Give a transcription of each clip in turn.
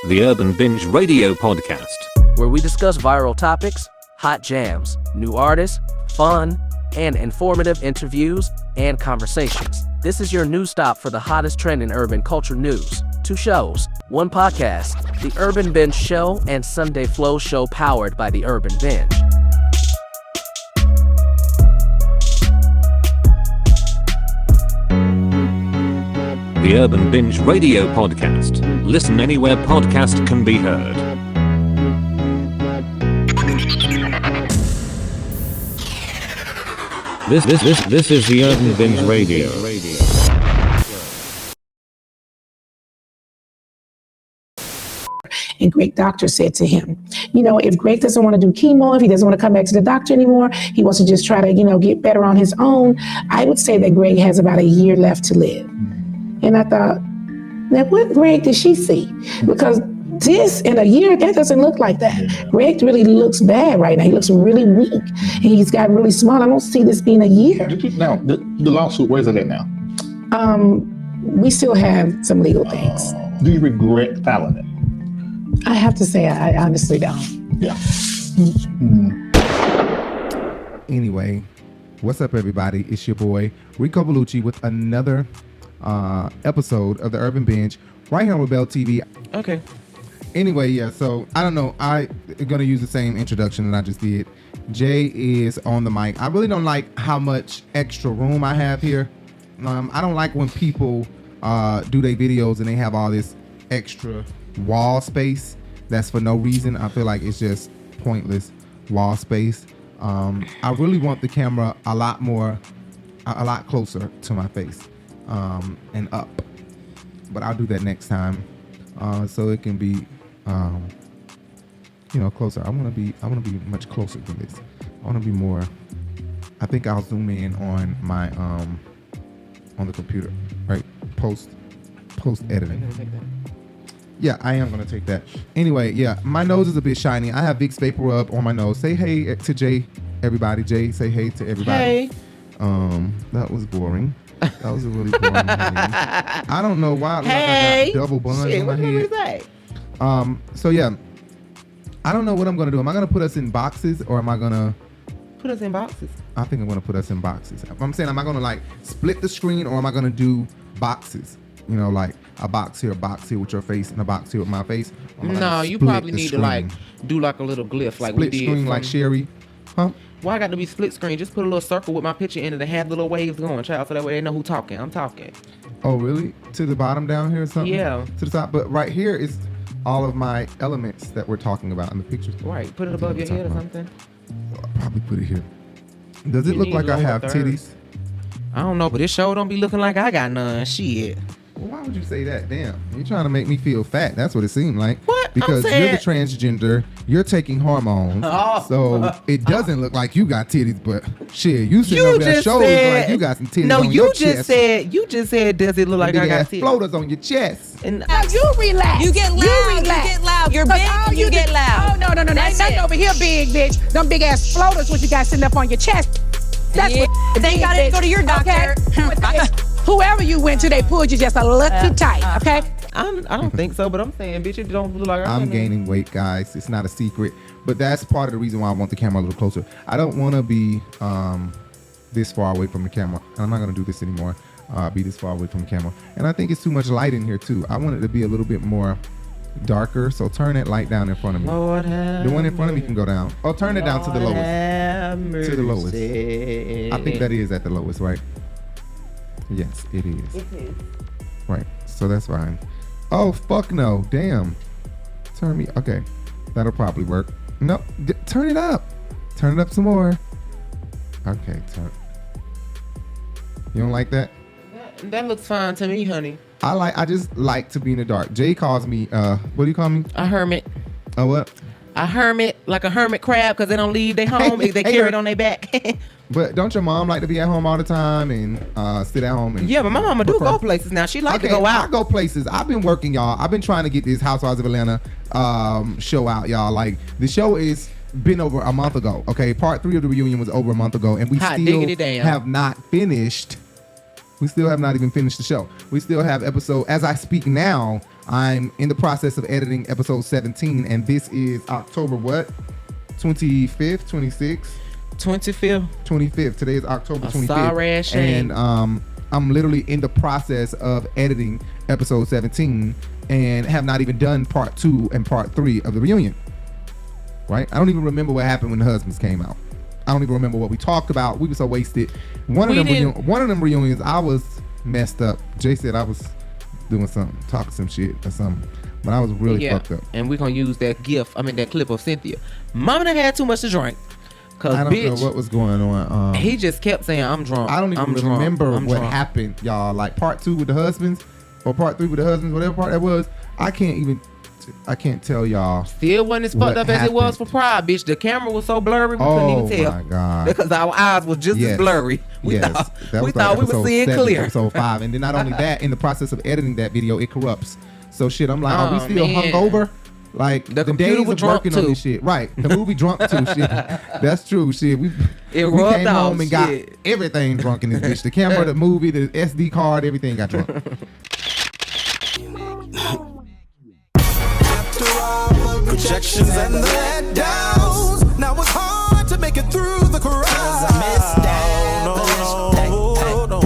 The Urban Binge radio podcast, where we discuss viral topics, hot jams, new artists, fun, and informative interviews and conversations. This is your news stop for the hottest trend in urban culture news. 2 shows, 1 podcast, The Urban Binge Show and Sunday Flow Show powered by The Urban Binge. The Urban Binge radio podcast. Listen anywhere podcast can be heard. This is the Urban Binge radio. And Greg doctor said to him, if Greg doesn't want to do chemo, if he doesn't want to come back to the doctor anymore, he wants to just try to, get better on his own, I would say that Greg has about a year left to live. And I thought, now what Greg did she see? Because this in a year, that doesn't look like that. Greg really looks bad right now. He looks really weak. And he's got really small. I don't see this being a year. Now, the lawsuit, where's it at now? We still have some legal things. Do you regret filing it? I have to say, I honestly don't. Yeah. Anyway, what's up, everybody? It's your boy, Rico Bellucci, with another episode of the Urban Binge right here on Rebel TV. Okay. Anyway, yeah, so I don't know. I'm going to use the same introduction that I just did. Jay is on the mic. I really don't like how much extra room I have here. I don't like when people do their videos and they have all this extra wall space that's for no reason. I feel like it's just pointless wall space. I really want the camera a lot closer to my face and up, but I'll do that next time so it can be closer. I want to be much closer to this. I want to be more. I think I'll zoom in on my on the computer, right? Post editing. Yeah, I am going to take that. Anyway, yeah, my nose is a bit shiny. I have Vicks Vapor Rub on my nose. Say hey to Jay, everybody. Jay, say hey to everybody. Hey. That was boring. That was a really boring name. I don't know why. Hey. I got double buns in my head. Say? So yeah, I don't know what I'm going to do. Am I going to put us in boxes or am I going to Put us in boxes. I think I'm going to put us in boxes. I'm saying, am I going to split the screen or am I going to do boxes? Like a box here with your face, and a box here with my face. No, you probably need to do a little glyph like we did. Split screen like Sherry, huh? Why I got to be split screen? Just put a little circle with my picture in it and have the little waves going, child, so that way they know who's talking. I'm talking. Oh, really? To the bottom down here or something? Yeah. To the top, but right here is all of my elements that we're talking about in the pictures. Right. Put it above your head or something. I'll probably put it here. Does it look like I have titties? I don't know, but this show don't be looking like I got none. Shit. Well, why would you say that? Damn, you're trying to make me feel fat. That's what it seemed like. What? Because you're the transgender, you're taking hormones, so it doesn't look like you got titties. But shit, you sitting over there showing like you got some titties on your chest. You just said, does it look like I got titties? Floaters on your chest. And you relax. You get loud. You're big. You get loud. Oh no. Ain't nothing over here, big bitch. Them big ass floaters, what you got sitting up on your chest. That's what. They gotta go to your doctor. Okay? Whoever you went to, they pulled you just a little too tight, okay? I don't think so, but I'm saying, bitch, it don't look like I'm gaining weight, guys. It's not a secret, but that's part of the reason why I want the camera a little closer. I don't want to be this far away from the camera. I'm not going to do this anymore, be this far away from the camera. And I think it's too much light in here, too. I want it to be a little bit more darker, so turn that light down in front of me. Lord the one in front of me can go down. Oh, turn it down to the lowest. To the lowest. I think that is at the lowest, right? Yes, it is. It is. Right, so that's fine. Oh, fuck no. Damn. Turn me. Okay, that'll probably work. No, turn it up. Turn it up some more. Okay, turn. You don't like that? That looks fine to me, honey. I just like to be in the dark. Jay calls me, what do you call me? A hermit. A what? A hermit, like a hermit crab, because they don't leave their home. They carry it on their back. But don't your mom like to be at home all the time and sit at home? And yeah, but my mama do go places now. She like to go out. I go places. I've been working, y'all. I've been trying to get this Housewives of Atlanta show out, y'all. Like, the show is been over a month ago. Okay, part 3 of the reunion was over a month ago, and we still have not finished. We still have not even finished the show. We still have episode, as I speak now, I'm in the process of editing episode 17, and this is October what? 25th, 26th? 25th. Today is October 25th. Sorry ass shame. And I'm literally in the process of editing episode 17 and have not even done part 2 and part 3 of the reunion. Right? I don't even remember what happened when the husbands came out. I don't even remember what we talked about. We were so wasted. One of them reunions, I was messed up. Jay said I was doing something, talking some shit or something. But I was really fucked up. And we're going to use that clip of Cynthia. Mama done had too much to drink. I don't know what was going on. He just kept saying, I'm drunk. I don't even remember what happened, y'all. Like part 2 with the husbands or part 3 with the husbands, whatever part that was. I can't tell y'all. Still wasn't as fucked up as it was for Pride, bitch. The camera was so blurry we couldn't even tell. Oh my God. Because our eyes was just as blurry. We thought we were seeing clear. Episode 5. And then not only that, in the process of editing that video, it corrupts. So shit, I'm like, are we still hungover? Like the computer days was of drunk working too. on this shit. Right. The movie Drunk too. Shit. That's true. Shit. We came home and got everything drunk in this bitch. The camera, the movie, the SD card, everything got drunk. Projections and the letdowns. Now it's hard to make it through the crowd. 'Cause I'm established.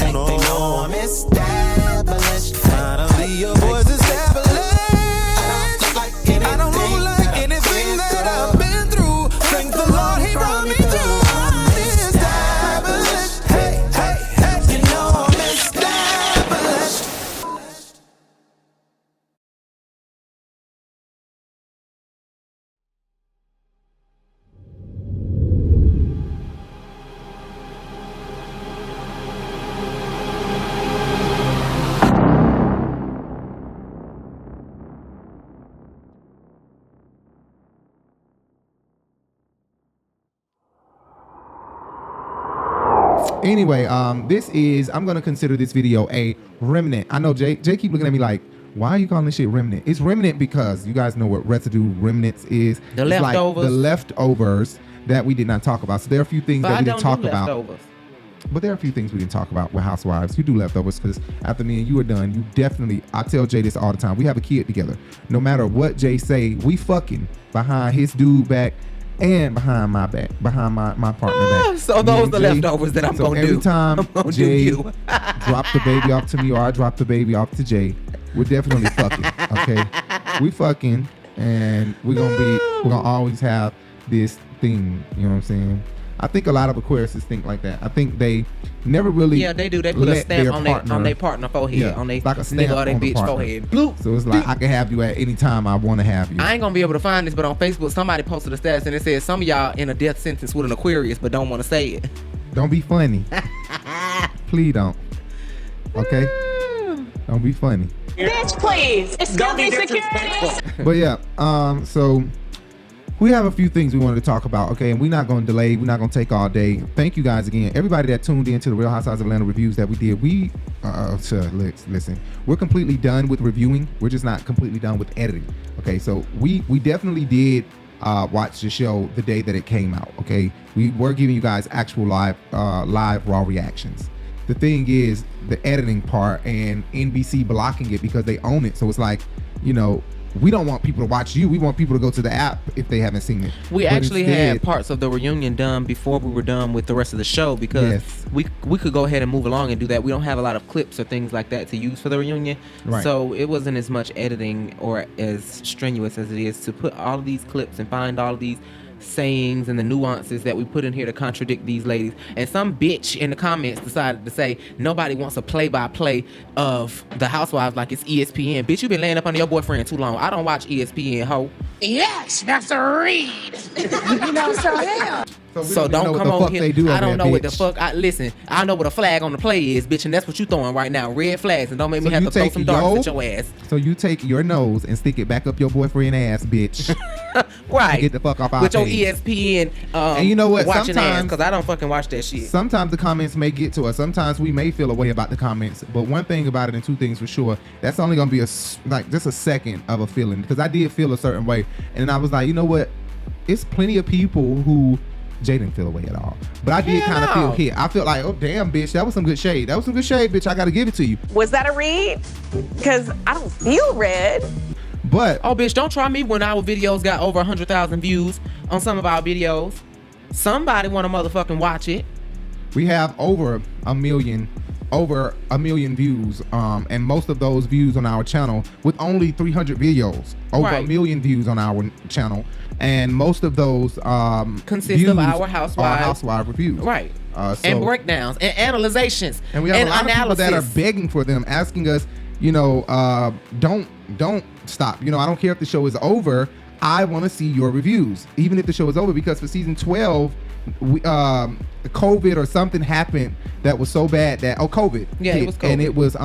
They know I'm established. Finally your voice established. I don't look like anything that I've been through. Thank the Lord he brought me through. I'm established. Hey, hey, hey. You know I'm established. Anyway, I'm gonna consider this video a remnant. I know Jay keep looking at me like, why are you calling this shit remnant? It's remnant because you guys know what residue remnants is. The leftovers. Like the leftovers that we did not talk about. So there are a few things that we didn't talk about. But there are a few things we didn't talk about with Housewives. You do leftovers because after me and you are done, you definitely, I tell Jay this all the time, we have a kid together. No matter what Jay say, we fucking behind his dude back and behind my back, behind my partner back. So those are the leftovers that I'm going to do. Every time Jay drop the baby off to me or I drop the baby off to Jay, we're definitely fucking, okay? We fucking, and we're gonna always have this thing, you know what I'm saying? I think a lot of Aquariuses think like that. I think they never really they do. They put a stamp on their partner forehead, on their like a stamp nigga or their on the bitch partner. forehead. Bloop. So it's like I can have you at any time I want to have you. I ain't gonna be able to find this, but on Facebook somebody posted a status and it says some of y'all in a death sentence with an Aquarius but don't want to say it. Don't be funny. Please don't. Okay? Don't be funny. Bitch, please. Excuse me, security. But yeah, so we have a few things we wanted to talk about, okay? And we're not going to delay. We're not going to take all day. Thank you guys again. Everybody that tuned in to the Real Housewives of Atlanta reviews that we did. Listen, we're completely done with reviewing. We're just not completely done with editing, okay? So we definitely did watch the show the day that it came out, okay? We were giving you guys actual live raw reactions. The thing is the editing part and NBC blocking it because they own it. So it's like, you know, we don't want people to watch you. We want people to go to the app if they haven't seen it. We actually had parts of the reunion done before we were done with the rest of the show because we could go ahead and move along and do that. We don't have a lot of clips or things like that to use for the reunion. Right. So it wasn't as much editing or as strenuous as it is to put all of these clips and find all of these sayings and the nuances that we put in here to contradict these ladies. And some bitch in the comments decided to say nobody wants a play-by-play of the Housewives like it's ESPN. Bitch, you been laying up under your boyfriend too long. I don't watch ESPN, ho. Yes, Mr. Reid. You know, so yeah. So don't come on here. I don't know what the fuck. Listen, I know what a flag on the play is, bitch, and that's what you throwing right now. Red flags, and don't make me have to throw some darts at your ass. So you take your nose and stick it back up your boyfriend ass, bitch. Right. Get the fuck off our with page. your ESPN and you know what? watching sometimes, ass, because I don't fucking watch that shit. Sometimes the comments may get to us. Sometimes we may feel a way about the comments. But one thing about it, and two things for sure, that's only gonna be just a second of a feeling. Because I did feel a certain way, and I was like, you know what? It's plenty of people who Jay didn't feel away at all. But I did kind of no. feel hit. I felt like, oh, damn, bitch, that was some good shade. That was some good shade, bitch. I got to give it to you. Was that a read? Because I don't feel red. But Oh, bitch, don't try me when our videos got over 100,000 views on some of our videos. Somebody want to motherfucking watch it. we have over a million views, and most of those views on our channel with only 300 videos, over Right. a million views on our channel, and most of those Consist views of our are housewives. housewife reviews, Right. So- And breakdowns and analyzations and we have and a lot analysis. of people that are begging for them, asking us, don't stop. I don't care if the show is over. I want to see your reviews, even if the show is over, because for season 12, COVID or something happened that was so bad that COVID. Yeah, it hit, was COVID. and it was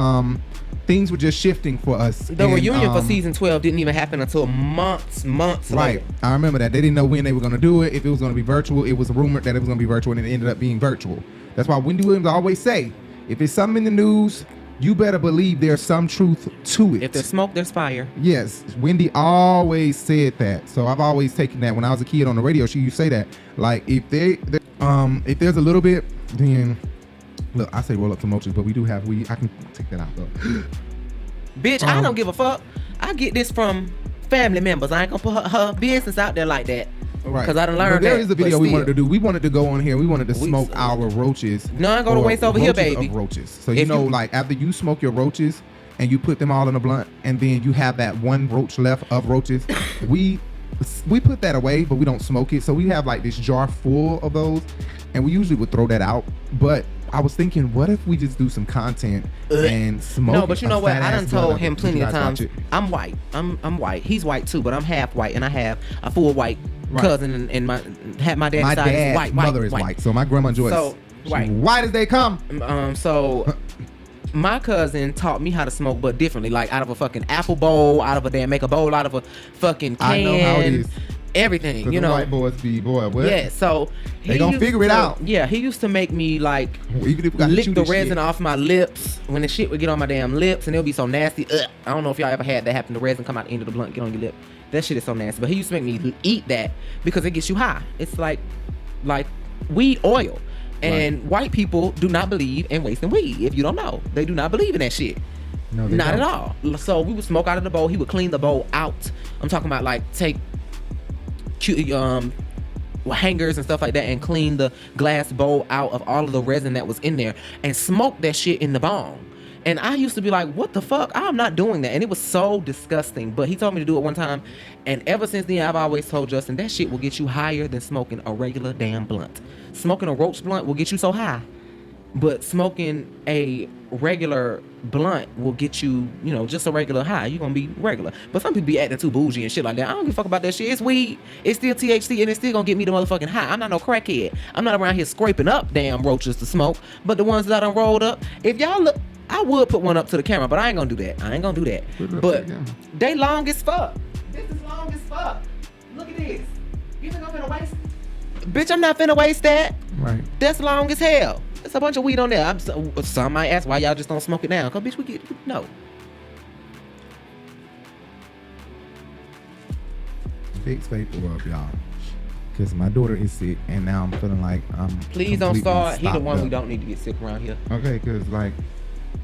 things were just shifting for us. The And, reunion for season 12 didn't even happen until months Right. later. I remember that. They didn't know when they were going to do it, if it was going to be virtual. It was rumored that it was going to be virtual, and it ended up being virtual. That's why Wendy Williams always say, if it's something in the news, you better believe there's some truth to it. If there's smoke, there's fire. Yes, Wendy always said that. So I've always taken that. When I was a kid on the radio, she used to say that. Like, if there's a little bit, then look, I say roll up some mochas, but we do have weed. I can take that out though. Bitch, I don't give a fuck. I get this from family members. I ain't gonna put her business out there like that. Right. Because I done But learned there that. is a video but we still. wanted to do. We wanted to go on here. We wanted to smoke our roaches. None go to or waste over here, roaches baby. Of roaches. So If you- like after you smoke your roaches and you put them all in a blunt, and then you have that one roach left of roaches, we put that away, but we don't smoke it. So we have like this jar full of those, and we usually would throw that out. But I was thinking, what if we just do some content and smoke? No, but you know what? I done fat-ass told blunt? him Did plenty you of guys times. watch it? I'm white. I'm white. He's white too, but I'm half white, and I have a full white Right. cousin, and my dad's My side is dad's white. mother is white, so my grandma Joyce. So, right. White as they come. So my cousin taught me how to smoke, but differently, like out of a fucking apple bowl, out of a damn make a bowl, out of a fucking can. I know how it is. Everything, 'Cause you the know. white boys be boy. What? Yeah, so They he gonna used figure it to- out. Yeah, he used to make me like Even if we got to lick chew the this resin shit. off my lips when the shit would get on my damn lips, and it would be so nasty. Ugh. I don't know if y'all ever had that happen. The resin come out the end of the blunt, get on your lip. That shit is so nasty. But he used to make me eat that because it gets you high. It's like weed oil. And white people do not believe in wasting weed. If you don't know, they do not believe in that shit. No, they Not don't. at all. So we would smoke out of the bowl. He would clean the bowl out. I'm talking about like take hangers and stuff like that and clean the glass bowl out of all of the resin that was in there and smoke that shit in the bong. And I used to be like, what the fuck? I'm not doing that. And it was so disgusting. But he told me to do it one time. And ever since then, I've always told Justin, that shit will get you higher than smoking a regular damn blunt. Smoking a roach blunt will get you so high. But smoking a regular blunt will get you, just a regular high. You're going to be regular. But some people be acting too bougie and shit like that. I don't give a fuck about that shit. It's weed. It's still THC, and it's still going to get me the motherfucking high. I'm not no crackhead. I'm not around here scraping up damn roaches to smoke. But the ones that I done rolled up, if y'all look, I would put one up to the camera, but I ain't going to do that. I ain't going to do that. But they long as fuck. This is long as fuck. Look at this. You think I'm finna waste it? Bitch, I'm not finna waste that. Right. That's long as hell. There's a bunch of weed on there. Some might ask why y'all just don't smoke it now. Cause bitch, no. Fix paperwork, y'all. Because my daughter is sick, and now I'm feeling like I'm. Please don't completely start. He the stopped one up. we don't need to get sick around here. Okay, because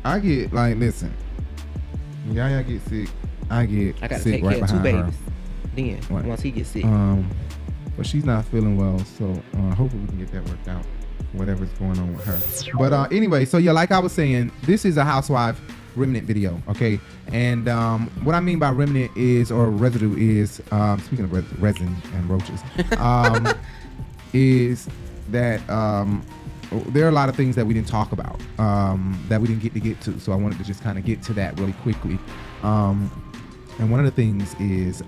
I get listen. Yaya get sick. I get I gotta sick take right care of two behind her. babies. Then Right. once he gets sick. But she's not feeling well, so hopefully we can get that worked out. Whatever's going on with her. But anyway, so yeah, like I was saying, this is a housewife remnant video, okay? And what I mean by remnant is, or residue is, speaking of resin and roaches, is that there are a lot of things that we didn't talk about, that we didn't get to. So I wanted to just kind of get to that really quickly. And one of the things is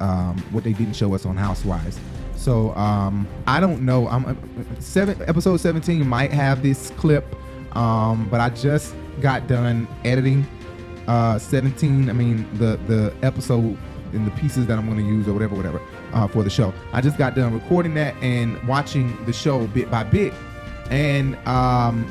what they didn't show us on Housewives. So I don't know. Episode 17 might have this clip, but I just got done editing 17. I mean the episode and the pieces that I'm going to use or whatever for the show. I just got done recording that and watching the show bit by bit. And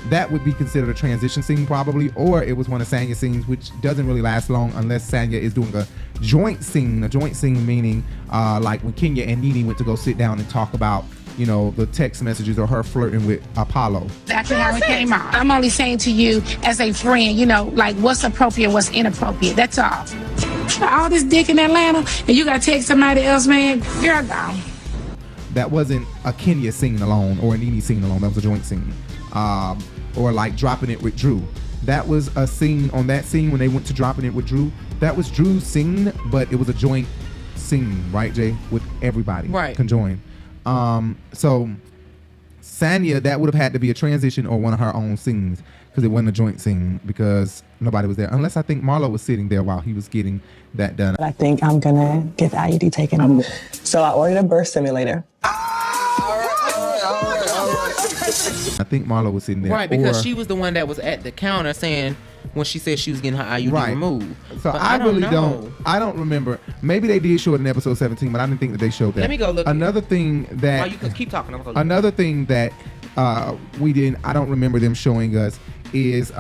that would be considered a transition scene probably, or it was one of Sanya's scenes, which doesn't really last long unless Sanya is doing a joint scene. A joint scene meaning like when Kenya and Nene went to go sit down and talk about, the text messages or her flirting with Apollo. Exactly how it came out. I'm only saying to you as a friend, like what's appropriate, what's inappropriate. That's all. All this dick in Atlanta, and you gotta take somebody else, man. Girl, go. That wasn't a Kenya scene alone or a Nene scene alone. That was a joint scene. Or like dropping it with Drew. That was a scene on that scene when they went to dropping it with Drew. That was Drew's scene, but it was a joint scene, right, Jay? With everybody conjoined. So Sanya, that would have had to be a transition or one of her own scenes because it wasn't a joint scene because nobody was there. Unless I think Marlo was sitting there while he was getting that done. I think I'm gonna get the IUD taken. So I ordered a birth simulator. I think Marlo was sitting there. Right, because she was the one that was at the counter saying when she said she was getting her IUD removed. So I really don't remember. Maybe they did show it in episode 17, but I didn't think that they showed that. Let me go look. Another thing that... Oh, you can keep talking. Another thing that I don't remember them showing us is they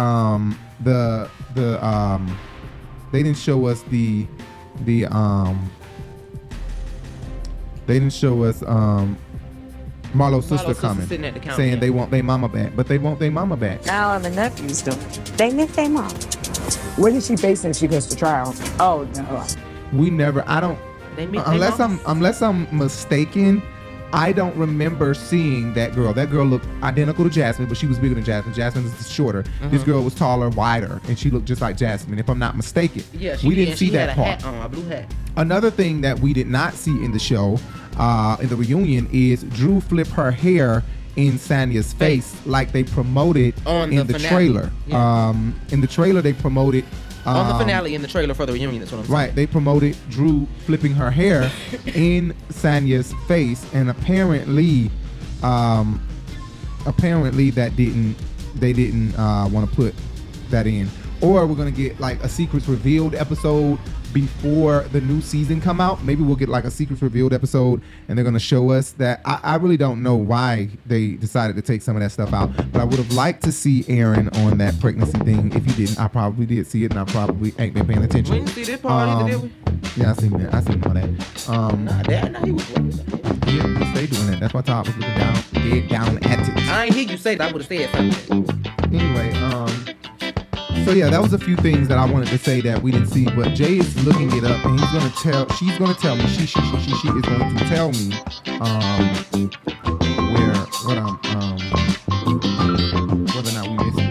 didn't show us they didn't show us Marlo's sister coming, saying they want their mama back, but they want their mama back. Now the nephews do. They miss their mom. When is she facing? She goes to trial. Oh no. We never. I don't. Unless I'm mistaken, I don't remember seeing that girl. That girl looked identical to Jasmine, but she was bigger than Jasmine. Jasmine is shorter. This girl was taller, wider, and she looked just like Jasmine, if I'm not mistaken. Yeah, we didn't see that part. Hat on, a blue hat. Another thing that we did not see in the show, in the reunion, is Drew flip her hair in Sanya's face like they promoted in the trailer. Yeah. In the trailer, they promoted on the finale in the trailer for the reunion. That's what I'm saying. Right, they promoted Drew flipping her hair in Sanya's face, and apparently that they didn't want to put that in. Or we're gonna get like a secrets revealed episode before the new season come out. Maybe we'll get like a secrets revealed episode and they're gonna show us that. I really don't know why they decided to take some of that stuff out, but I would have liked to see Aaron on that pregnancy thing. If you didn't, I probably did see it and I probably ain't been paying attention. We didn't see this part either, did we? Yeah, I seen that. I seen all that. Nah, he was working. Yeah, they doing that. That's why Todd was looking down at it. I ain't hear you say that. I would have said something. Anyway, so yeah, that was a few things that I wanted to say that we didn't see, but Jay is looking it up and she's gonna tell me, she is going to tell me whether or not we missed it.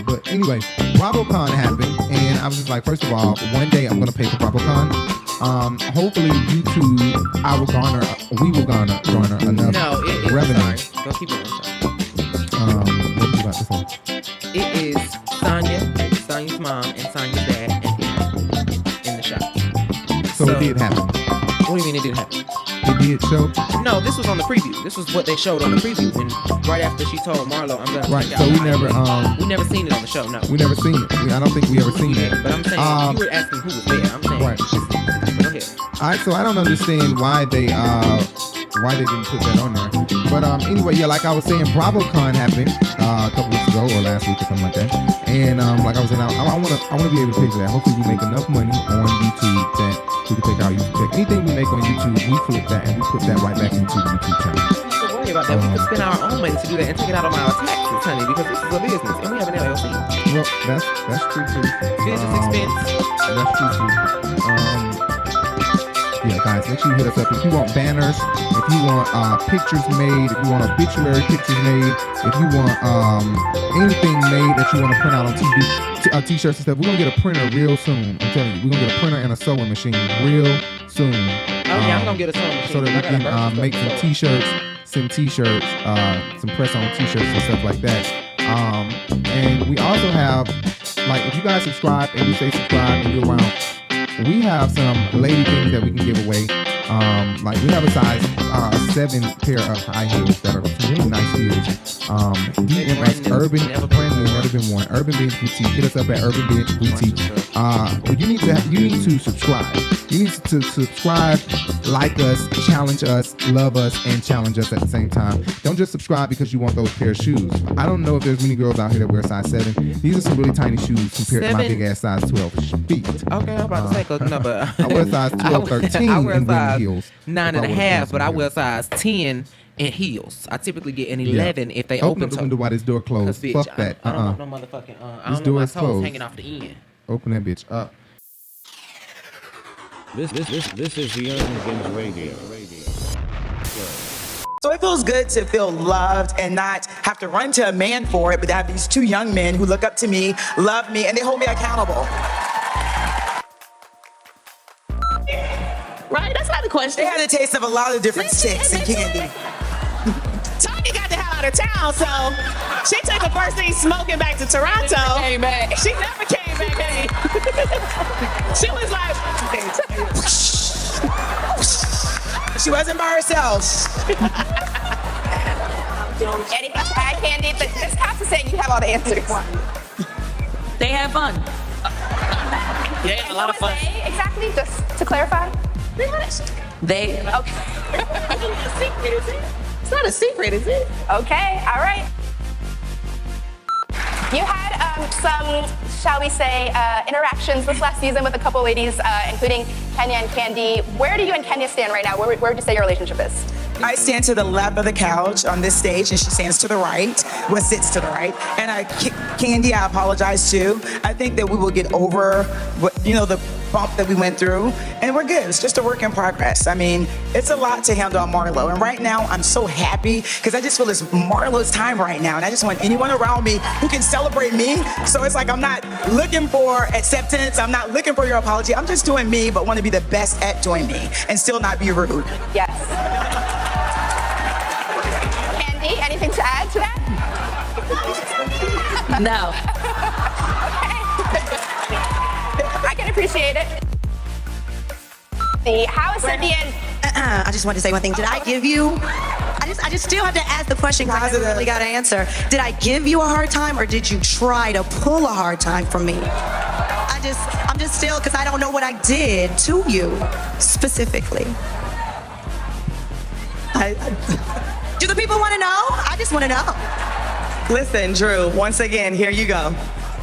But anyway, BravoCON happened and I was just like, first of all, one day I'm gonna pay for BravoCON. Hopefully YouTube, we will garner enough revenue. Sorry. Don't keep it on. What are you about to say? It is Sanya's mom, and Sanya's dad, and in the shop. So it did happen. What do you mean it did happen? It did show? No, this was on the preview. This was what they showed on the preview when right after she told Marlo, "I'm gonna." Right. So we never seen it on the show. No. We never seen it. I don't think we ever seen it. But I'm saying you were asking who was there. I'm saying. Right. Go ahead. All right. So I don't understand why they didn't put that on there. But anyway, yeah, like I was saying, BravoCON happened a couple weeks ago or last week or something like that. And like I was saying, I want to be able to pay for that. Hopefully we make enough money on YouTube that we can take our YouTube check. Anything we make on YouTube, we flip that and we put that right back into the YouTube channel. Don't worry about that. We can spend our own money to do that and take it out on our taxes, honey, because this is a business and we have an LLC. Well, that's true too. Business expense. That's true too. Yeah, guys, make sure you hit us up if you want banners, if you want pictures made, if you want obituary pictures made, if you want anything made that you want to print out on TV, t-shirts and stuff. We're gonna get a printer real soon. I'm telling you, we're gonna get a printer and a sewing machine real soon. Yeah, I'm gonna get a sewing machine so that we can make some t-shirts, some press-on t-shirts and stuff like that. And we also have, like, if you guys subscribe and you say subscribe and you're around, we have some lady things that we can give away. Like we have a size 7 pair of high heels that are really nice heels. DMS Urban, brand new, never been worn. Urban Binge Boutique. Hit us up at Urban Binge Boutique you need to subscribe. You need to subscribe, like us, challenge us, love us, and challenge us at the same time. Don't just subscribe because you want those pair of shoes. I don't know if there's many girls out here that wear size 7. These are some really tiny shoes compared to my big ass size 12 feet. Okay, I'm about to say, 'cause no, but I wear size 12, 13 I wear in women's size heels. 9.5, but I wear size 10 in heels. I typically get an 11 if they open. Open the window while this door closed. Bitch, Fuck that. I don't want no motherfucking. I This don't door want is my toes closed. hanging off the end. Open that bitch up. This is the Urban Binge Radio. So it feels good to feel loved and not have to run to a man for it, but to have these 2 young men who look up to me, love me, and they hold me accountable. Right? That's not the question. They had a taste of a lot of different sticks and candy. Tanya got the hell out of town, so she took a first thing smoking back to Toronto. Came back. She never came back. Hey. She was like, She wasn't by herself. Anything to add, Candy? But this has to say you have all the answers. they had fun. Yeah, a lot of fun. Exactly, just to clarify. They. Okay. It's not a secret, is it? Okay, all right. You had some, shall we say, interactions this last season with a couple ladies, including Kenya and Candy. Where do you and Kenya stand right now? Where would you say your relationship is? I stand to the left of the couch on this stage, and she stands to the right, sits to the right. And Candy, I apologize too. I think that we will get over the bump that we went through, and we're good. It's just a work in progress. I mean, it's a lot to handle on Marlo, and right now I'm so happy because I just feel it's Marlo's time right now, and I just want anyone around me who can celebrate me. So it's like I'm not looking for acceptance. I'm not looking for your apology. I'm just doing me, but want to be the best at doing me and still not be rude. Yes. Candy, anything to add to that? No. I can appreciate it. How is Cynthia? I just want to say one thing. Did I give you? I just still have to ask the question because I never really got an answer. Did I give you a hard time, or did you try to pull a hard time from me? I'm just still, because I don't know what I did to you specifically. Do the people want to know? I just want to know. Listen, Drew, once again, here you go.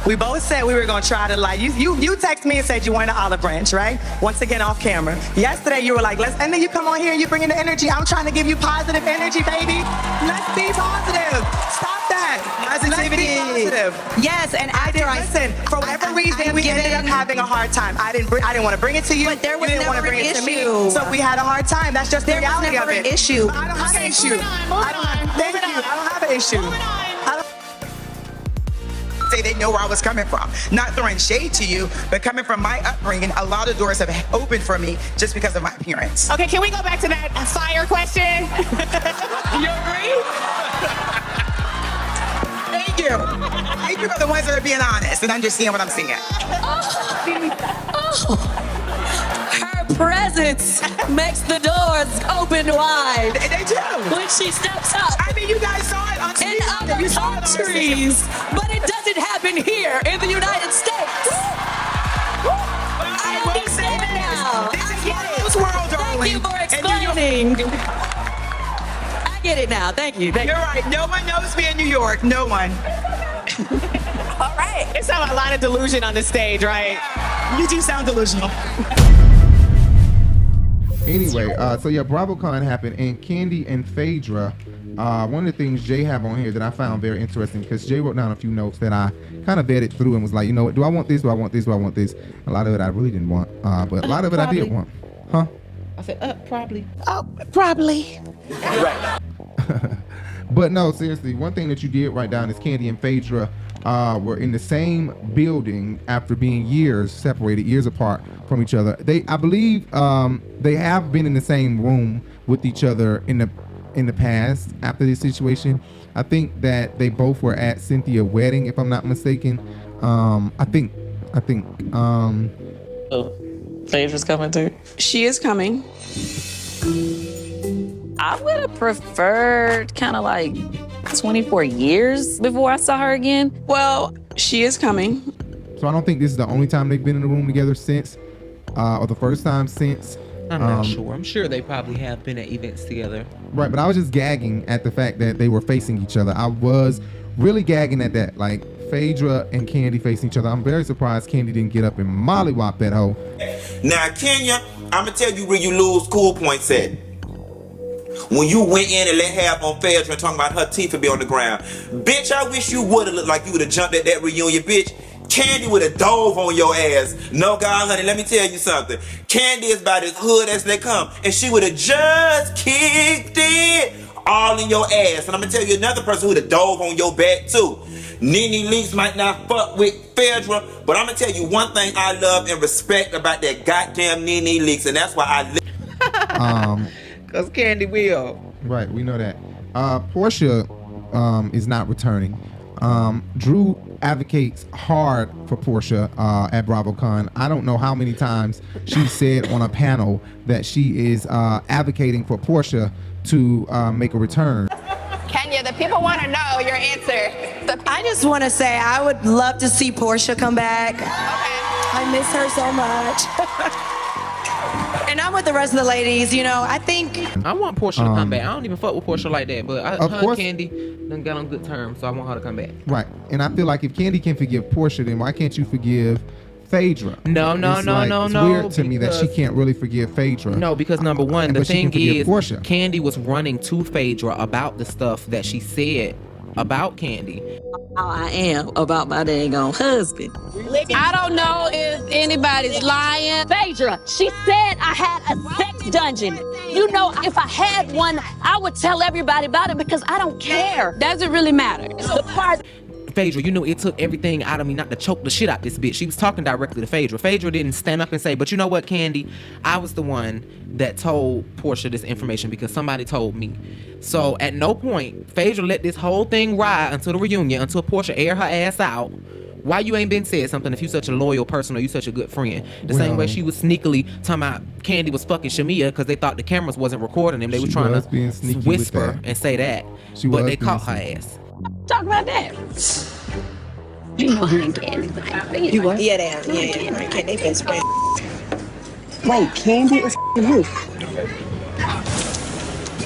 We both said we were going to try to, like, you texted me and said you wanted an olive branch, right? Once again, off camera. Yesterday, you were like, and then you come on here and you bring in the energy. I'm trying to give you positive energy, baby. Let's be positive. Stop that. Positivity. Let's be positive. Yes, and listen, for whatever reason, we ended up having a hard time. I didn't want to bring it to you. But there was you didn't never want to bring an it to me. issue. So we had a hard time. That's just the reality of it. There was never an issue. But I don't have an issue. I don't have an issue. Say they know where I was coming from. Not throwing shade to you, but coming from my upbringing, a lot of doors have opened for me just because of my appearance. Okay, can we go back to that fire question? You agree? Thank you. Thank you for the ones that are being honest and understand what I'm saying. Her presence makes the doors open wide. They do. When she steps up. I mean, you guys saw it on TV. In other countries, but it doesn't happen here in the United States. I understand now. This is Marlo's world, darling. Thank you for explaining. I get it now. Thank you. You're right. No one knows me in New York. No one. All right. It's not a lot of delusion on the stage, right? You do sound delusional. Anyway, so yeah, BravoCON happened, and Candy and Phaedra, one of the things Jay have on here that I found very interesting, because Jay wrote down a few notes that I kind of vetted through and was like, you know what, do I want this, do I want this, do I want this? A lot of it I really didn't want, but a lot of it I did want. Huh? I said, probably. Oh, probably. Right. But no, seriously, one thing that you did write down is Candy and Phaedra were in the same building after being separated, years apart from each other. I believe they have been in the same room with each other in the past after this situation. I think that they both were at Cynthia's wedding, if I'm not mistaken. I think. Phaedra's coming too. She is coming. I would have preferred kind of like 24 years before I saw her again. Well, she is coming. So I don't think this is the only time they've been in the room together since, or the first time since. I'm not sure. I'm sure they probably have been at events together. Right, but I was just gagging at the fact that they were facing each other. I was really gagging at that, like Phaedra and Kandi facing each other. I'm very surprised Kandi didn't get up and mollywop that hoe. Now, Kenya, I'm gonna tell you where you lose cool points at. When you went in and let half on Phaedra and talking about her teeth would be on the ground. Bitch, I wish you would have looked like you would have jumped at that reunion, bitch. Kandi would have dove on your ass. No, God, honey, let me tell you something. Kandi is about as hood as they come. And she would have just kicked it all in your ass. And I'm going to tell you another person who would have dove on your back, too. Nene Leakes might not fuck with Phaedra, but I'm going to tell you one thing I love and respect about that goddamn Nene Leakes, and that's why I live. Because Kandi will. Right, we know that. Porsha is not returning. Drew advocates hard for Porsha at BravoCON. I don't know how many times she said on a panel that she is advocating for Porsha to make a return. Kenya, the people want to know your answer. I just want to say I would love to see Porsha come back. I miss her so much. And I'm with the rest of the ladies, you know, I think... I want Porsha to come back. I don't even fuck with Porsha like that, but her and Kandi done got on good terms, so I want her to come back. Right, and I feel like if Kandi can forgive Porsha, then why can't you forgive Phaedra? No. It's weird to me that she can't really forgive Phaedra. No, because number one, the thing is, Porsha. Kandi was running to Phaedra about the stuff that she said about Kandi. How I am about my dang on husband. I don't know if anybody's lying. Phaedra, she said I had a sex dungeon. You know, if I had one, I would tell everybody about it because I don't care. Doesn't really matter. It's the part. Phaedra, you know, it took everything out of me not to choke the shit out this bitch. She was talking directly to Phaedra. Phaedra didn't stand up and say, but you know what, Kandi? I was the one that told Porsha this information because somebody told me. So at no point, Phaedra let this whole thing ride until the reunion, until Porsha aired her ass out. Why you ain't been said something if you such a loyal person or you such a good friend? The same way she was sneakily talking about Kandi was fucking Shamia because they thought the cameras wasn't recording them. They were trying to whisper and say that. But they caught her ass. Talk about that. You know I ain't getting anything. You what? Yeah, they are. Yeah. Okay, they been spread. Wait, Kandi is you.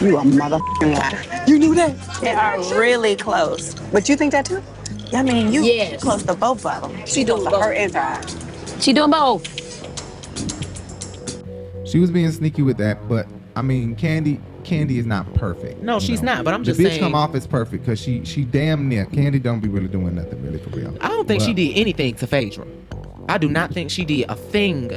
You a motherfucking liar. You knew that? They are really close. But you think that too? I mean, you close to both of them. She doing both. Her and her. She doing both. She was being sneaky with that, but I mean, Kandi is not perfect. No, she's not, but I'm just saying. saying. The bitch come off as perfect because she damn near. Kandi don't be really doing nothing really for real. I don't think she did anything to Phaedra. I do not think she did a thing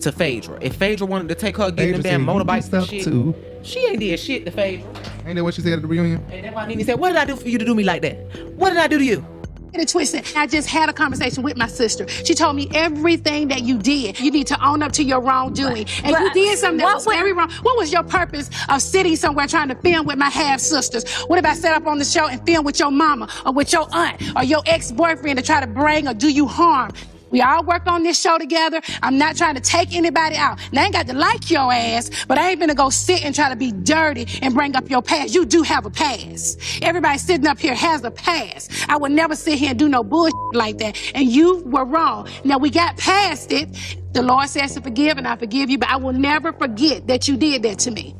to Phaedra. If Phaedra wanted to take her getting them damn motorbikes and shit, too. She ain't did shit to Phaedra. Ain't that what she said at the reunion? And that's why Nene said, what did I do for you to do me like that? What did I do to you? It twisted. I just had a conversation with my sister. She told me everything that you did. You need to own up to your wrongdoing. And you did something that was very wrong. What was your purpose of sitting somewhere trying to film with my half sisters? What if I set up on the show and film with your mama or with your aunt or your ex-boyfriend to try to bring or do you harm? We all work on this show together. I'm not trying to take anybody out. And I ain't got to like your ass, but I ain't gonna go sit and try to be dirty and bring up your past. You do have a past. Everybody sitting up here has a past. I would never sit here and do no bullshit like that. And you were wrong. Now we got past it. The Lord says to forgive and I forgive you, but I will never forget that you did that to me.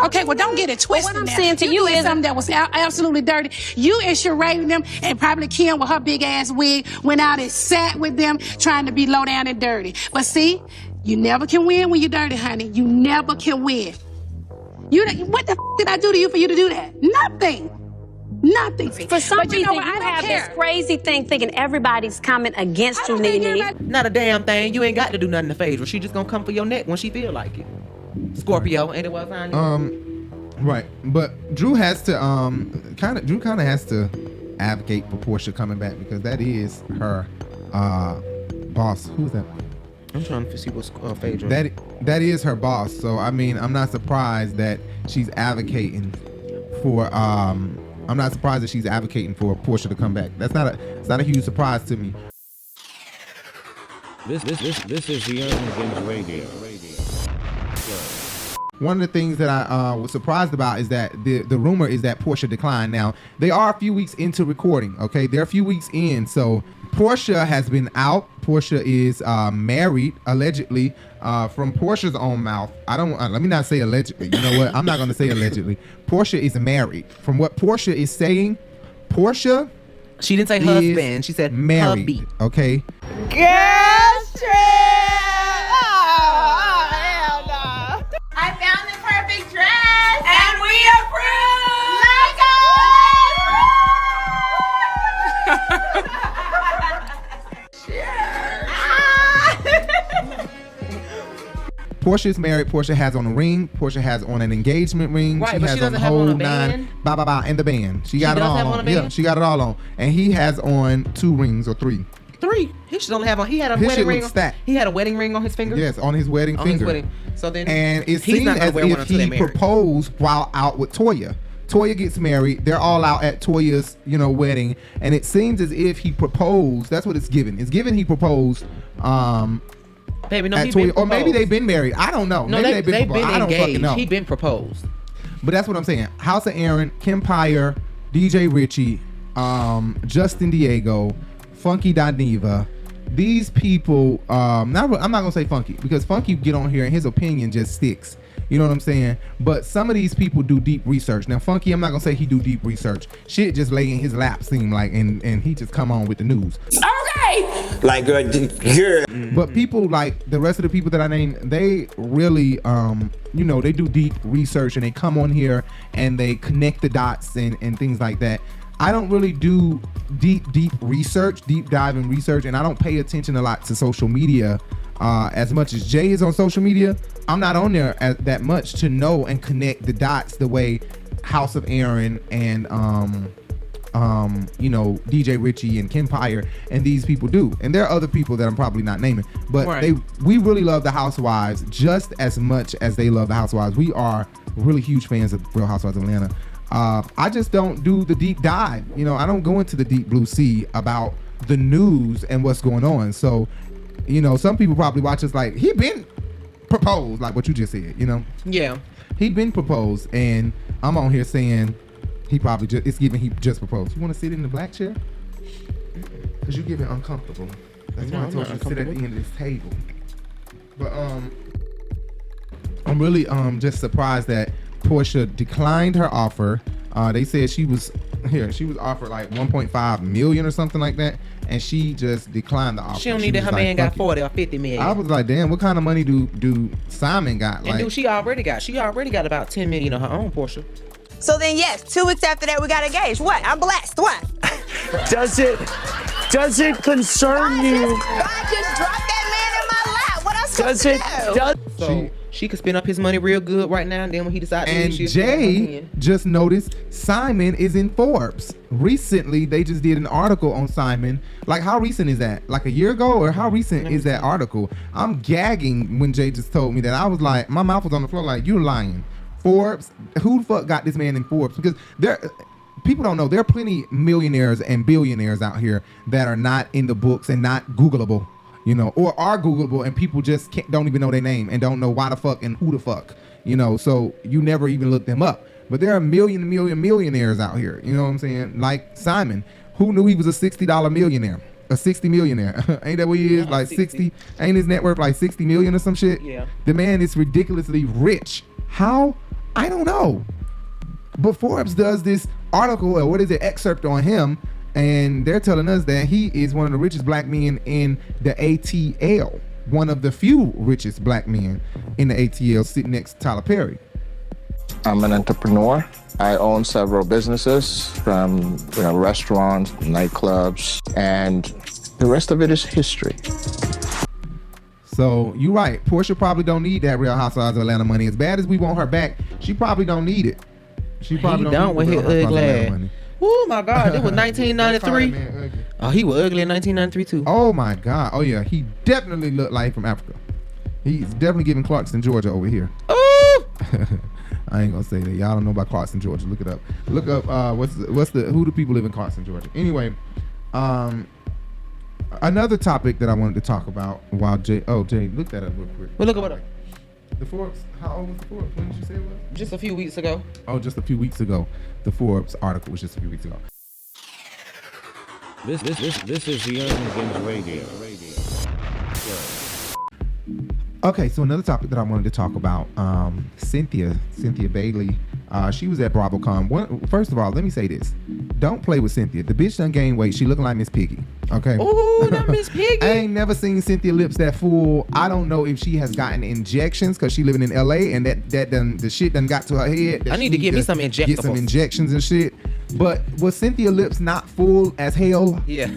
Okay, well, don't get it twisted. What I'm saying to you is is something that was absolutely dirty. You and Sheree them, and probably Kim with her big ass wig, went out and sat with them, trying to be low down and dirty. But see, you never can win when you're dirty, honey. You never can win. What the did I do to you for you to do that? Nothing. For some reason, you have this crazy thing thinking everybody's coming against you, Nene. Not a damn thing. You ain't got to do nothing to Phaedra. She just gonna come for your neck when she feel like it. Scorpio, ain't it well signed? Right, but Drew has to kind of has to advocate for Porsha coming back because that is her boss. Who's that? I'm trying to see what's Phaedra. That is her boss. So I mean, I'm not surprised that she's advocating for I'm not surprised that she's advocating for Porsha to come back. It's not a huge surprise to me. This is the Urban Binge Radio. one of the things that I was surprised about is that the rumor is that Porsha declined. Now, they are a few weeks into recording, okay? They're a few weeks in, so Porsha has been out. Porsha is married, allegedly, from Porsha's own mouth. Let me not say allegedly. You know what? I'm not going to say allegedly. Porsha is married. From what Porsha is saying, Porsha... She didn't say husband. She said married, hubby. Okay? Girls trip! Oh, hell no. I found the perfect dress, and we Porsha is married. Porsha has on a ring. Porsha has on an engagement ring. Right, she but has she doesn't on the have whole on a band? and the band. She got it does all have on. on a band? Yeah, she got it all on. And he has on 2 rings or 3. 3. He should only have on. He had a His wedding shit ring. looks stacked. He had a wedding ring on his finger. Yes, on his wedding finger. So then, And it he's seems not gonna as wear one if until he they're married. proposed while out with Toya. Toya gets married. They're all out at Toya's, wedding, and it seems as if he proposed. That's what it's given. It's given he proposed. Baby, no, at he Toya, been or maybe proposed. they've been married. I don't know. No, Maybe they've been been I don't fucking engaged. know. He been proposed. But that's what I'm saying. House of Aaron, Kim Pyre, DJ Richie, Justin Diego, Funky Dineva. These people, I'm not gonna say Funky because Funky get on here and his opinion just sticks. You know what I'm saying? But some of these people do deep research. Now Funky, I'm not gonna say he do deep research. Shit just lay in his lap seem like, and he just come on with the news. Okay. Like, girl, But people like the rest of the people that I named, they really, they do deep research and they come on here and they connect the dots and things like that. I don't really do deep research, deep dive in research, and I don't pay attention a lot to social media as much as Jay is on social media. I'm not on there that much to know and connect the dots the way House of Aaron and DJ Richie and Kim Pyre and these people do. And there are other people that I'm probably not naming, but Right. we really love the Housewives just as much as they love the Housewives. We are really huge fans of Real Housewives of Atlanta. I just don't do the deep dive. I don't go into the deep blue sea about the news and what's going on. So, some people probably watch us like, he been proposed, like what you just said, Yeah. He been proposed, and I'm on here saying he probably just, it's given he just proposed. You want to sit in the black chair? Because you're getting uncomfortable. That's why I told you to sit at the end of this table. But I'm really just surprised that Porsha declined her offer. They said she was offered like 1.5 million or something like that, and she just declined the offer. She don't need that. Her man got 40 or 50 million. I was like, damn, what kind of money do Simon got? And dude, she already got about 10 million of her own, Porsha. So then, yes, 2 weeks after that, we got engaged. What? I'm blessed. What? Does it concern you? God just dropped that man in my lap. What else could do? So she could spend up his money real good right now, and then when he decides to And leave, Jay just noticed Simon is in Forbes. Recently, they just did an article on Simon. Like, how recent is that? Like a year ago? Or how recent is that article? I'm gagging when Jay just told me that. I was like, my mouth was on the floor like, you're lying. Forbes? Who the fuck got this man in Forbes? Because people don't know, there are plenty millionaires and billionaires out here that are not in the books and not Googleable. Or are Googleable and people just don't even know their name and don't know why the fuck and who the fuck, so you never even look them up. But there are millionaires out here, you know what I'm saying? Like Simon, who knew he was a $60 millionaire, a 60 millionaire? Ain't that what he is? Yeah, like 60, ain't his net worth like 60 million or some shit? Yeah. The man is ridiculously rich. How? I don't know. But Forbes does this article, or what is it, excerpt on him, and they're telling us that he is one of the richest black men in the ATL. One of the few richest black men in the ATL, sitting next to Tyler Perry. I'm an entrepreneur. I own several businesses, from restaurants, nightclubs, and the rest of it is history. So you're right. Porsha probably don't need that Real Housewives of Atlanta money. As bad as we want her back, she probably don't need it. She probably don't with need his Real Housewives of ugly Atlanta ass. money. Oh my God, it was 1993. Oh, he was ugly in 1993 too. Oh my God. Oh yeah, he definitely looked like from Africa. He's definitely giving Clarkston, Georgia over here. Oh. I ain't gonna say that. Y'all don't know about Clarkston, Georgia. Look it up. Look up who do people live in Clarkston, Georgia? Anyway, another topic that I wanted to talk about while Jay look that up real quick. Well, look it up. The Forbes, how old was the Forbes? When did you say it was? Just a few weeks ago. Oh, just a few weeks ago. The Forbes article was just a few weeks ago. This is the Urban Binge Radio. Okay, so another topic that I wanted to talk about, Cynthia Bailey. She was at BravoCON. First of all, let me say this. Don't play with Cynthia. The bitch done gained weight. She looking like Miss Piggy. Okay? Ooh, that Miss Piggy. I ain't never seen Cynthia lips that full. I don't know if she has gotten injections because she living in LA and the shit done got to her head. I need to get me some injectables. Get some injections and shit. But was Cynthia lips not full as hell? Yeah.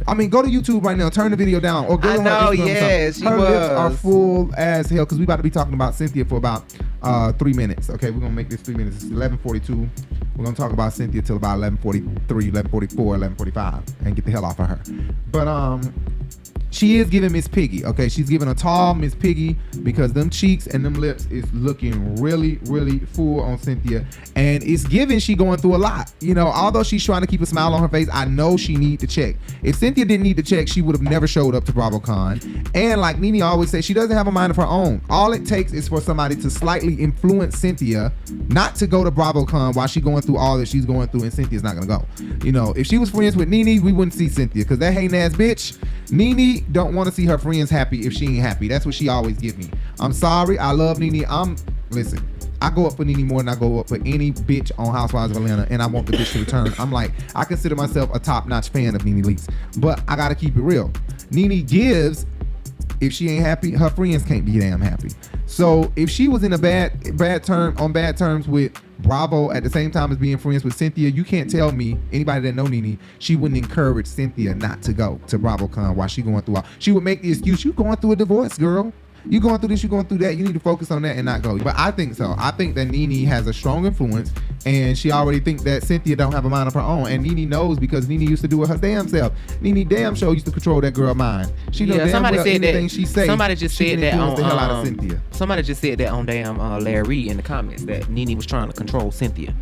I mean, go to YouTube right now. Turn the video down. Or go I to know, her Instagram. yes, she her was. lips are full as hell because we about to be talking about Cynthia for about 3 minutes. Okay, we're going to make this 3 minutes. It's 11:42. We're going to talk about Cynthia till about 11:43, 11:44, 11:45 and get the hell off of her. But she is giving Miss Piggy, okay? She's giving a tall Miss Piggy because them cheeks and them lips is looking really, really full on Cynthia. And it's giving she going through a lot. You know, although she's trying to keep a smile on her face, I know she need to check. If Cynthia didn't need to check, she would have never showed up to BravoCON. And like Nene always says, she doesn't have a mind of her own. All it takes is for somebody to slightly influence Cynthia not to go to BravoCON while she's going through all that she's going through, and Cynthia's not gonna go. You know, if she was friends with Nene, we wouldn't see Cynthia because that hating ass bitch, Nene don't want to see her friends happy if she ain't happy. That's what she always give me. I'm sorry, I love Nene. Listen, I go up for Nene more than I go up for any bitch on Housewives of Atlanta, and I want the bitch to return. I'm like, I consider myself a top-notch fan of Nene Leakes, but I gotta keep it real. Nene gives. If she ain't happy, her friends can't be damn happy. So if she was in a bad terms with Bravo at the same time as being friends with Cynthia, you can't tell me, anybody that know Nene, she wouldn't encourage Cynthia not to go to BravoCON while she going through all. She would make the excuse, you going through a divorce, girl. You going through this, you going through that. You need to focus on that and not go. But I think so. I think that Nene has a strong influence, and she already think that Cynthia don't have a mind of her own. And Nene knows because Nene used to do it her damn self. Nene damn sure used to control that girl mind. She knows damn well anything she say. Somebody just said that on the hell out of Cynthia. Somebody just said that on damn Larry Reid in the comments that Nene was trying to control Cynthia.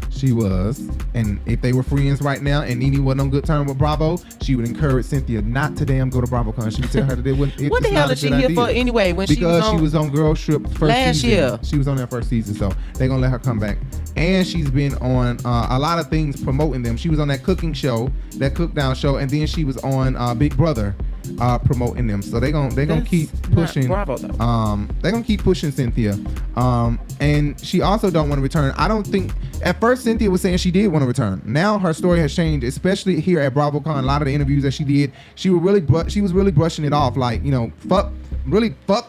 She was, and if they were friends right now and Nene wasn't on good terms with Bravo, she would encourage Cynthia not to damn go to BravoCon. She would tell her that it wouldn't. What the hell is she here for anyway? When because she was on Girl Trip first last season. year. She was on that first season, so they're gonna let her come back. And she's been on a lot of things promoting them. She was on that cooking show, that cook down show, and then she was on Big Brother promoting them. So they're gonna keep pushing. Bravo, though. They're gonna keep pushing Cynthia. And she also don't want to return. I don't think at first Cynthia was saying she did want to return. Now her story has changed, especially here at BravoCon. A lot of the interviews that she did, she was really brushing it off, like, you know, fuck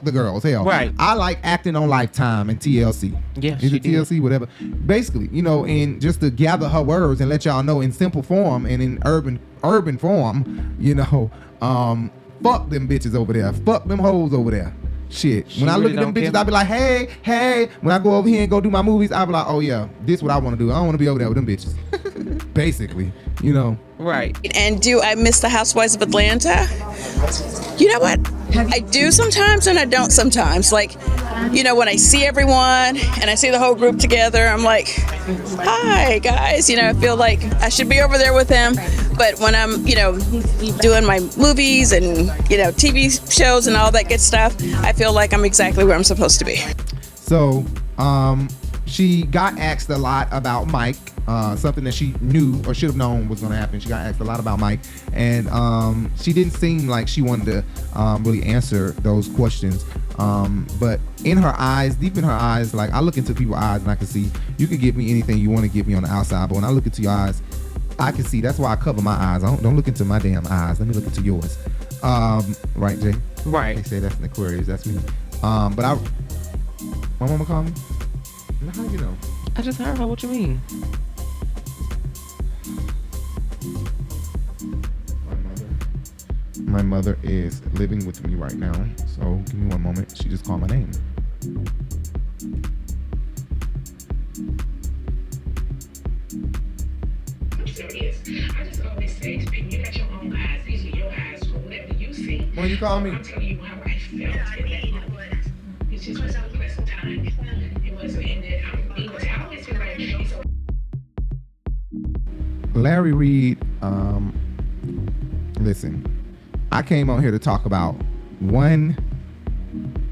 the girls. Hell, right. I like acting on Lifetime and TLC. Yeah, is it TLC, whatever. Basically, you know, and just to gather her words and let y'all know in simple form and in urban form, you know, fuck them bitches over there. Fuck them hoes over there. Shit. When I look at them bitches, I be like, hey. When I go over here and go do my movies, I be like, oh yeah, this is what I want to do. I don't want to be over there with them bitches. Basically, you know. Right. And do I miss the Housewives of Atlanta? You know what? I do sometimes and I don't sometimes. Like, you know, when I see everyone and I see the whole group together, I'm like, hi guys. You know, I feel like I should be over there with them. But when I'm, you know, doing my movies and, you know, TV shows and all that good stuff, I feel like I'm exactly where I'm supposed to be. So, she got asked a lot about Mike, something that she knew or should have known was going to happen. She got asked a lot about Mike, and she didn't seem like she wanted to really answer those questions. But in her eyes, deep in her eyes, like I look into people's eyes and I can see you can give me anything you want to give me on the outside, but when I look into your eyes, I can see. That's why I cover my eyes. Don't look into my damn eyes. Let me look into yours. Right, Jay? Right. They say that's an Aquarius. That's me. But my mama called me. How you know? I just heard her. What you mean? My mother is living with me right now. So give me one moment. She just called my name. I'm serious. I just always say, you got your own eyes. These are your eyes for whatever you see. When you call me? I'm telling you how I felt in that moment. It just was a pleasant time. It wasn't in it. I always feel like it's a Larry Reid, listen, I came on here to talk about one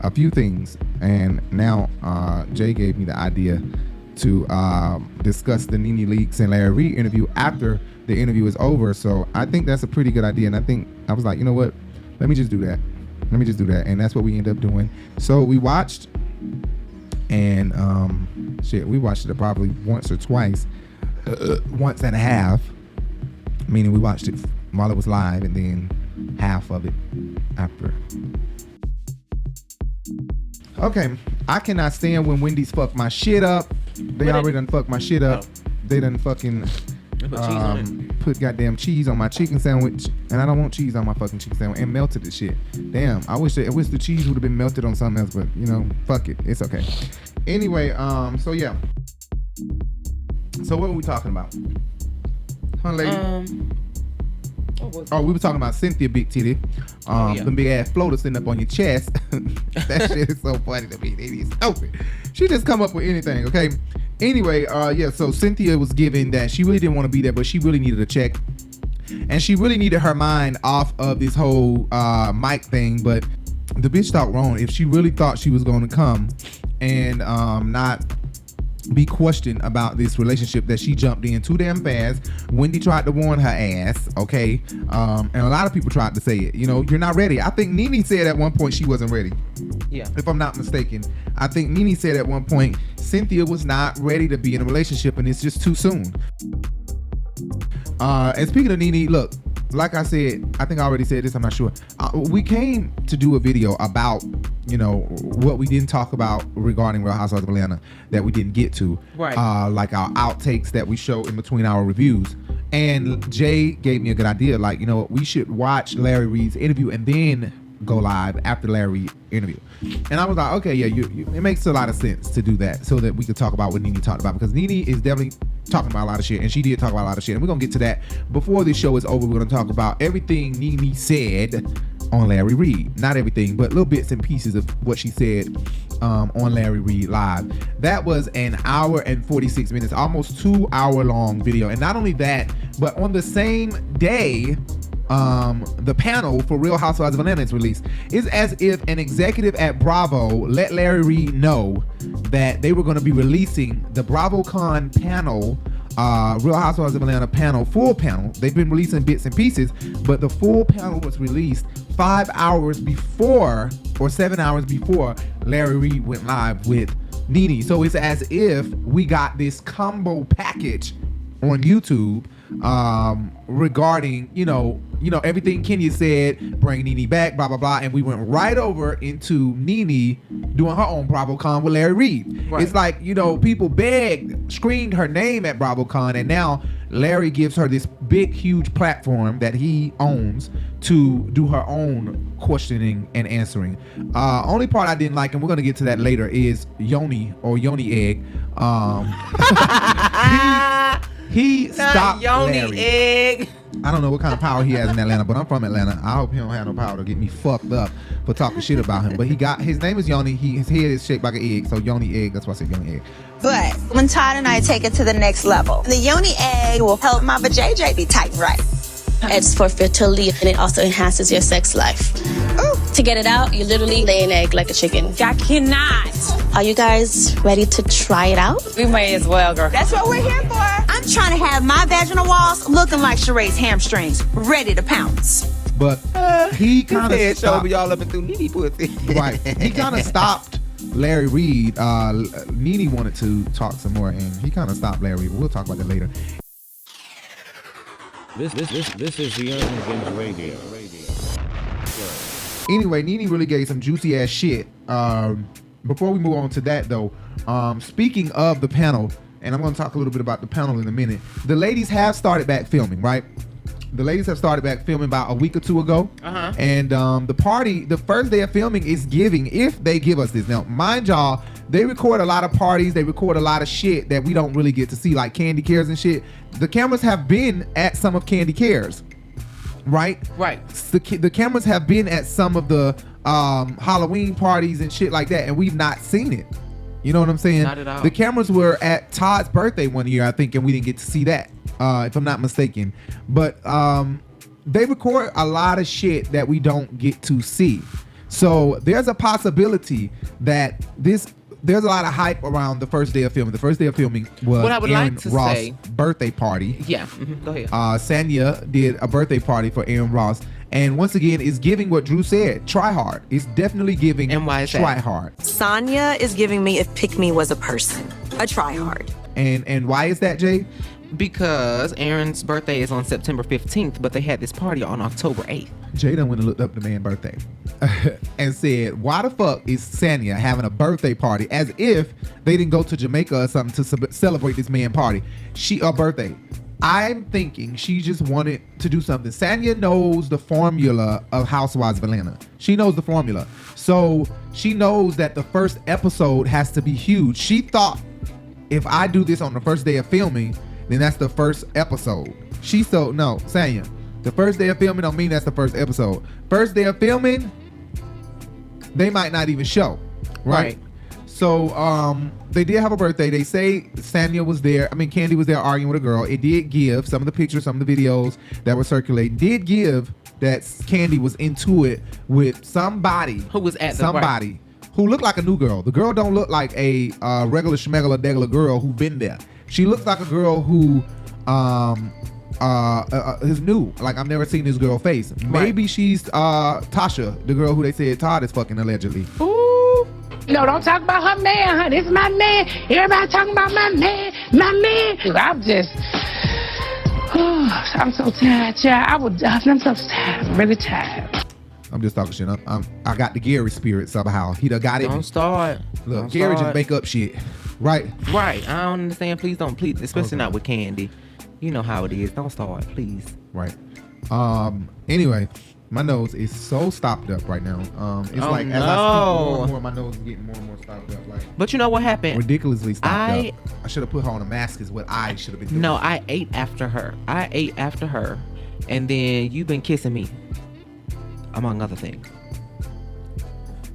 a few things, and now Jay gave me the idea to discuss the Nene Leakes and Larry Reid interview after the interview is over. So I think that's a pretty good idea, and I was like, you know what? Let me just do that. And that's what we end up doing. So we watched, and we watched it probably once or twice, once and a half, meaning we watched it while it was live and then half of it after. Okay, I cannot stand when Wendy's fuck my shit up. They already done fucked my shit up. They done fucking put goddamn cheese on my chicken sandwich, and I don't want cheese on my fucking chicken sandwich, and melted the shit. Damn, I wish the cheese would have been melted on something else, but you know, fuck it, it's okay. Anyway, so yeah. So what were we talking about? Huh, lady? We were talking about Cynthia Big Titty. Them big ass floaters sitting up on your chest. That shit is so funny to me. It is stupid. She just come up with anything, okay? Anyway, so Cynthia was given that she really didn't want to be there, but she really needed a check. And she really needed her mind off of this whole mic thing, but the bitch thought wrong. If she really thought she was going to come and not be questioned about this relationship that she jumped in too damn fast. Wendy tried to warn her ass, okay? And a lot of people tried to say it. You know, you're not ready. I think Nene said at one point she wasn't ready. Yeah. If I'm not mistaken. I think Nene said at one point Cynthia was not ready to be in a relationship and it's just too soon. And speaking of Nene, look, like I said, I think I already said this, I'm not sure. We came to do a video about, you know, what we didn't talk about regarding Real Housewives of Atlanta that we didn't get to. Right. Like our outtakes that we show in between our reviews. And Jay gave me a good idea. Like, you know, we should watch Larry Reid's interview and then go live after Larry interview. And I was like, okay, yeah, it makes a lot of sense to do that so that we could talk about what Nene talked about, because Nene is definitely talking about a lot of shit, and she did talk about a lot of shit, and we're gonna get to that before this show is over. We're gonna talk about everything Nene said on Larry Reid. Not everything, but little bits and pieces of what she said on Larry Reid Live. That was an hour and 46 minutes, almost 2 hour long video. And not only that, but on the same day the panel for Real Housewives of Atlanta is released. It's as if an executive at Bravo let Larry Reid know that they were going to be releasing the BravoCON panel, Real Housewives of Atlanta panel, full panel. They've been releasing bits and pieces, but the full panel was released 5 hours before, or 7 hours before, Larry Reid went live with Nene. So it's as if we got this combo package on YouTube regarding, you know, everything Kenya said, bring Nene back, blah, blah, blah. And we went right over into Nene doing her own BravoCON with Larry Reid. Right. It's like, you know, people screamed her name at BravoCON, and now Larry gives her this big, huge platform that he owns to do her own questioning and answering. Only part I didn't like, and we're going to get to that later, is Yoni Egg. He stopped Larry. Egg. I don't know what kind of power he has in Atlanta, but I'm from Atlanta. I hope he don't have no power to get me fucked up for talking shit about him. But his name is Yoni. His head is shaped like an egg, so Yoni Egg. That's why I said Yoni Egg. But when Todd and I take it to the next level, the Yoni Egg will help my vajayjay be tight and right. It's for fertility, and it also enhances your sex life. Ooh. To get it out, you literally lay an egg like a chicken. I cannot. Are you guys ready to try it out? We may as well, girl. That's what we're here for. I'm trying to have my vaginal walls looking like Sheree's hamstrings, ready to pounce. But he kind of stopped. Y'all up and through Nene pussy. Right. He kind of stopped Larry Reid. Nene wanted to talk some more, and he kind of stopped Larry. We'll talk about that later. This is the Urban Binge Radio. Anyway, Nene really gave some juicy ass shit. Before we move on to that though, speaking of the panel, and I'm going to talk a little bit about the panel in a minute. The ladies have started back filming, right? The ladies have started back filming about a week or two ago. Uh-huh. And the first day of filming is giving, if they give us this. Now, mind y'all, they record a lot of parties. They record a lot of shit that we don't really get to see, like Candy Cares and shit. The cameras have been at some of Candy Cares, right? Right. The cameras have been at some of the Halloween parties and shit like that, and we've not seen it. You know what I'm saying? Not at all. The cameras were at Todd's birthday one year, I think, and we didn't get to see that, if I'm not mistaken. But they record a lot of shit that we don't get to see. So there's a possibility that there's a lot of hype around the first day of filming. The first day of filming was What I would Aaron like to Ross' say- birthday party. Yeah, go ahead. Sanya did a birthday party for Aaron Ross. And once again, it's giving what Drew said. Try hard. It's definitely giving And why is try that? hard. Sanya is giving me if Pick Me was a person, a try hard. And why is that, Jay? Because Aaron's birthday is on September 15th, but they had this party on October 8th. Jada went and looked up the man's birthday and said, why the fuck is Sanya having a birthday party as if they didn't go to Jamaica or something to celebrate this man's party? A birthday. I'm thinking she just wanted to do something. Sanya knows the formula of Housewives of Atlanta. She knows the formula. So she knows that the first episode has to be huge. She thought, if I do this on the first day of filming, then that's the first episode. No, Sanya, the first day of filming don't mean that's the first episode. First day of filming, they might not even show, right? So they did have a birthday. They say Sanya was there. Candy was there arguing with a girl. It did give some of the pictures, some of the videos that were circulating, did give that Candy was into it with somebody who was at somebody who looked like a new girl. The girl don't look like a regular schmegula degula girl who been there. She looks like a girl who is new. Like, I've never seen this girl face. Maybe she's Tasha, the girl who they said Todd is fucking allegedly. No, don't talk about her man, huh? This is my man. Everybody talking about my man, my man. I'm just, I'm so tired, child. I'm so tired. I'm really tired. I'm just talking shit. I got the Gary spirit somehow. He done got it. Don't start. Look, Don't Gary start. just make up shit. Right. Right. I don't understand. Please don't. Please, especially not with Candy. You know how it is. Don't start, please. Right. Anyway, my nose is so stopped up right now. It's like as I speak more and more, my nose is getting more and more stopped up. Like, But you know what happened? ridiculously stopped up. I should have put her on a mask. Is what I should have been doing. No, I ate after her. And then you've been kissing me, among other things.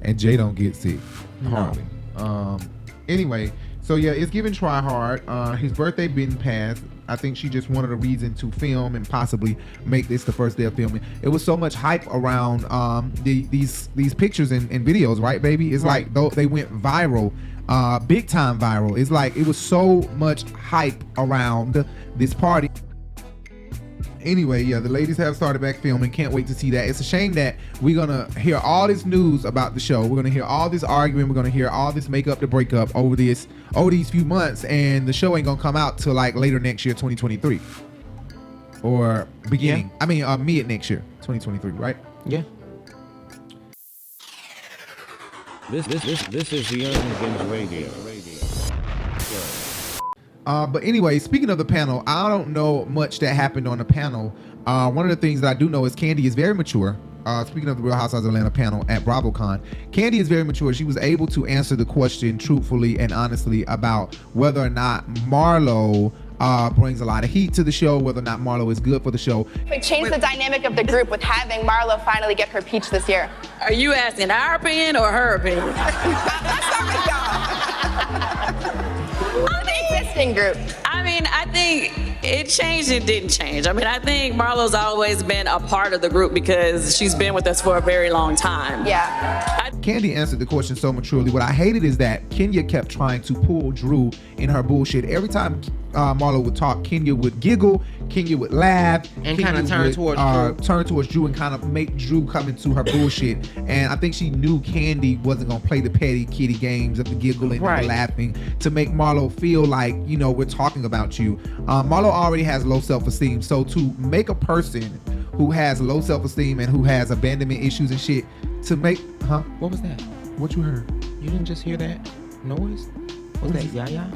And Jay don't get sick. No. Hardly. Anyway, so yeah, it's giving try hard. His birthday been passed. I think she just wanted a reason to film and possibly make this the first day of filming. It was so much hype around these pictures and videos, right, baby? It's like they went viral, big time viral. It's like it was so much hype around this party. Anyway, yeah, the ladies have started back filming. Can't wait to see that. It's a shame that we're gonna hear all this news about the show. We're gonna hear all this arguing. We're gonna hear all this make up the breakup over these few months, and the show ain't gonna come out till like later next year, 2023, or beginning. Yeah. Mid next year, 2023, right? Yeah. This is the Urban Binge Radio. But anyway, speaking of the panel, I don't know much that happened on the panel. One of the things that I do know is Candy is very mature. Speaking of the Real Housewives of Atlanta panel at BravoCON, Candy is very mature. She was able to answer the question truthfully and honestly about whether or not Marlo brings a lot of heat to the show, whether or not Marlo is good for the show. We changed the dynamic of the group with having Marlo finally get her peach this year. Are you asking our opinion or her opinion? The existing group. I think it changed and didn't change. I think Marlo's always been a part of the group because she's been with us for a very long time. Yeah. Candy answered the question so maturely. What I hated is that Kenya kept trying to pull Drew in her bullshit. Every time Marlo would talk, Kenya would giggle, Kenya would laugh, and kind of turn towards Drew and kind of make Drew come into her bullshit. And I think she knew Candy wasn't gonna play the petty kitty games of the giggling and the laughing to make Marlo feel like, we're talking about you. Marlo already has low self-esteem, so to make a person who has low self-esteem and who has abandonment issues and shit, to make, What was that? What you heard? You didn't just hear that noise? Was that Yaya?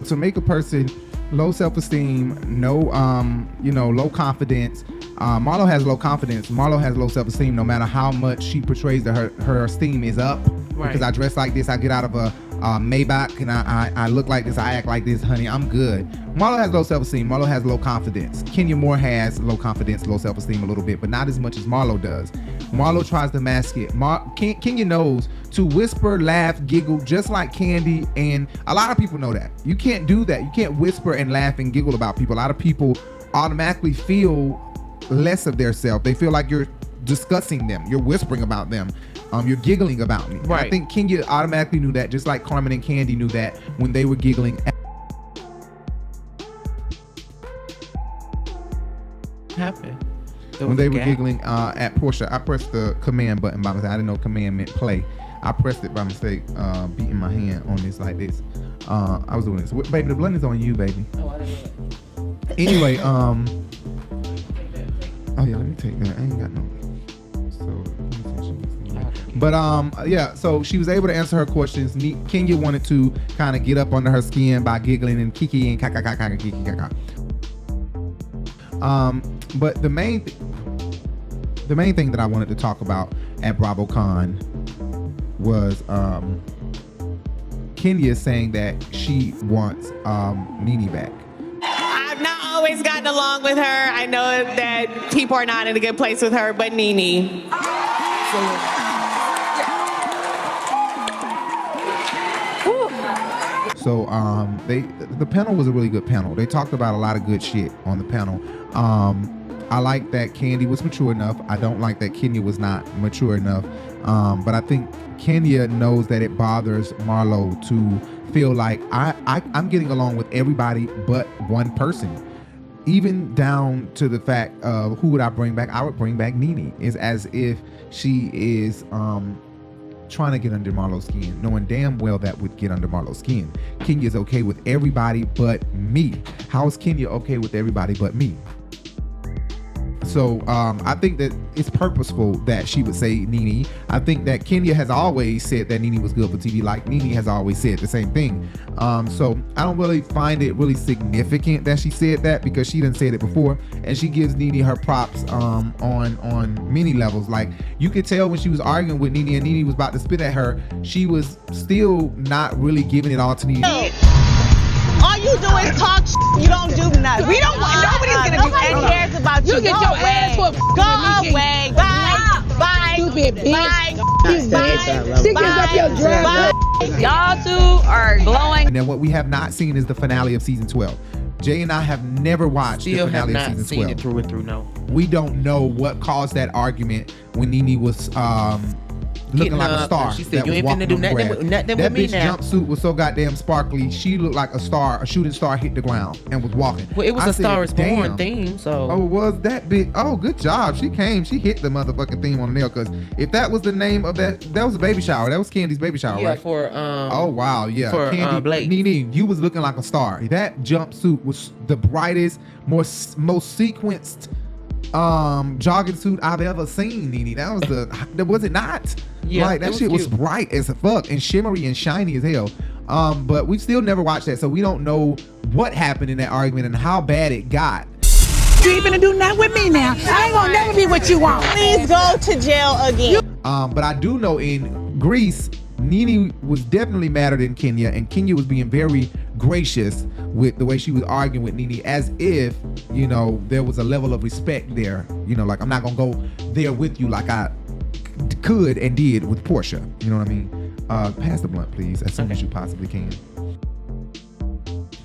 To make a person low self-esteem, no, low confidence. Marlo has low confidence. Marlo has low self-esteem no matter how much she portrays that her esteem is up. Right. Because I dress like this, I get out of a Maybach, and I look like this, I act like this, honey, I'm good. Marlo has low self-esteem. Marlo has low confidence. Kenya Moore has low confidence, low self-esteem a little bit, but not as much as Marlo does. Marlo tries to mask it. Kenya knows to whisper, laugh, giggle, just like Candy, and a lot of people know that. You can't do that. You can't whisper and laugh and giggle about people. A lot of people automatically feel less of their self. They feel like you're discussing them. You're whispering about them. You're giggling about me. Right. I think Kenya automatically knew that, just like Carmen and Candy knew that when they were giggling. Happened. When they were giggling at Porsha. I pressed the command button by mistake. I didn't know command meant play. I pressed it by mistake, beating my hand on this like this. I was doing this. Baby, the blunt is on you, baby. Oh, I didn't know that. Anyway, oh yeah, let me take that. I ain't got no. But yeah, so she was able to answer her questions. Kenya wanted to kind of get up under her skin by giggling and kiki and kiki kaka. But the main thing that I wanted to talk about at BravoCon was Kenya saying that she wants Nene back. I've not always gotten along with her. I know that people are not in a good place with her, but Nene. So the panel was a really good panel. They talked about a lot of good shit on the panel. I like that Candy was mature enough. I don't like that Kenya was not mature enough. But I think Kenya knows that it bothers Marlo to feel like I'm getting along with everybody but one person. Even down to the fact of who would I bring back? I would bring back Nene. It's as if she is trying to get under Marlo's skin, knowing damn well that would get under Marlo's skin. Kenya's okay with everybody but me. How is Kenya okay with everybody but me? So I think that it's purposeful that she would say Nene. I think that Kenya has always said that Nene was good for TV, like Nene has always said the same thing. So I don't really find it really significant that she said that, because she didn't say it before, and she gives Nene her props on many levels. Like, you could tell when she was arguing with Nene and Nene was about to spit at her, she was still not really giving it all to Nene. All you do is talk you don't do nothing. We don't want, nobody's gonna do anything. Nobody cares about you. You get Go your away. ass whooped. Go away. Bye. Stupid bitch. Bye. Stick up your drug. Y'all two are glowing. And then what we have not seen is the finale of season 12. Jay and I have never watched the finale of season 12. It through and through, no. We don't know what caused that argument when Nene was looking like a star. She said, you ain't finna do nothing with me now. That bitch jumpsuit was so goddamn sparkly. She looked like a star, a shooting star hit the ground and was walking. Well, it was a Star is Born theme, so. Oh, was that big? Oh, good job. She hit the motherfucking theme on the nail, because if that was the name of that was a baby shower. That was Candy's baby shower, yeah, right? For oh wow, yeah. For Candy, Blake. Nene, you was looking like a star. That jumpsuit was the brightest, most sequenced jogging suit I've ever seen, Nene. That was it not? Yeah, like that shit was bright as fuck and shimmery and shiny as hell. But we still never watched that, so we don't know what happened in that argument and how bad it got. You ain't gonna do nothing with me now. I ain't gonna never be what you want. Please go to jail again. But I do know in Greece, Nene was definitely madder than Kenya, and Kenya was being very gracious with the way she was arguing with Nene, as if, you know, there was a level of respect there. You know, like, I'm not gonna go there with you like I could and did with Porsha. You know what I mean? Pass the blunt, please, as soon as you possibly can.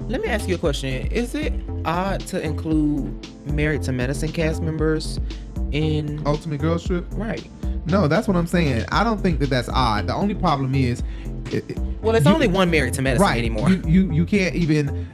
Let me ask you a question. Is it odd to include Married to Medicine cast members in Ultimate Girls Trip? Right. No, that's what I'm saying. I don't think that that's odd. The only problem is, well, it's only one Married to Medicine anymore. You can't even.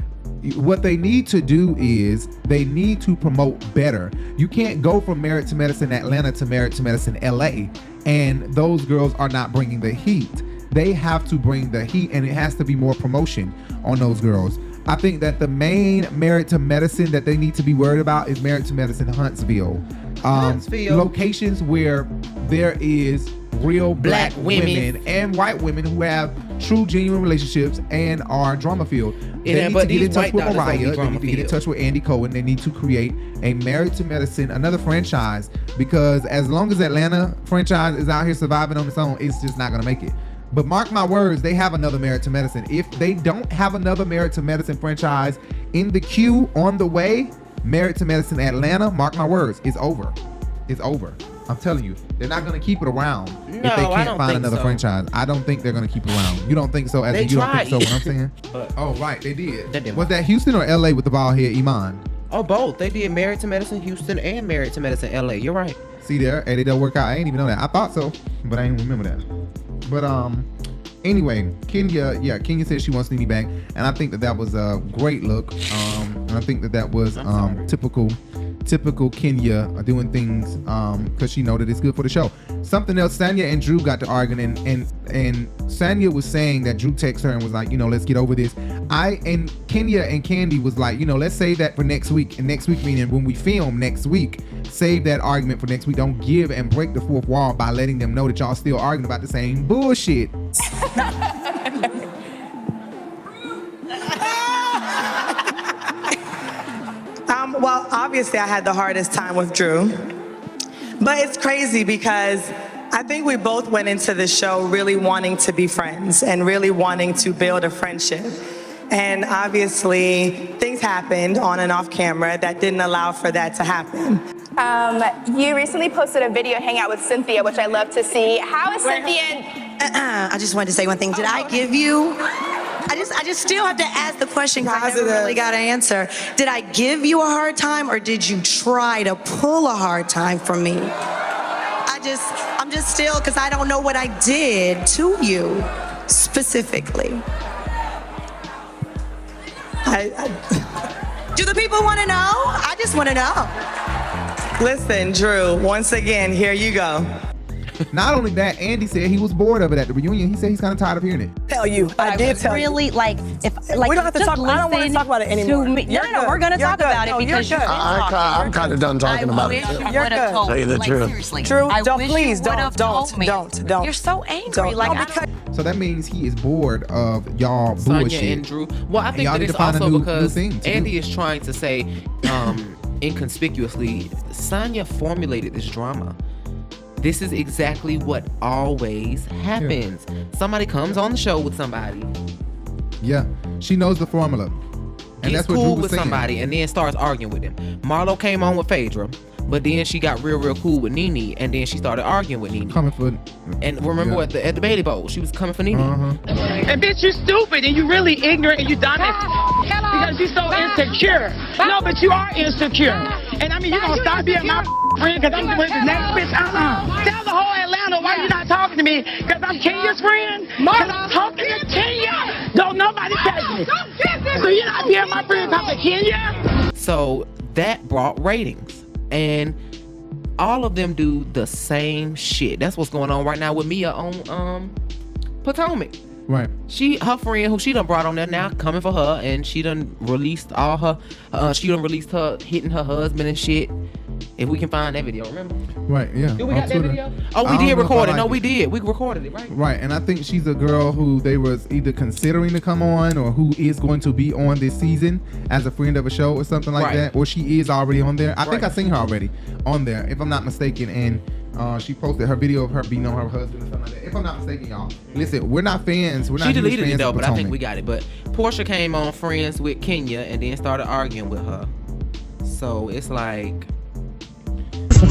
What they need to do is they need to promote better. You can't go from Married to Medicine Atlanta to Married to Medicine LA, and those girls are not bringing the heat. They have to bring the heat, and it has to be more promotion on those girls. I think that the main Married to Medicine that they need to be worried about is Married to Medicine Huntsville. Locations where there is real black women and white women who have true, genuine relationships and are drama filled. They need to get in touch with Mariah. They need to get in touch with Andy Cohen. They need to create a Married to Medicine, another franchise, because as long as Atlanta franchise is out here surviving on its own, it's just not going to make it. But mark my words, they have another Married to Medicine. If they don't have another Married to Medicine franchise in the queue on the way, Married to Medicine Atlanta, mark my words, it's over. It's over. I'm telling you, they're not going to keep it around if they can't find another franchise. I don't think they're going to keep it around. You don't think so? As you don't think so? What I'm saying? Oh, right, they did. Was that Houston or LA with the bald head Iman? Oh, both. They did Married to Medicine Houston and Married to Medicine LA. You're right. See there, and it don't work out. I ain't even know that. I thought so, but I didn't remember that. But anyway, Kenya said she wants Nene back, and I think that was a great look. And I think that was typical Kenya doing things because she know that it's good for the show. Something else, Sanya and Drew got to arguing, and Sanya was saying that Drew texted her and was like, let's get over this. And Kenya and Candy was like, let's save that for next week. And next week meaning when we film next week, save that argument for next week. Don't give and break the fourth wall by letting them know that y'all still arguing about the same bullshit. Well, obviously I had the hardest time with Drew, but it's crazy because I think we both went into the show really wanting to be friends and really wanting to build a friendship. And obviously things happened on and off camera that didn't allow for that to happen. You recently posted a video hangout with Cynthia, which I love to see. How is Cynthia? I just wanted to say one thing. Did I give you? I just still have to ask the question because I never really got an answer. Did I give you a hard time, or did you try to pull a hard time from me? I'm just still, because I don't know what I did to you specifically. Do the people want to know? I just want to know. Listen, Drew, once again, here you go. Not only that, Andy said he was bored of it at the reunion. He said he's kind of tired of hearing it. Tell you, I did tell you. Really, like, if like we don't have to talk. I don't want to talk about it anymore. No, we're gonna talk about it because I'm kind of done talking about it. You're good. Tell you the truth. Seriously, True. I Don't wish please you would've told me. don't. You're so angry. So that means he is bored of y'all bullshit. Sanya and Drew. Well, I think that it's also because Andy is trying to say, inconspicuously, Sanya formulated this drama. This is exactly what always happens. Yeah. Somebody comes on the show with somebody. Yeah, she knows the formula. And that's what cool with somebody and then starts arguing with him. Marlo came on with Phaedra, but then she got real cool with Nene, and then she started arguing with Nene. Coming for. And remember at the Bailey Bowl, she was coming for Nene. And bitch, you stupid and you really ignorant and you dumb because you're so insecure. No, but you are insecure. And I mean, you gonna stop being my friend because I'm with the next bitch. Tell the whole Atlanta why you not talking to me because I'm Kenya's friend. Because I'm talking to Kenya. Don't nobody touch me. So you're not being my friend talking to Kenya. So that brought ratings. And all of them do the same shit. That's what's going on right now with Mia on Potomac. Right. Her friend who she done brought on there now coming for her, and she done released all her her hitting her husband and shit. If we can find that video, remember? Right, yeah. Do we got that video? Oh, we did record it. No, we did. We recorded it, right? Right, and I think she's a girl who they was either considering to come on or who is going to be on this season as a friend of a show or something like that. Or she is already on there. I think I seen her already on there, if I'm not mistaken. And she posted her video of her beating on her husband and stuff like that. If I'm not mistaken, y'all. Listen, we're not fans. We're not. She deleted it though, but I think we got it. But Porsha came on Friends with Kenya and then started arguing with her. So it's like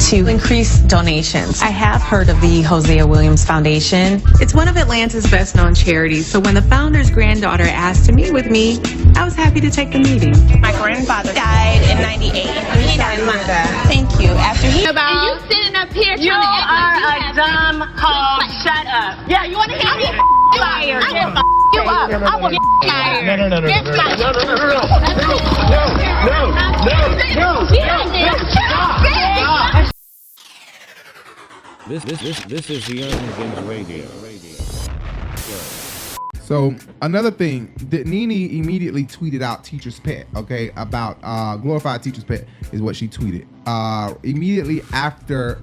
to increase donations. I have heard of the Hosea Williams Foundation. It's one of Atlanta's best known charities, so when the founder's granddaughter asked to meet with me, I was happy to take the meeting. My grandfather died in '98. He died in Thank you. After he and you sitting up here trying to act like a dumb hoe. Shut up. Yeah, you want to hear me? Liar. I will you up. I will liar. No. This is the Urban Binge Radio. So another thing that Nene immediately tweeted out Teacher's Pet, okay, about glorified Teacher's Pet is what she tweeted. Immediately after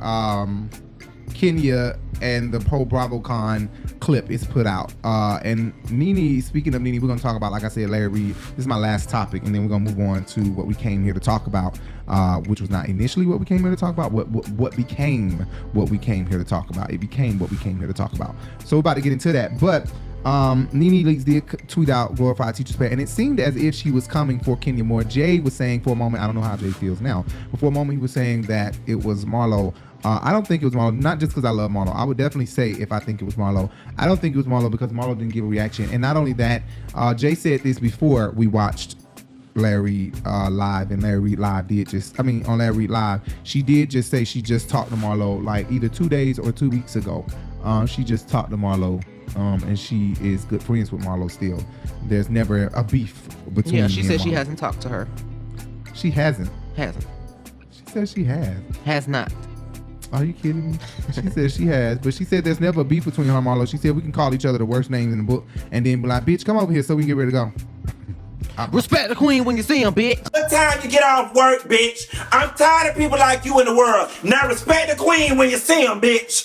Kenya and the whole BravoCON clip is put out. And Nene, speaking of Nene, we're gonna talk about, like I said, Larry Reid. This is my last topic, and then we're gonna move on to what we came here to talk about, which was not initially what we came here to talk about, what became what we came here to talk about. It became what we came here to talk about. So we're about to get into that. But Nene Leakes did tweet out glorified Teacher's Pet, and it seemed as if she was coming for Kenya more. Jay was saying for a moment, I don't know how Jay feels now, but for a moment he was saying that it was Marlo. I don't think it was Marlo, not just because I love Marlo. I would definitely say if I think it was Marlo. I don't think it was Marlo because Marlo didn't give a reaction. And not only that, Jay said this before we watched Larry Live, and Larry Reid Live on Larry Reid Live, she did just say she just talked to Marlo like either 2 days or 2 weeks ago. She just talked to Marlo, and she is good friends with Marlo still. There's never a beef between. Yeah, she said she Marlo. hasn't talked to her. She hasn't. She said she has. Has not. Are you kidding me? She said she has, but she said there's never a beef between her and Marlo. She said we can call each other the worst names in the book and then be like, bitch, come over here so we can get ready to go. Respect the queen when you see him, bitch. What time you get off work, bitch? I'm tired of people like you in the world. Now respect the queen when you see him, bitch.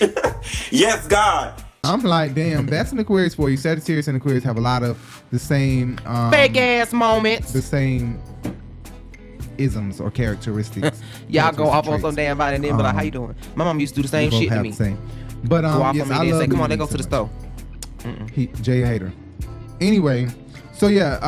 Yes, God. I'm like, damn, that's an Aquarius for you. Sagittarius and Aquarius have a lot of the same fake ass moments. The same isms or characteristics. Y'all go off on some damn body and then be like, how you doing? My mom used to do the same shit to me. But go off yes, on me I and say, come on, Nene let's go to the store. Jay hater. Anyway, so yeah,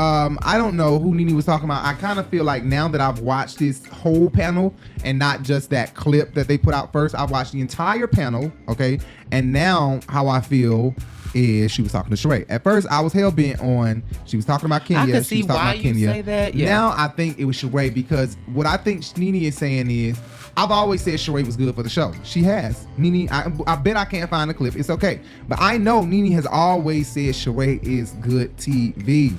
I don't know who Nene was talking about. I kind of feel like now that I've watched this whole panel and not just that clip that they put out first, I've watched the entire panel, okay? And now how I feel is she was talking to Sheree. At first, I was hell-bent on she was talking about Kenya. I can see why you say that. Yeah. Now I think it was Sheree because what I think Nene is saying is, I've always said Sheree was good for the show. She has. Nene, I bet I can't find a clip. It's okay. But I know Nene has always said Sheree is good TV.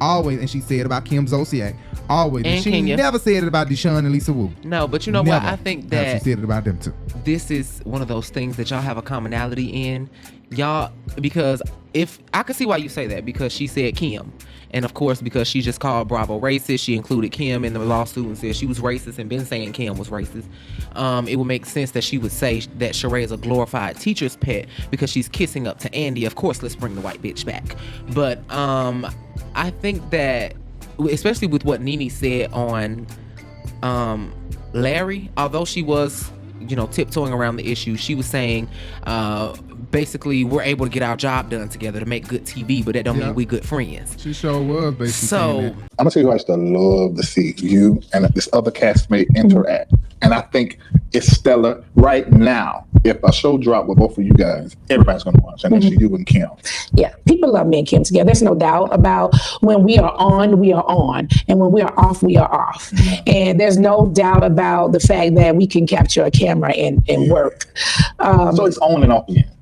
Always. And she said it about Kim Zolciak. Always. And she Kenya. Never said it about Deshaun and Lisa Wu. No, but you know Never. what? I think Now that she said it about them too. this is one of those things that y'all have a commonality in. Y'all, because if I can see why you say that, because she said Kim. And of course, because she just called Bravo racist, she included Kim in the lawsuit and said she was racist and been saying Kim was racist. It would make sense that she would say that Sheree is a glorified teacher's pet because she's kissing up to Andy. Of course, let's bring the white bitch back. But I think that, especially with what Nene said on Larry, although she was, tiptoeing around the issue, she was saying basically we're able to get our job done together to make good TV, but that don't mean we good friends. She sure was basically. So I'm gonna tell you who I used to love to see you and this other castmate interact, and I think it's stellar right now. If a show dropped with both of you guys, everybody's gonna watch, and that's you and Kim. Yeah, people love me and Kim together. There's no doubt about when we are on, we are on. And when we are off, we are off. And there's no doubt about the fact that we can capture a camera and work. So it's on and off again.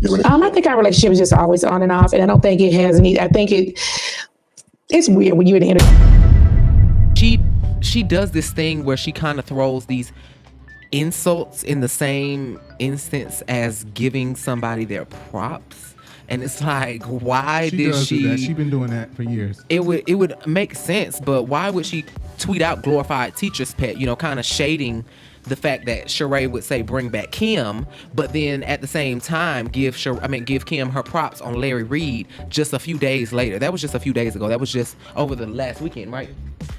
I think our relationship is just always on and off. And I don't think it has any, I think it's weird when you're in the interview. She does this thing where she kind of throws these insults in the same instance as giving somebody their props, and it's like, why did she? She's been doing that for years. It would make sense, but why would she tweet out glorified teacher's pet? Kind of shading the fact that Sheree would say bring back Kim, but then at the same time give Kim her props on Larry Reid just a few days later. That was just a few days ago. That was just over the last weekend, right?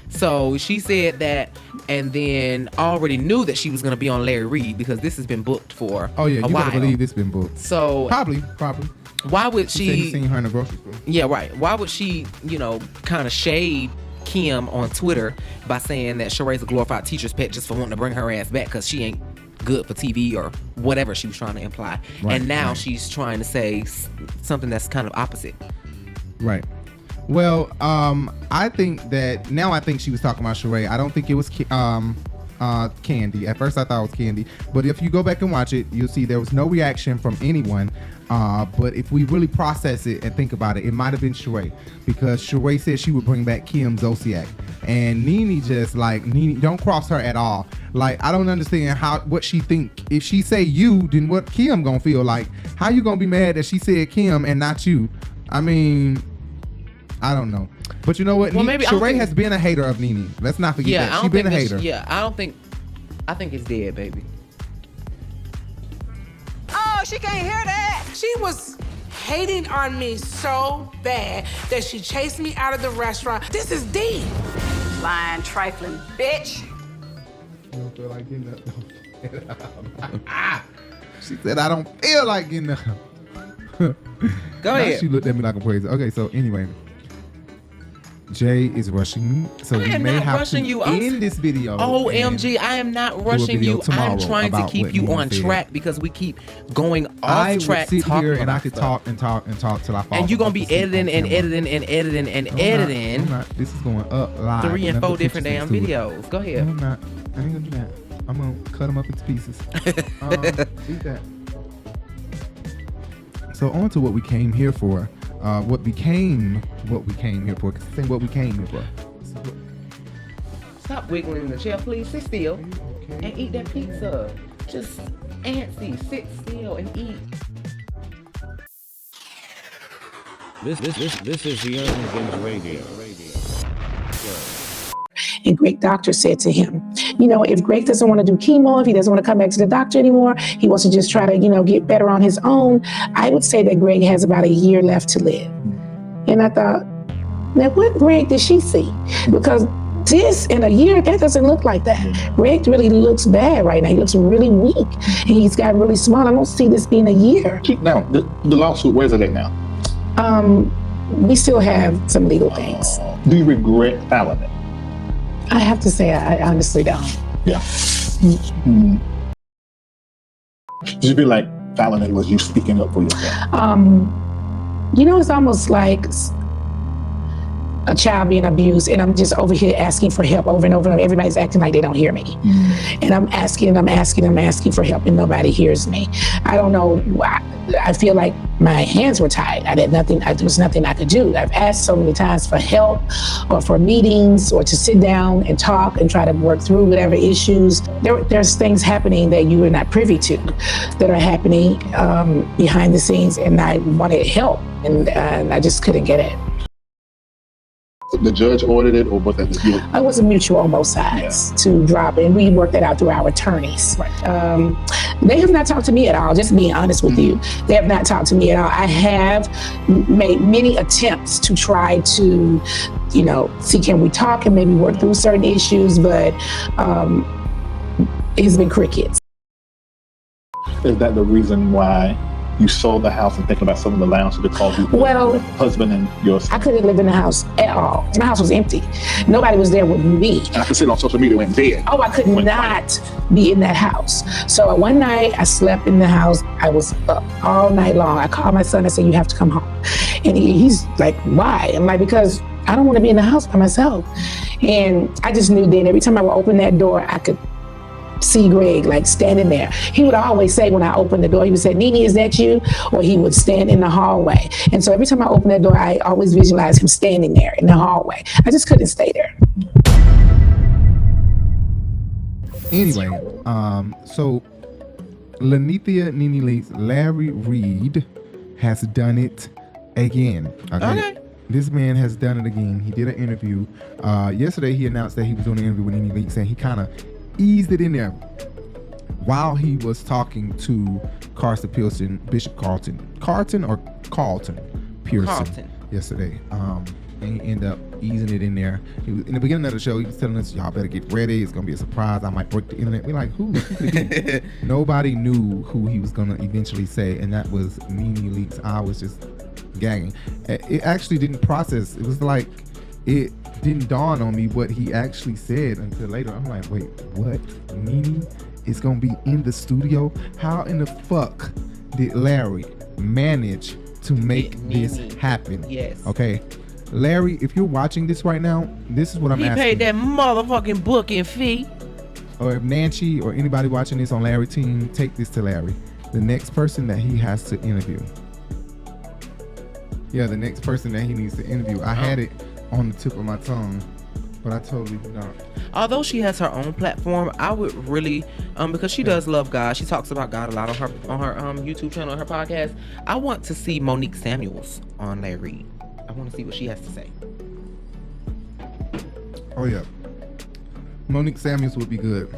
So she said that, and then already knew that she was going to be on Larry Reid because this has been booked for a while. You better believe it's been booked. So probably. Why would she? Seen her in the grocery store. Yeah, right. Why would she? Kind of shade Kim on Twitter by saying that Sheree's a glorified teacher's pet just for wanting to bring her ass back because she ain't good for TV or whatever she was trying to imply. Right, and now she's trying to say something that's kind of opposite. Right. Well, I think she was talking about Sheree. I don't think it was Candy. At first I thought it was Candy. But if you go back and watch it, you'll see there was no reaction from anyone. But if we really process it and think about it, it might have been Sheree. Because Sheree said she would bring back Kim Zolciak. And Nene just Nene, don't cross her at all. Like, I don't understand what she think. If she say you, then what Kim gonna feel like? How you gonna be mad that she said Kim and not you? I mean, I don't know. But you know what? Well, maybe Sheree has been a hater of Nene. Let's not forget that. She's been a hater. I think it's dead, baby. Oh, she can't hear that. She was hating on me so bad that she chased me out of the restaurant. This is deep. Lying, trifling bitch. You don't feel like getting up. She said, I don't feel like getting up. Go ahead. She looked at me like I'm crazy. Okay, so anyway. Jay is rushing me, so we may have to end this video. OMG, I am not rushing you. I'm trying to keep you on track because we keep going off track. I would sit here and I could talk and talk and talk till I fall. And you're gonna be editing and editing and editing and editing. I'm not. This is going up live. 3 and 4 different damn videos. Go ahead. No, I'm not. I ain't gonna do that. I'm gonna cut them up into pieces. Eat that. So on to what we came here for. What became what we came here for. Say what we came here for. Stop wiggling the chair, please. Sit still and eat that pizza. Just antsy. Sit still and eat. This is the Urban Binge Radio. And Greg doctor said to him, you know, if Greg doesn't want to do chemo, if he doesn't want to come back to the doctor anymore, he wants to just try to, you know, get better on his own, I would say that Greg has about a year left to live. And I thought, now what Greg did she see? Because this in a year, that doesn't look like that. Greg really looks bad right now. He looks really weak. And he's got really small. I don't see this being a year. Now, the lawsuit, where's it at now? We still have some legal things. Do you regret filing it? I have to say, I honestly don't. Yeah. Mm-hmm. Did you feel like filing it was you speaking up for yourself? You know, it's almost like a child being abused, and I'm just over here asking for help over and over and over. Everybody's acting like they don't hear me. Mm-hmm. And I'm asking for help, and nobody hears me. I don't know. I feel like my hands were tied. There was nothing I could do. I've asked so many times for help or for meetings or to sit down and talk and try to work through whatever issues. There's things happening that you are not privy to that are happening behind the scenes, and I wanted help, and I just couldn't get it. The judge ordered it, or was that the deal? It was a mutual on both sides to drop it, and we worked that out through our attorneys. Right. They have not talked to me at all, just being honest with you. They have not talked to me at all. I have made many attempts to try to, you know, see can we talk and maybe work through certain issues, but it's been crickets. Is that the reason why you sold the house and thinking about selling the lounge to call you your husband and your son? I couldn't live in the house at all. My house was empty. Nobody was there with me. And I could see it on social media when dead. Oh, I could not be in that house. So one night I slept in the house. I was up all night long. I called my son. I said, you have to come home. And he's like, why? I'm like, because I don't want to be in the house by myself. And I just knew then every time I would open that door, I could see Greg like standing there. He would always say when I opened the door, he would say, Nene, is that you? Or he would stand in the hallway. And so every time I opened that door, I always visualized him standing there in the hallway. I just couldn't stay there. Anyway, so Nene Leakes, Larry Reid has done it again. Okay. This man has done it again. He did an interview. Yesterday, he announced that he was doing an interview with Nene Leakes, and he kind of eased it in there while he was talking to Bishop Carlton Pearson yesterday. And he ended up easing it in there. In the beginning of the show, he was telling us, y'all better get ready. It's going to be a surprise. I might break the internet. We're like, who could it be? Nobody knew who he was going to eventually say, and that was Nene Leakes. I was just gagging. It actually didn't process. It was like, it didn't dawn on me what he actually said until later. I'm like, wait, what? Nene is going to be in the studio? How in the fuck did Larry manage to make this happen? Yes. Okay. Larry, if you're watching this right now, this is what I'm asking. He paid that motherfucking booking fee. Or if Nancy or anybody watching this on Larry's team, take this to Larry. The next person that he has to interview. Yeah, the next person that he needs to interview. I had it on the tip of my tongue, but I totally forgot. Although she has her own platform, I would really, because she does love God. She talks about God a lot on her YouTube channel, on her podcast. I want to see Monique Samuels on Larry Reid. I want to see what she has to say. Oh yeah, Monique Samuels would be good.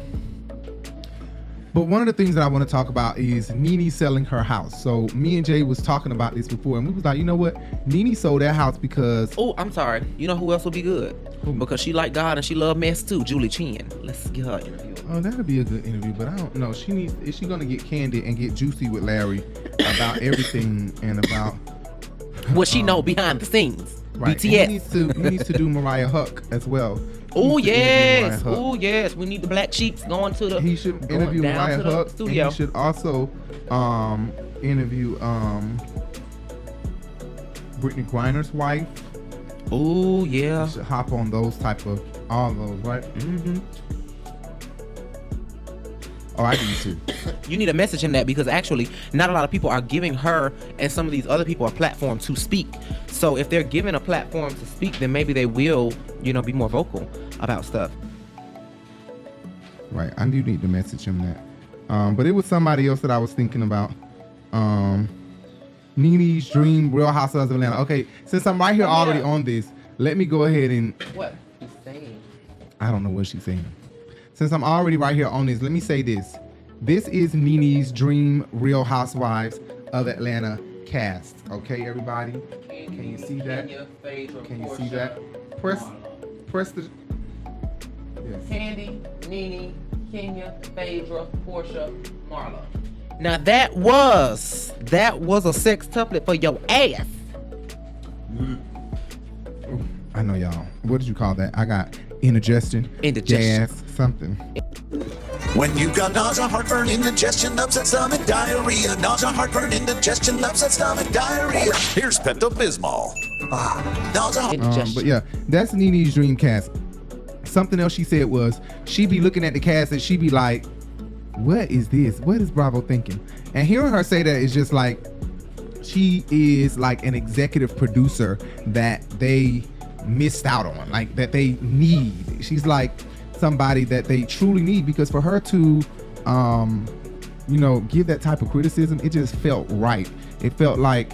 But one of the things that I want to talk about is Nene selling her house. So me and Jay was talking about this before, and we was like, you know what? Nene sold that house because... Oh, I'm sorry. You know who else would be good? Because she like God and she love mess too. Julie Chen. Let's get her interview. Oh, that'd be a good interview, but I don't know. Is she gonna get candid and get juicy with Larry about everything and about what she know behind the scenes? Right. BTS. He needs to do Mariah Huck as well. Oh yes. Oh yes. We need the black sheeps going to the. He should interview down Mariah to the Huck. studio. And he should also interview Brittany Griner's wife. Oh yeah. He should hop on those type of all those, right? Mm-hmm. Oh, I do too. You need to message him that because actually not a lot of people are giving her and some of these other people a platform to speak. So if they're given a platform to speak, then maybe they will, be more vocal about stuff. Right. I do need to message him that. But it was somebody else that I was thinking about. Nene's Dream Real Housewives of Atlanta. Okay, since I'm right here already on this, let me go ahead and... What she's saying? I don't know what she's saying. Since I'm already right here on this, let me say this. This is Nene's Dream Real Housewives of Atlanta cast. Okay, everybody? Can you see that? Can you see that? Press the... Yes. Candy, Nene, Kenya, Phaedra, Porsha, Marlo. Now that was a sex template for your ass. I know y'all. What did you call that? I got indigestion, gas, something. When you've got nausea, heartburn, indigestion, upset stomach, diarrhea. Nausea, heartburn, indigestion, upset stomach, diarrhea. Here's Pepto-Bismol. Nausea. But yeah, that's Nene's Dream cast. Something else she said was she'd be looking at the cast and she'd be like, what is this? What is Bravo thinking? And hearing her say that is just like, she is like an executive producer that they missed out on, like that they need. She's like somebody that they truly need, because for her to give that type of criticism, it just felt right. It felt like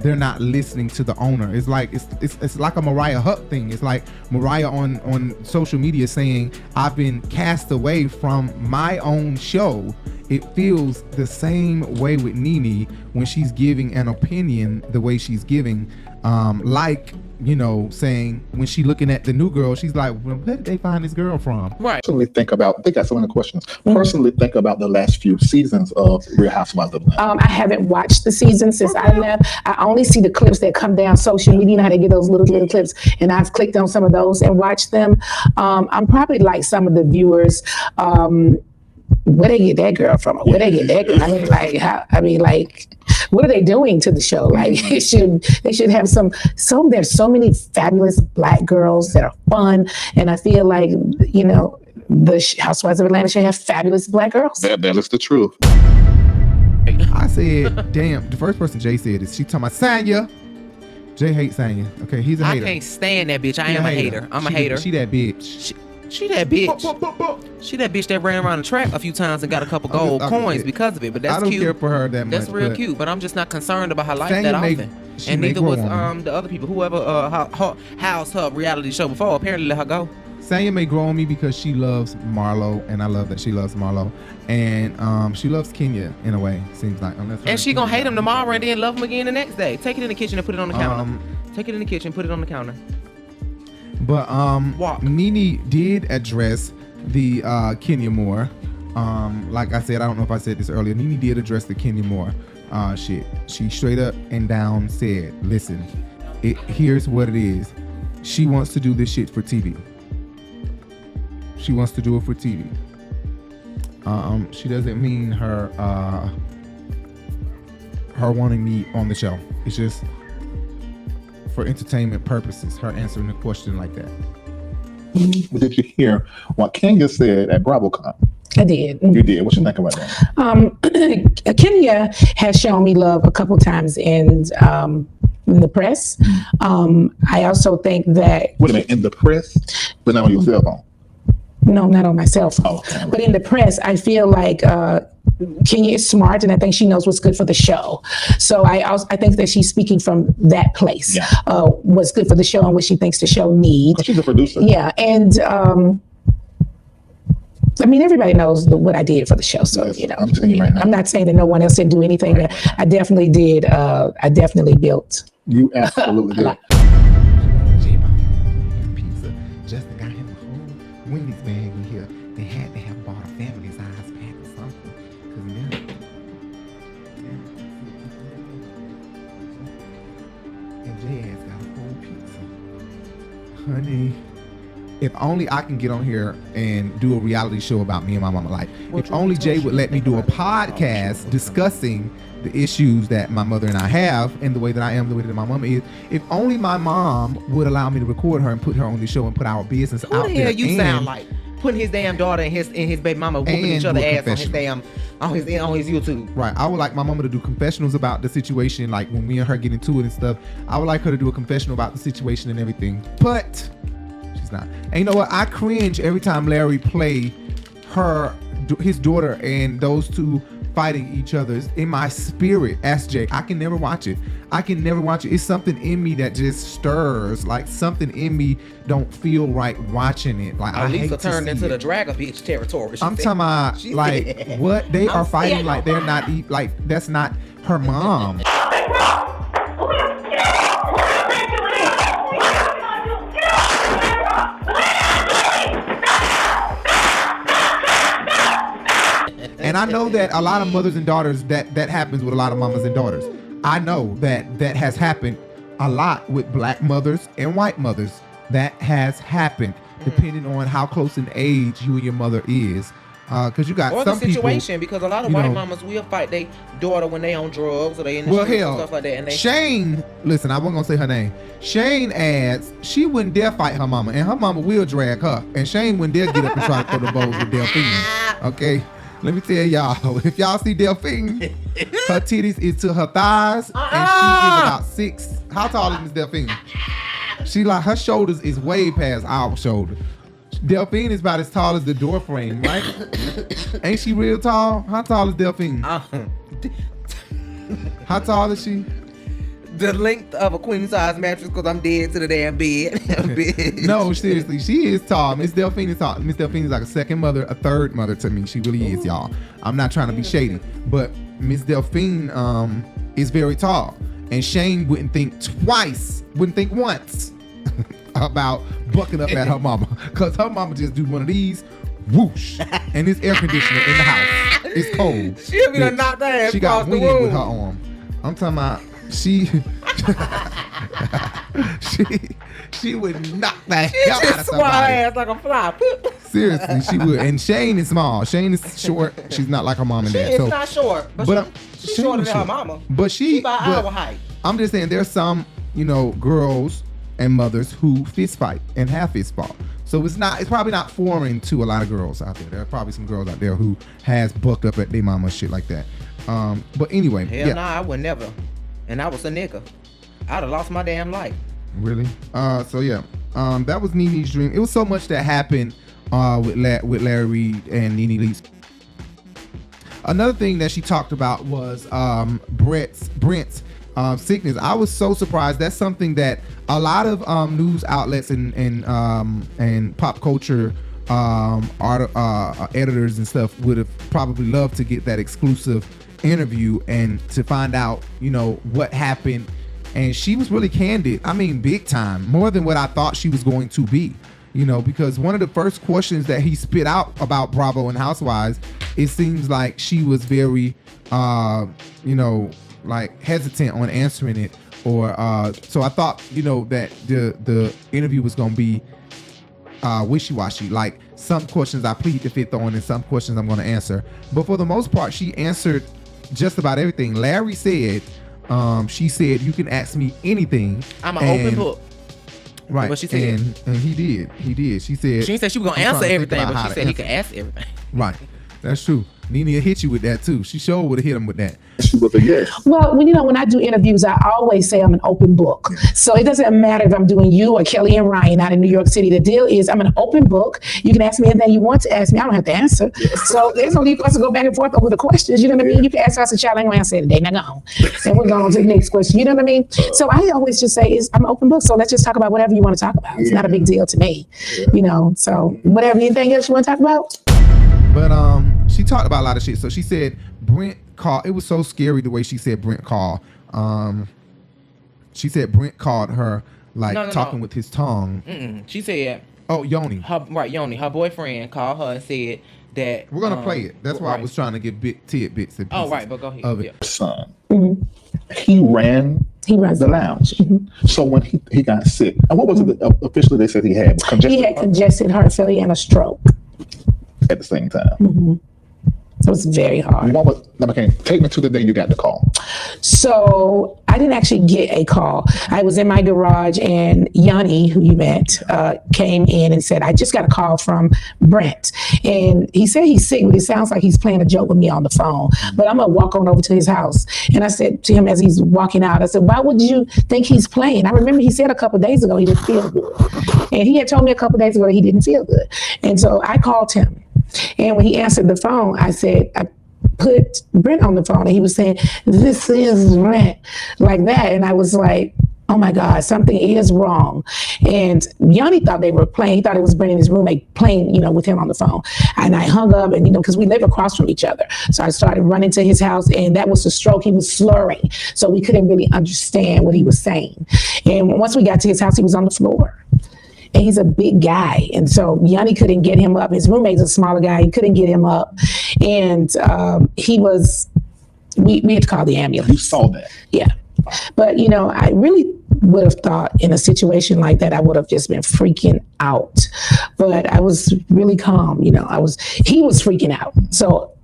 they're not listening to the owner. It's like it's like a Mariah Huck thing. It's like Mariah on social media saying, I've been cast away from my own show. It feels the same way with Nene when she's giving an opinion the way she's giving, saying when she's looking at the new girl, she's like, well, where did they find this girl from? Right. Personally think about, they got so many questions. Personally think about the last few seasons of Real Housewives of Atlanta. I haven't watched the season since I left. I only see the clips that come down social media. You know how they get those little clips, and I've clicked on some of those and watched them. I'm probably like some of the viewers. Where they get that girl from? Where they get that girl? What are they doing to the show? Like, they should have some. There's so many fabulous black girls that are fun, and I feel like the Housewives of Atlanta should have fabulous black girls. That is the truth. I said, damn. The first person Jay said is she talking about Sanya. Jay hates Sanya. Okay, he's a hater. I can't stand that bitch. I am a hater. I'm a hater. She that bitch. She that bitch. She that bitch that ran around the track a few times and got a couple gold coins because of it. But that's cute. I don't care for her that much. That's real cute. But I'm just not concerned about her life that often. And neither was the other people. Whoever housed her reality show before apparently let her go. Sanya may grow on me because she loves Marlo, and I love that she loves Marlo, and she loves Kenya in a way. Seems like. And she gonna hate him tomorrow and then love him again the next day. Take it in the kitchen and put it on the counter. Take it in the kitchen, put it on the counter. But Nene did address the Kenya Moore. Like I said, I don't know if I said this earlier. Nene did address the Kenya Moore shit. She straight up and down said, listen, here's what it is. She wants to do this shit for TV. She wants to do it for TV. She doesn't mean her wanting me on the show. It's just for entertainment purposes, her answering a question like that. But did you hear what Kenya said at BravoCON? I did. You did. What you think about that? Kenya has shown me love a couple times in the press. I also think that... Wait a minute, in the press? But not on your cell phone? No, not on my cell phone. Okay. But in the press, I feel like Kenya is smart, and I think she knows what's good for the show. So I think that she's speaking from that place. Yeah. What's good for the show and what she thinks the show needs. Well, she's a producer. Yeah, and everybody knows what I did for the show. So yes, I'm not saying that no one else didn't do anything. Right. I definitely did. I definitely built. You absolutely did. Justin got him a whole Wendy's bag in here. They had to have bought a family size pack or something. And Jay has got a whole piece. Honey, if only I can get on here and do a reality show about me and my mama. Like, if only Jay would let me do a podcast discussing the issues that my mother and I have and the way that I am, the way that my mama is. If only my mom would allow me to record her and put her on the show and put our business out there. Who the hell you sound like? Putting his damn daughter and his baby mama whooping each other ass on his damn on his YouTube. Right. I would like my mama to do confessionals about the situation, like when me and her get into it and stuff. I would like her to do a confessional about the situation and everything. But she's not. And you know what? I cringe every time Larry play his daughter and those two fighting each other. In my spirit, ask Jay. I can never watch it. It's something in me that just stirs. Like something in me don't feel right watching it. Like Lisa turned into the Dragon Bitch territory. I'm talking about like what they are fighting like they're not like that's not her mom. And I know that a lot of mothers and daughters, that happens with a lot of mamas and daughters. I know that has happened a lot with black mothers and white mothers. That has happened depending on how close in age you and your mother is. Because you got or some the situation, people, because a lot of white mamas will fight their daughter when they on drugs or they in the streets and stuff like that. And Shane, listen, I wasn't gonna say her name. Shane adds she wouldn't dare fight her mama, and her mama will drag her. And Shane wouldn't dare get up and try to throw the bowls with Delphine. Okay. Let me tell y'all, if y'all see Delphine, her titties is to her thighs, and she is about 6. How tall is Miss Delphine? She like, her shoulders is way past our shoulder. Delphine is about as tall as the door frame, right? Ain't she real tall? How tall is Delphine? How tall is she? The length of a queen size mattress, because I'm dead to the damn bed. No, seriously, she is tall. Miss Delphine is tall. Miss Delphine is like a second mother, a third mother to me. She really is, y'all. I'm not trying to be shady, but Miss Delphine is very tall. And Shane wouldn't think once about bucking up at her mama, because her mama just do one of these, whoosh, and it's air conditioner in the house. It's cold. She'll be done knocked her ass. She got wind with her arm. I'm talking about she would knock the hell out of somebody. Ass like a fly. Seriously, she would. And Shane is small. Shane is short. She's not like her mom and dad. She is not short, but she's shorter than her mama. But she's about our height. I'm just saying, there's some, girls and mothers who fist fight and have fist fought. So it's probably not foreign to a lot of girls out there. There are probably some girls out there who has bucked up at their mama, shit like that. But anyway, hell nah, I would never. And I was a nigga. I'd have lost my damn life. Really? So yeah, that was Nene's dream. It was so much that happened with Larry Reid and Nene Leakes. Another thing that she talked about was Brent's sickness. I was so surprised. That's something that a lot of news outlets and pop culture editors and stuff would have probably loved to get that exclusive interview and to find out, what happened. And she was really candid. I mean, big time, more than what I thought she was going to be, because one of the first questions that he spit out about Bravo and Housewives, it seems like she was very, like hesitant on answering it, or so I thought, that the interview was going to be wishy-washy. Like, some questions I plead the fifth on and some questions I'm going to answer. But for the most part, she answered just about everything. Larry said, she said, you can ask me anything. I'm an open book. Right. What she said. And he did. She said. She didn't say she was going to answer everything, but she said he could ask everything. Right. That's true. Nene will hit you with that too. She sure would have hit him with that. She was a yes. Well, when I do interviews, I always say I'm an open book. So it doesn't matter if I'm doing you or Kelly and Ryan out in New York City. The deal is I'm an open book. You can ask me anything you want to ask me. I don't have to answer. So there's no need for us to go back and forth over the questions. You know what I mean? You can ask us a child. I ain't going to answer it today. Now go on. And we're going on to the next question. You know what I mean? So I always just say I'm an open book. So let's just talk about whatever you want to talk about. It's not a big deal to me. So whatever, anything else you want to talk about? But she talked about a lot of shit. So she said Brent called. It was so scary the way she said Brent called. She said Brent called her talking with his tongue. She said, "Oh, Yoni." Yoni. Her boyfriend called her and said that we're gonna play it. That's why I was trying to get tidbits and pieces. Oh, right, but go ahead. Of it. Son, he ran He runs the lounge. So when he got sick, and what was it officially they said he had? He had congested heart failure and a stroke at the same time. So it was very hard. Take me to the day you got the call. So I didn't actually get a call. I was in my garage and Yanni, who you met, came in and said, I just got a call from Brent. And he said he's sick, but it sounds like he's playing a joke with me on the phone. But I'm going to walk on over to his house. And I said to him as he's walking out, I said, why would you think he's playing? I remember he said a couple of days ago he didn't feel good. And he had told me a couple of days ago that he didn't feel good. And so I called him. And when he answered the phone, I said, I put Brent on the phone, and he was saying, this is Brent, like that. And I was like, oh my God, something is wrong. And Yanni thought they were playing. He thought it was Brent and his roommate playing, with him on the phone. And I hung up and, because we live across from each other. So I started running to his house, and that was the stroke. He was slurring. So we couldn't really understand what he was saying. And once we got to his house, he was on the floor. And he's a big guy. And so Yanni couldn't get him up. His roommate's a smaller guy. He couldn't get him up. And we had to call the ambulance. You saw that? Yeah. But, I really would have thought in a situation like that, I would have just been freaking out. But I was really calm. He was freaking out. So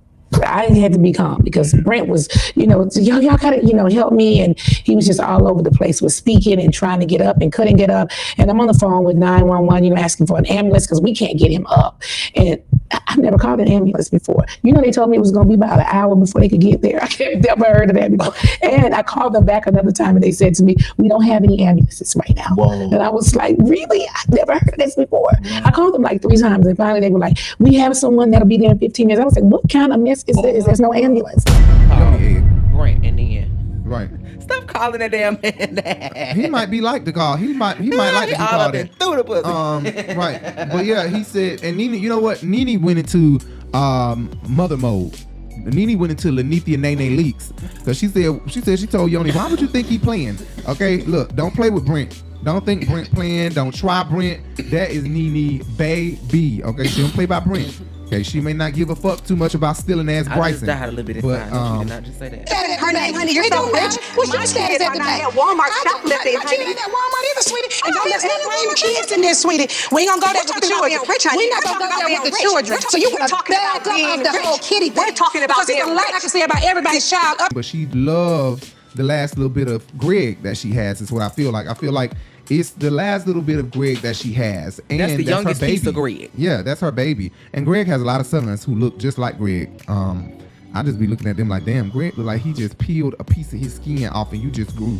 I had to be calm because Brent was, y'all gotta, help me. And he was just all over the place with speaking and trying to get up and couldn't get up. And I'm on the phone with 911, asking for an ambulance because we can't get him up. And I've never called an ambulance before. They told me it was going to be about an hour before they could get there. I've never heard of that before. And I called them back another time and they said to me, we don't have any ambulances right now. Whoa. And I was like, really? I've never heard of this before. Yeah. I called them like 3 times and finally they were like, we have someone that'll be there in 15 minutes. I was like, what kind of mess is this? There's no ambulance. Brent and then. Right. Stop calling that damn man that. He might be like the call. He might like to be called that. Through the pussy. Right. But yeah, he said, and Nene, you know what? Nene went into mother mode. Nene went into Nene Leakes because she told Yoni, why would you think he playing? Okay, look, don't play with Brent. Don't think Brent playing. Don't try Brent. That is Nene baby. Okay, she don't play by Brent. Okay, she may not give a fuck too much about stealing ass Bryson. I just died a little bit inside. She did not just say that. Honey, you're so rich. What's your status at the bank? Walmart shoplifting. You ain't at Walmart either, sweetie. And don't let bring kids in there, sweetie. We ain't gonna go there with the children. We not gonna go there with the children. So you want to bag up the whole kitty thing. We're talking about being rich. Because there's a lot I can say about everybody's child. But she loves the last little bit of Greg that she has. Is what I feel like. I feel like it's the last little bit of Greg that she has. And that's the youngest her baby. Piece of Greg. Yeah, that's her baby. And Greg has a lot of sons who look just like Greg. I just be looking at them like, damn, Greg look like he just peeled a piece of his skin off and you just grew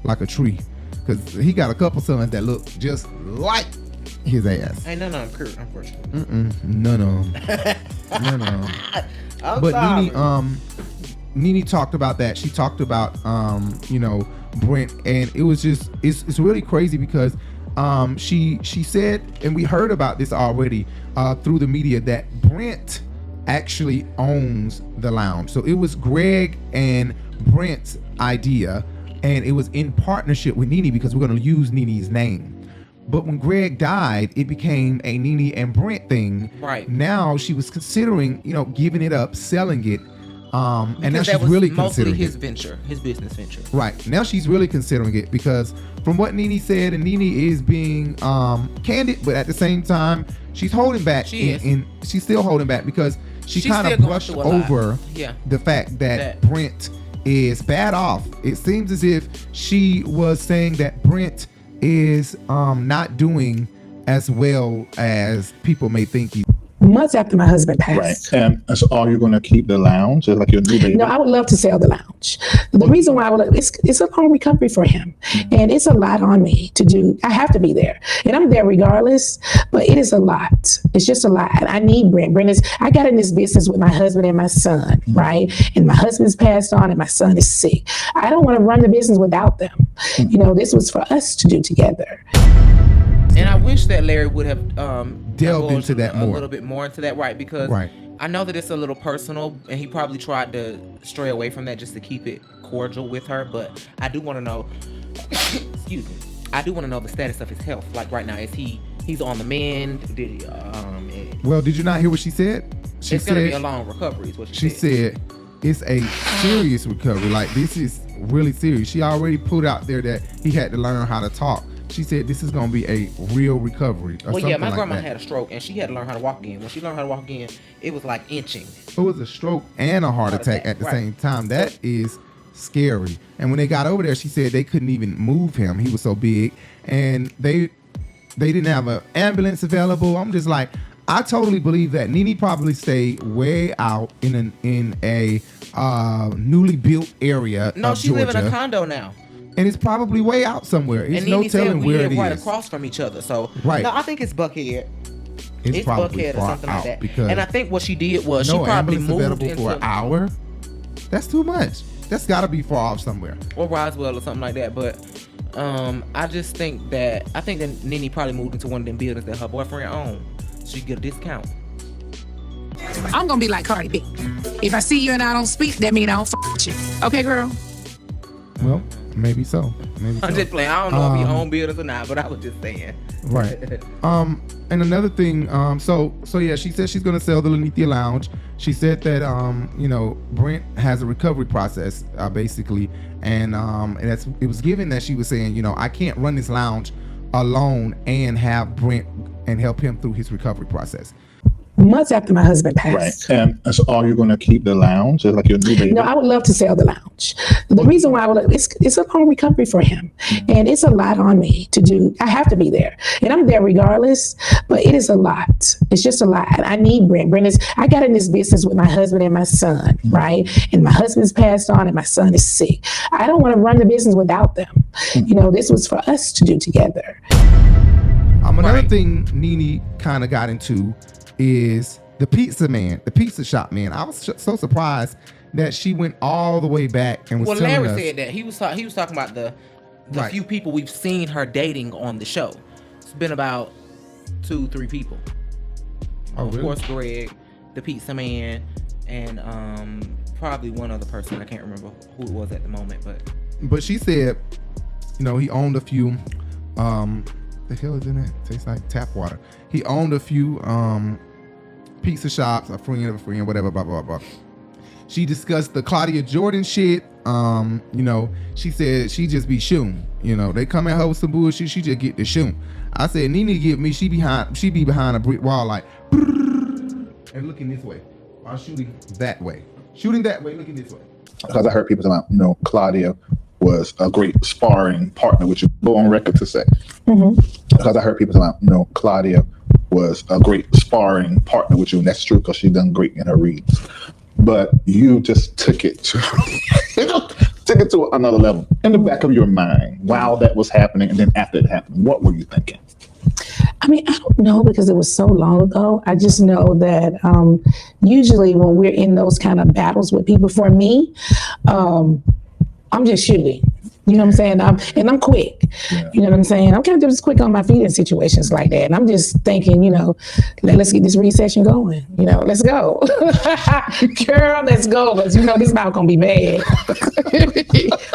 like a tree. Because he got a couple sons that look just like his ass. Ain't none of them Kurt, unfortunately. None of them. But sorry. Nene talked about that. She talked about, Brent, and it was just, it's really crazy because she said, and we heard about this already through the media, that Brent actually owns the lounge. So it was Greg and Brent's idea, and it was in partnership with Nene because we're going to use Nene's name. But when Greg died, it became a Nene and Brent thing. Right. Now she was considering, giving it up, selling it. And now that she's was really mostly considering his it. venture, his business venture. Right. Now she's really considering it because from what Nene said, and Nene is being candid, but at the same time, she's holding back. She's still holding back because she kind of brushed over the fact that Brent is bad off. It seems as if she was saying that Brent is not doing as well as people may think he. Months after my husband passed. Right. And so are you going to keep the lounge? Like your new baby? No, I would love to sell the lounge. The reason why it's a long recovery for him. And it's a lot on me to do. I have to be there. And I'm there regardless, but it is a lot. It's just a lot. I need Brent. I got in this business with my husband and my son, right? And my husband's passed on and my son is sick. I don't want to run the business without them. This was for us to do together. And I wish that Larry would have delved into that a little bit more into that, right? Because I know that it's a little personal, and he probably tried to stray away from that just to keep it cordial with her. But I do want to know, excuse me, I do want to know the status of his health. Like right now, is he's on the mend? Did he? Well, did you not hear what she said? It's gonna be a long recovery. Is what she said. it's a serious recovery. Like, this is really serious. She already put out there that he had to learn how to talk. She said this is going to be a real recovery. Well, yeah, my grandma had a stroke and she had to learn how to walk again. When she learned how to walk again, it was like inching. It was a stroke and a heart attack at the same time. That is scary. And when they got over there, she said they couldn't even move him. He was so big. And they didn't have an ambulance available. I'm just like, I totally believe that Nene probably stayed way out in a newly built area No, of she Georgia. live in a condo now. And it's probably way out somewhere. It's And no Nene said telling we where live it right is. across from each other. So Right. no, I think it's Buckhead. It's probably Buckhead or far something like out that. because And I think what she did was she no probably ambulance moved available into for an hour. That's too much. That's got to be far off somewhere. or Roswell or something like that. But I just think that Nene probably moved into one of them buildings that her boyfriend owned, so she get a discount. I'm gonna be like Cardi B. If I see you and I don't speak, that means I don't with you. Okay, girl? Well, maybe so. Maybe I'm so. just playing. I don't know if he own buildings or not, but I was just saying. Right. And another thing, so yeah, she said she's gonna sell the Lenithia Lounge. She said that Brent has a recovery process, basically, and it was given that she was saying, I can't run this lounge alone and have Brent and help him through his recovery process. Months after my husband passed. Right. And so are you going to keep the lounge? It's like your new baby? No, I would love to sell the lounge. The reason why it's a long recovery for him. And it's a lot on me to do. I have to be there. And I'm there regardless, but it is a lot. It's just a lot. I need Brent. I got in this business with my husband and my son, right? And my husband's passed on and my son is sick. I don't want to run the business without them. This was for us to do together. Another thing Nene kind of got into is the pizza shop man. I was so surprised that she went all the way back and was telling Larry us. said that he was talking about the few people we've seen her dating on the show. It's been about 2-3 people. Of course, Greg, the pizza man, and probably one other person. I can't remember who it was at the moment, But she said, he owned a few. The hell is in it? Tastes like tap water. He owned a few pizza shops, a friend of a friend, whatever, blah, blah, blah. She discussed the Claudia Jordan shit. She said she just be shooting. They come at her with some bullshit, she just get the shoot. I said, Nene give me, she be behind a brick wall like, and looking this way while shooting that way. Shooting that way, looking this way. Because I heard people talking about, Claudia was a great sparring partner, which you go on record to say. Because I heard people talking about, Claudia was a great sparring partner with you, and that's true because she done great in her reads. But you just took it to another level. In the back of your mind, while that was happening, and then after it happened, what were you thinking? I don't know because it was so long ago. I just know that usually when we're in those kind of battles with people, for me, I'm just shooting. You know what I'm saying? I'm quick. Yeah. You know what I'm saying? I'm kind of just quick on my feet in situations like that. And I'm just thinking, let's get this recession going. Let's go. Girl, let's go. But this about gonna be bad.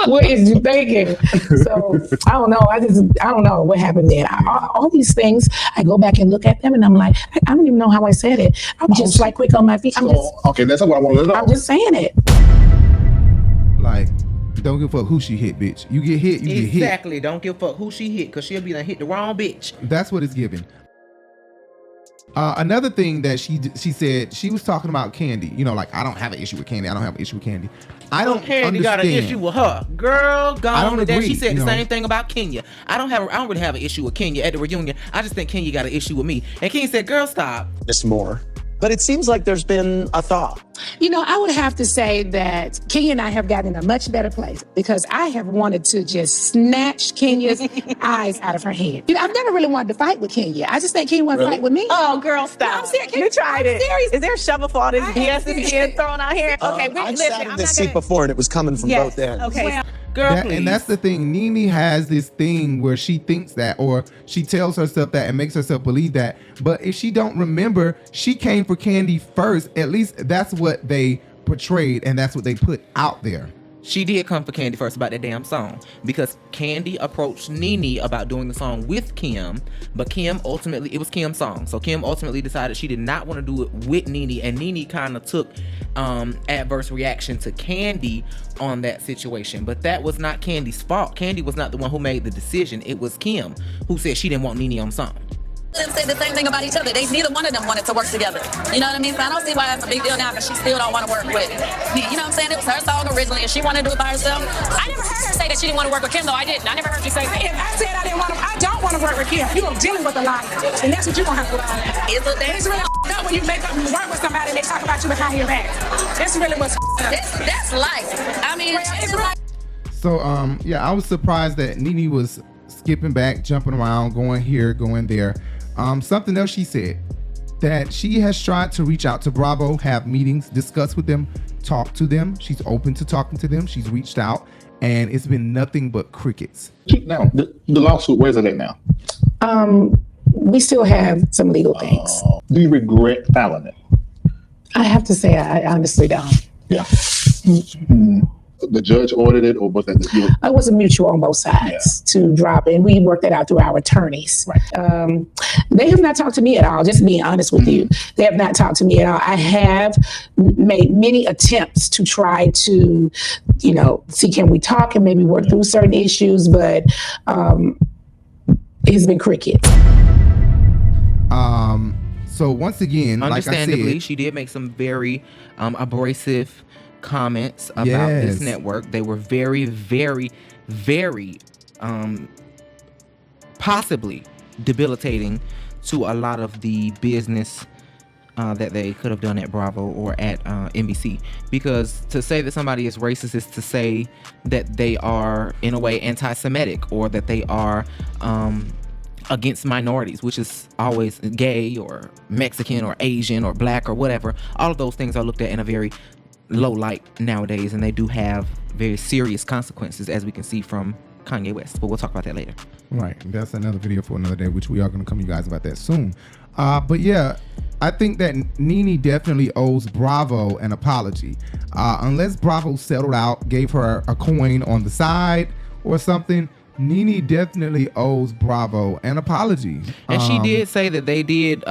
What is you thinking? So I don't know. I don't know what happened then. All these things, I go back and look at them and I'm like, I don't even know how I said it. I'm just like quick on my feet. Okay, that's what I want to know. I'm just saying it. Like, don't give a fuck who she hit, bitch. You get hit, you get hit. Exactly. Don't give a fuck who she hit, because she'll be done hit the wrong bitch. That's what it's giving. Another thing that she said, she was talking about Candy. I don't have an issue with Candy. I don't have an issue with Candy. I don't Candy understand. got an issue with her. Girl, gone. I don't with that. agree, She said the same thing about Kenya. I don't really have an issue with Kenya at the reunion. I just think Kenya got an issue with me. And Kenya said, girl, stop. It's more. But it seems like there's been a thaw. I would have to say that Kenya and I have gotten in a much better place because I have wanted to just snatch Kenya's eyes out of her head. I've never really wanted to fight with Kenya. I just think Kenya wanted to fight with me. Oh, girl, stop. I'm serious. You tried it. Serious. Is there a shovel for all this BS that's being thrown out here? Okay, I've sat in this seat before and it was coming from both ends. Okay. Well, girl, please. And that's the thing. Nene has this thing where she thinks that, or she tells herself that and makes herself believe that. But if she don't remember, she came for Candy first. At least that's what they portrayed and that's what they put out there. She did come for Kandi first about that damn song because Kandi approached Nene about doing the song with Kim, but Kim ultimately, it was Kim's song. So Kim ultimately decided she did not want to do it with Nene, and Nene kind of took adverse reaction to Kandi on that situation. But that was not Candy's fault. Kandi was not the one who made the decision. It was Kim who said she didn't want Nene on the song. Them said the same thing about each other. Neither one of them wanted to work together. You know what I mean? So I don't see why it's a big deal now because she still don't want to work with me. You know what I'm saying? It was her song originally and she wanted to do it by herself. I never heard her say that she didn't want to work with Kim though. I didn't. I never heard you say that. If I said I don't want to work with Kim, you are dealing with a liar. And that's what you're going to have to do. It's really up when you make up and work with somebody and they talk about you behind your back. That's really what's That's life. I mean, it's like. So, yeah, I was surprised that Nene was skipping back, jumping around, going here, going there. Something else she said, that she has tried to reach out to Bravo, have meetings, discuss with them, talk to them. She's open to talking to them. She's reached out, and it's been nothing but crickets. Now, the lawsuit, where's it at now? We still have some legal things. Do you regret filing it? I have to say, I honestly don't. Yeah. The judge ordered it, or was that the It was a mutual on both sides to drop it, and we worked that out through our attorneys. Right. They have not talked to me at all, just being honest with you. They have not talked to me at all. I have made many attempts to try to, see can we talk and maybe work through certain issues, but it's been crickets. So once again, like I understandably, said, she did make some very abrasive comments about this network. They were very, very, very possibly debilitating to a lot of the business that they could have done at Bravo or at NBC. Because to say that somebody is racist is to say that they are in a way anti-Semitic, or that they are against minorities, which is always gay or Mexican or Asian or black or whatever. All of those things are looked at in a very low light nowadays, and they do have very serious consequences, as we can see from Kanye West, but we'll talk about that later. Right, that's another video for another day, which we are going to come to you guys about that soon. But yeah, I think that Nene definitely owes Bravo an apology. Unless Bravo settled out, gave her a coin on the side or something, Nene definitely owes Bravo an apology. And she did say that they did,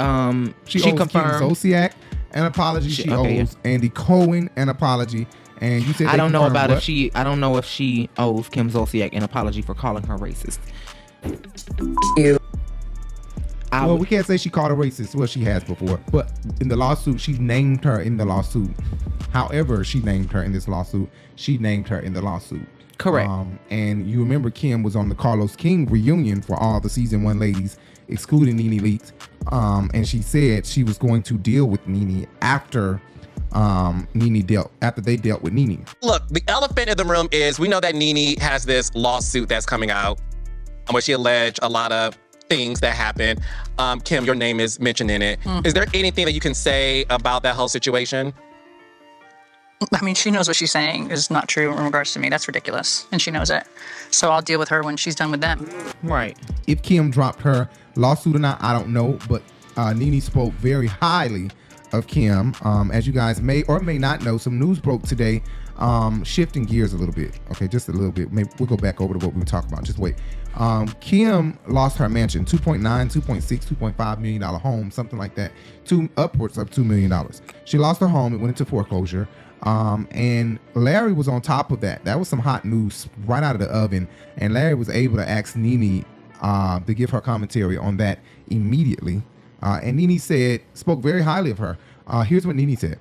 she confirmed. Kim Zolciak an apology. She owes Andy Cohen an apology. And you said I don't know about what? I don't know if she owes Kim Zolciak an apology for calling her racist. Well, we can't say she called her racist. Well, she has before, but in the lawsuit, she named her in the lawsuit. However, she named her in this lawsuit. She named her in the lawsuit. Correct. And you remember Kim was on the Carlos King reunion for all the season 1 ladies, excluding Nene Leakes. And she said she was going to deal with Nene after they dealt with Nene. Look, the elephant in the room is we know that Nene has this lawsuit that's coming out where she alleged a lot of things that happened. Kim, your name is mentioned in it. Is there anything that you can say about that whole situation? I mean, she knows what she's saying is not true in regards to me. That's ridiculous. And she knows it. So I'll deal with her when she's done with them. Right. If Kim dropped her lawsuit or not, I don't know. But Nene spoke very highly of Kim. As you guys may or may not know, some news broke today, shifting gears a little bit. Okay, just a little bit. Maybe we'll go back over to what we were talking about. Just wait. Kim lost her mansion, $2.9, $2.6, $2.5 million home, something like that. Upwards of $2 million. She lost her home. It went into foreclosure. And Larry was on top of that. That was some hot news right out of the oven. And Larry was able to ask Nene to give her commentary on that immediately. And Nene spoke very highly of her. Here's what Nene said.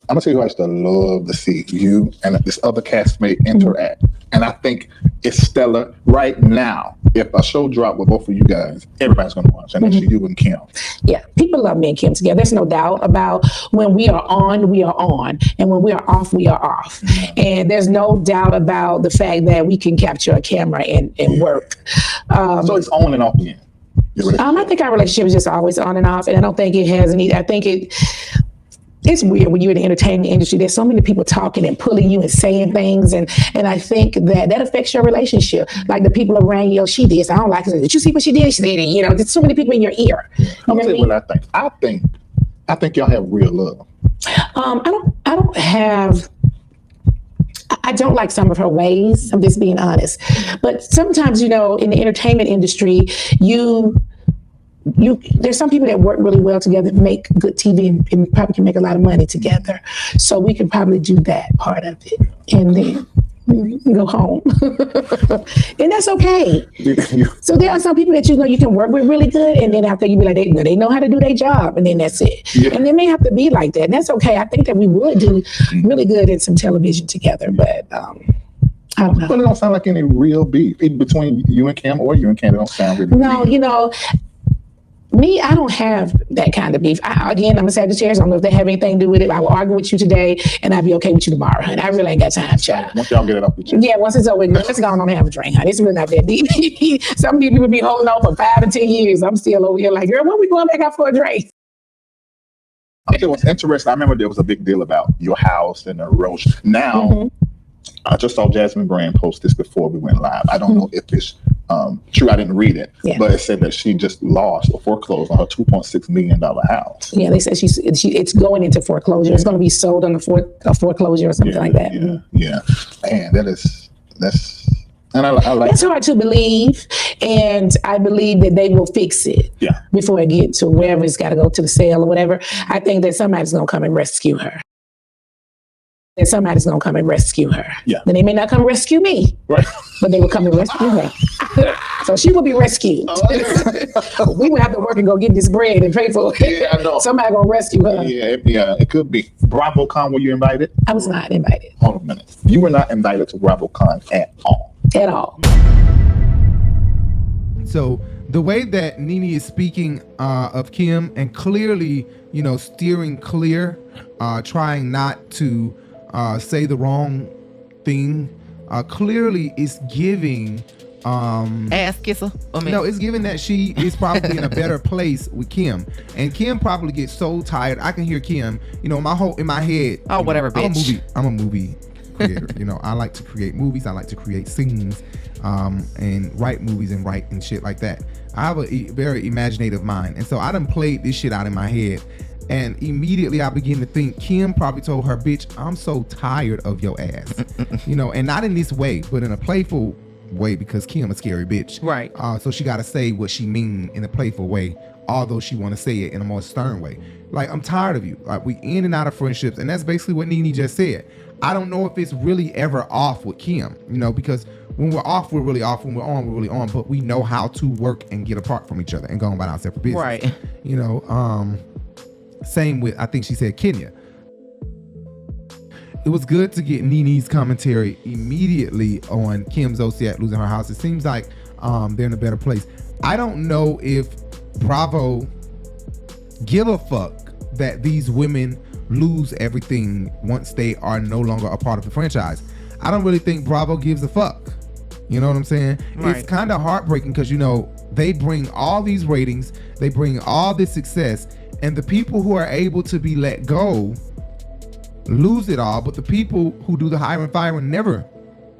I'm gonna tell you who I used to love to see you and this other castmate interact. And I think it's stellar right now. If a show dropped with both of you guys, everybody's gonna watch. And that's you and Kim. Yeah, people love me and Kim together. There's no doubt about when we are on, we are on. And when we are off, we are off. And there's no doubt about the fact that we can capture a camera and work. So it's on and off again. I think our relationship is just always on and off. And I don't think it has any, I think it's weird when you're in the entertainment industry. There's so many people talking and pulling you and saying things. And I think that affects your relationship. Like the people around you, she did. I don't like it. Did you see what she did? She did it. There's so many people in your ear. I'm gonna tell you what I think. I think y'all have real love. I don't have I don't like some of her ways. I'm just being honest. But sometimes, in the entertainment industry, there's some people that work really well together, make good TV, and probably can make a lot of money together. So we could probably do that part of it, and then go home, and that's okay. So there are some people that you can work with really good, and then after you be like, they know how to do their job, and then that's it. Yeah. And they may have to be like that, and that's okay. I think that we would do really good in some television together, but I don't know. But it don't sound like any real beef between you and Kim or you and Kim. It don't sound really. No, me, I don't have that kind of beef. Again, I'm a Sagittarius. I don't know if they have anything to do with it. I will argue with you today, and I'll be okay with you tomorrow. And I really ain't got time, child. Once y'all get it up with you. Yeah, once it's over, let's go on and have a drink, honey. It's really not that deep. Some people be holding on for 5 to 10 years. I'm still over here like, girl, when we going back out for a drink? It was interesting. I remember there was a big deal about your house and the roach. Now, I just saw Jasmine Brand post this before we went live. I don't know if it's true. I didn't read it, but it said that she just lost or foreclosed on her $2.6 million house. Yeah, they said it's going into foreclosure. It's going to be sold on a foreclosure or something like that. Yeah. And that's. And I like that's hard to believe, and I believe that they will fix it before it gets to wherever it's got to go to the sale or whatever. I think that somebody's going to come and rescue her. And somebody's going to come and rescue her. Yeah. Then they may not come rescue me, right? But they will come and rescue her. So she will be rescued. We will have to work and go get this bread and pay for it. Yeah, I know. Somebody going to rescue her. Yeah, it could be. BravoCON, were you invited? I was not invited. Hold on a minute. You were not invited to BravoCON at all. At all. So the way that Nene is speaking of Kim and clearly, steering clear, trying not to say the wrong thing, clearly is giving ass kisser. No, it's giving that she is probably in a better place with Kim, and Kim probably gets so tired. I can hear Kim, in my head. Oh, whatever, bitch. I'm a movie creator. I like to create movies. I like to create scenes, and write movies and write and shit like that. I have a very imaginative mind, and so I done played this shit out in my head. And immediately I begin to think Kim probably told her, bitch, I'm so tired of your ass. And not in this way, but in a playful way, because Kim a scary bitch. Right. So she got to say what she mean in a playful way, although she want to say it in a more stern way. Like, I'm tired of you. Like, we in and out of friendships. And that's basically what Nene just said. I don't know if it's really ever off with Kim, because when we're off, we're really off. When we're really on. But we know how to work and get apart from each other and go about our separate business. Right. Same with, I think she said, Kenya. It was good to get Nene's commentary immediately on Kim Zolciak losing her house. It seems like they're in a better place. I don't know if Bravo give a fuck that these women lose everything once they are no longer a part of the franchise. I don't really think Bravo gives a fuck. You know what I'm saying? Right. It's kind of heartbreaking because, they bring all these ratings, they bring all this success, and the people who are able to be let go lose it all, but the people who do the hire and firing never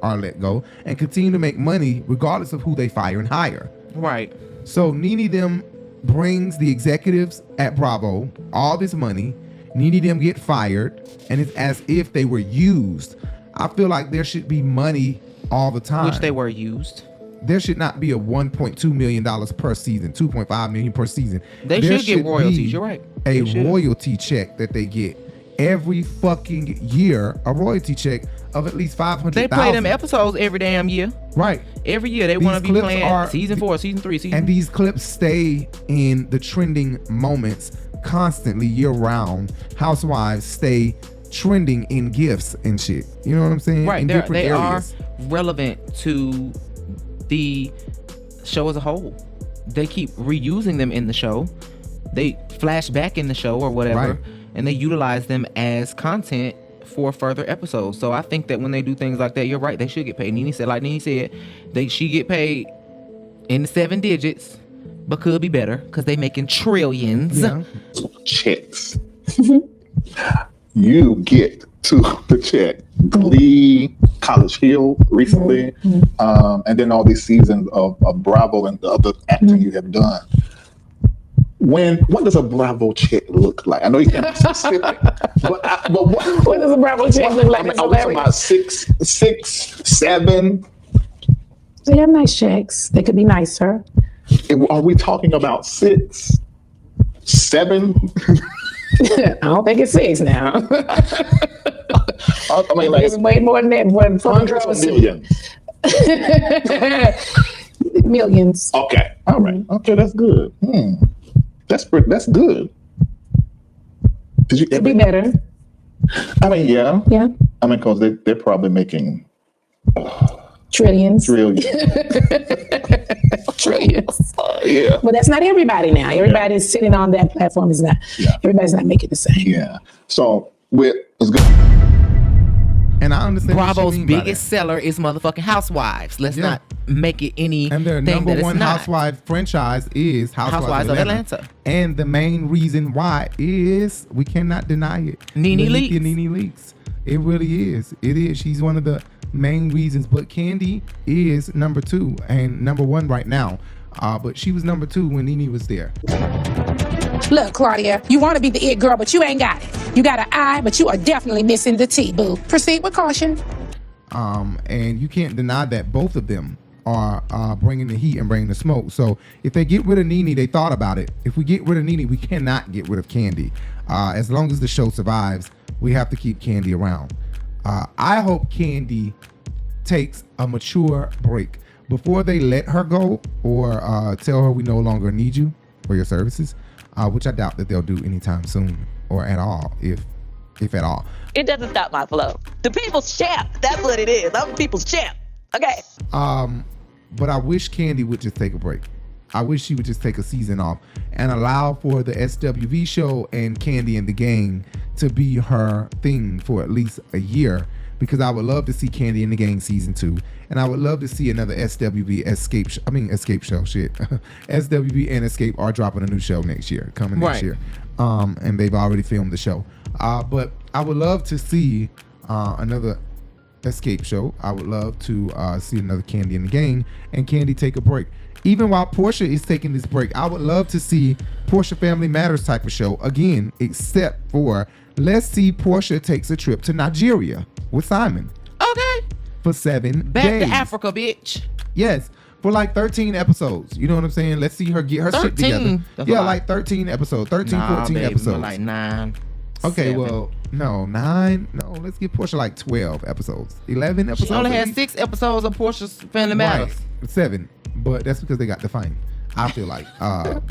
are let go and continue to make money regardless of who they fire and hire. Right. So Nene them brings the executives at Bravo all this money. Nene them get fired, and it's as if they were used. I feel like there should be money all the time. Which they were used. There should not be a $1.2 million per season, $2.5 million per season. There should get royalties. You're right. A royalty check that they get every fucking year, a royalty check of at least $500,000. They play them episodes every damn year. Right. Every year they want to be playing season 4, season 3, season. And these clips stay in the trending moments constantly year round. Housewives stay trending in gifts and shit. You know what I'm saying? Right. In different areas. Are relevant to the show as a whole. They keep reusing them in the show. They flash back in the show or whatever, and they utilize them as content for further episodes. So I think that when they do things like that, you're right, they should get paid. Nene said, she get paid in the 7 digits, but could be better because they making trillions. Yeah. Checks. You get to the check. Glee, College Hill recently, and then all these seasons of Bravo and the other acting you have done. what does a Bravo chick look like? I know you can't be specific, but what does a Bravo chick look like? Are we talking about 6, 7? They have nice checks. They could be nicer. Are we talking about 6, 7? I don't think it's 6 now. I mean, like, it's way more than that. Hundreds of millions. Millions. Okay. All right. Okay, that's good. That's good. Did you Could be better. I mean, yeah. Yeah. I mean, because they're probably making trillions. Trillions. Yeah. But that's not everybody now. Everybody's sitting on that platform is not. Yeah. Everybody's not making the same. Yeah. So it's good. And I understand Bravo's biggest seller is motherfucking Housewives. Let's not make it any. And their number one Housewives franchise is Housewives of Atlanta. And the main reason why is we cannot deny it. Nene Leakes. Nene Leakes. It really is. It is. She's one of the main reasons. But Kandi is number 2 and number 1 right now. But she was number 2 when Nene was there. Look, Claudia, you want to be the it girl, but you ain't got it. You got an I, but you are definitely missing the T, boo. Proceed with caution. And you can't deny that both of them are bringing the heat and bringing the smoke. So if they get rid of Nene, they thought about it. If we get rid of Nene, we cannot get rid of Kandi. As long as the show survives, we have to keep Kandi around. I hope Kandi takes a mature break before they let her go or tell her we no longer need you for your services, which I doubt that they'll do anytime soon or at all, if at all. It doesn't stop my flow. The people's champ. That's what it is. I'm the people's champ. Okay. But I wish Kandi would just take a break. I wish she would just take a season off and allow for the SWV show and Kandi and the Gang to be her thing for at least a year, because I would love to see Kandi and the Gang season 2, and I would love to see another SWV Escape show. Shit. SWV and Escape are dropping a new show next year, next year. And they've already filmed the show. But I would love to see another Escape show. I would love to see another Kandi and the Gang, and Kandi take a break. Even while Porsha is taking this break, I would love to see Porsha Family Matters type of show again, except for let's see Porsha takes a trip to Nigeria with Simon. Okay. For 7 days. Back to Africa, bitch. Yes. For like 13 episodes. You know what I'm saying? Let's see her get her shit together. Yeah, like 13 episodes. 13, 14 episodes. Like 9. Okay, 7. well, no, 9. No, let's give Porsha like 12 episodes. 11 episodes. She only had 6 episodes of Portia's Family Matters. Right. 7. But that's because they got defined. I feel like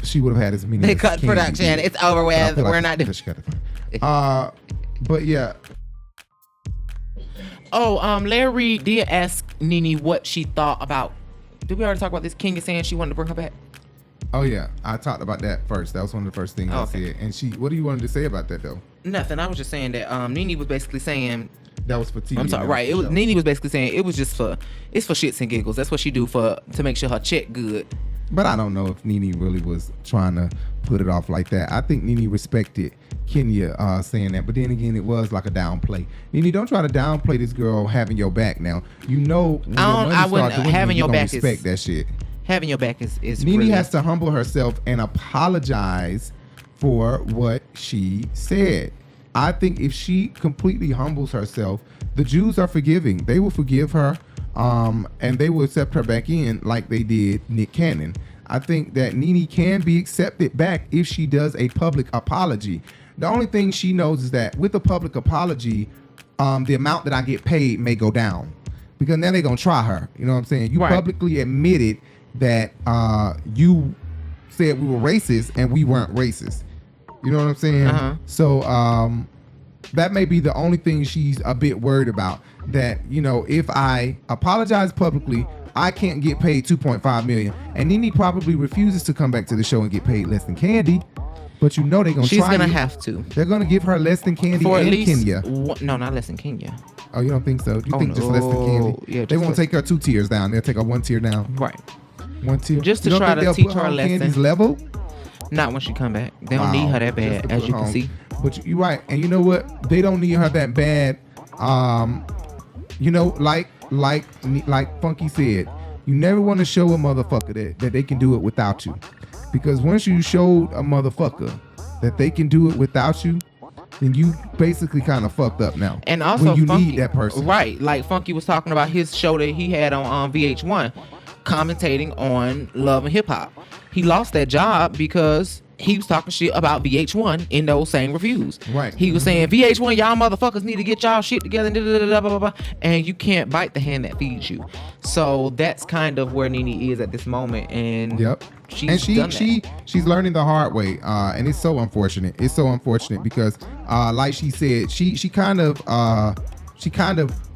she would have had as many. They cut production. It's over with. We're not doing. But yeah. Oh, Larry Reid did ask Nene what she thought about. Did we already talk about this? Kenya saying she wanted to bring her back. Oh yeah, I talked about that first. That was one of the first things I said. And what do you want to say about that though? Nothing. I was just saying that Nene was basically saying that was for TV. I'm sorry, right? Nene was basically saying it was just for shits and giggles. That's what she do to make sure her check good. But I don't know if Nene really was trying to put it off like that. I think Nene respected Kenya saying that, but then again, it was like a downplay. Nene, don't try to downplay this girl having your back. Now you know when I wouldn't. Having your back respect that shit. Having your back is Nene really has to humble herself and apologize for what she said. I think if she completely humbles herself, the Jews are forgiving. They will forgive her, and they will accept her back in like they did Nick Cannon. I think that Nene can be accepted back if she does a public apology. The only thing she knows is that with a public apology, the amount that I get paid may go down, because now they're gonna try her. You know what I'm saying? You publicly admitted that you said we were racist and we weren't racist. You know what I'm saying? So that may be the only thing she's a bit worried about. That, you know, if I apologize publicly, I can't get paid $2.5 million. And Nene probably refuses to come back to the show and get paid less than Kandi. But you know they're gonna She's try. gonna have to. They're gonna give her less than Kandi For at and least Kenya. No, not less than Kenya. Oh, you don't think so? You think just less than Kandi? Yeah, they won't take her 2 tiers down. They'll take her 1 tier down. Right. 1 tier. Just to You don't try think to they'll teach put her a on lesson. Candy's level? Not when she come back. They don't need her that bad, as you can see. But you're right. And you know what? They don't need her that bad. You know, like Funky said, you never want to show a motherfucker that they can do it without you. Because once you showed a motherfucker that they can do it without you, then you basically kind of fucked up now. And also, when you Funky, need that person, right? Like Funky was talking about his show that he had on VH1, commentating on Love and Hip Hop. He lost that job because he was talking shit about VH1 in those same reviews. Right. He was saying VH1, y'all motherfuckers need to get y'all shit together, blah, blah, blah, and you can't bite the hand that feeds you. So that's kind of where Nene is at this moment, and yep. She's learning the hard way, and it's so unfortunate. It's so unfortunate because, like she said, she kind of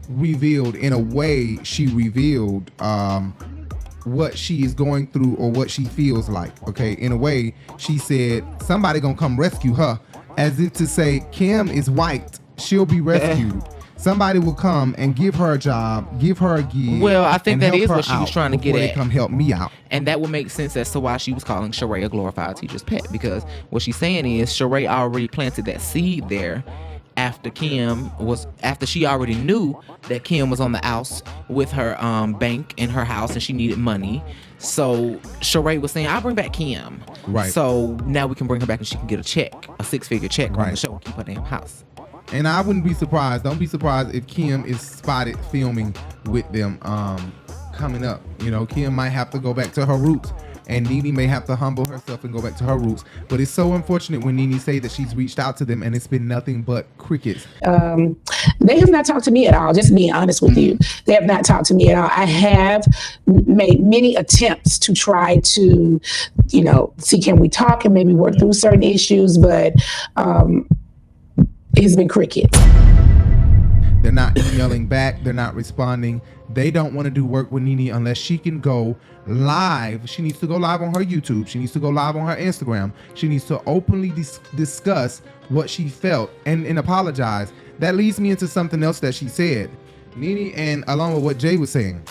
revealed in a way. She revealed what she is going through or what she feels like. Okay, in a way, she said somebody gonna come rescue her, as if to say Kim is white, she'll be rescued. Somebody will come and give her a job, give her a gig. Well, I think that is what she was trying to get they at. come help me out. And that would make sense as to why she was calling Sheree a glorified teacher's pet, because what she's saying is Sheree already planted that seed there after she already knew that Kim was on the outs with her bank in her house and she needed money. So Sheree was saying, I'll bring back Kim. Right. So now we can bring her back and she can get a check, a 6-figure check on the show and keep her damn house. And I wouldn't be surprised. Don't be surprised if Kim is spotted filming with them coming up. You know, Kim might have to go back to her roots. And Nene may have to humble herself and go back to her roots. But it's so unfortunate when Nene say that she's reached out to them and it's been nothing but crickets. They have not talked to me at all, just being honest with you. They have not talked to me at all. I have made many attempts to try to, see can we talk and maybe work through certain issues, but it's been crickets. They're not emailing back. They're not responding. They don't want to do work with Nene unless she can go live. She needs to go live on her YouTube. She needs to go live on her Instagram. She needs to openly discuss what she felt and apologize. That leads me into something else that she said. Nene, and along with what Jay was saying,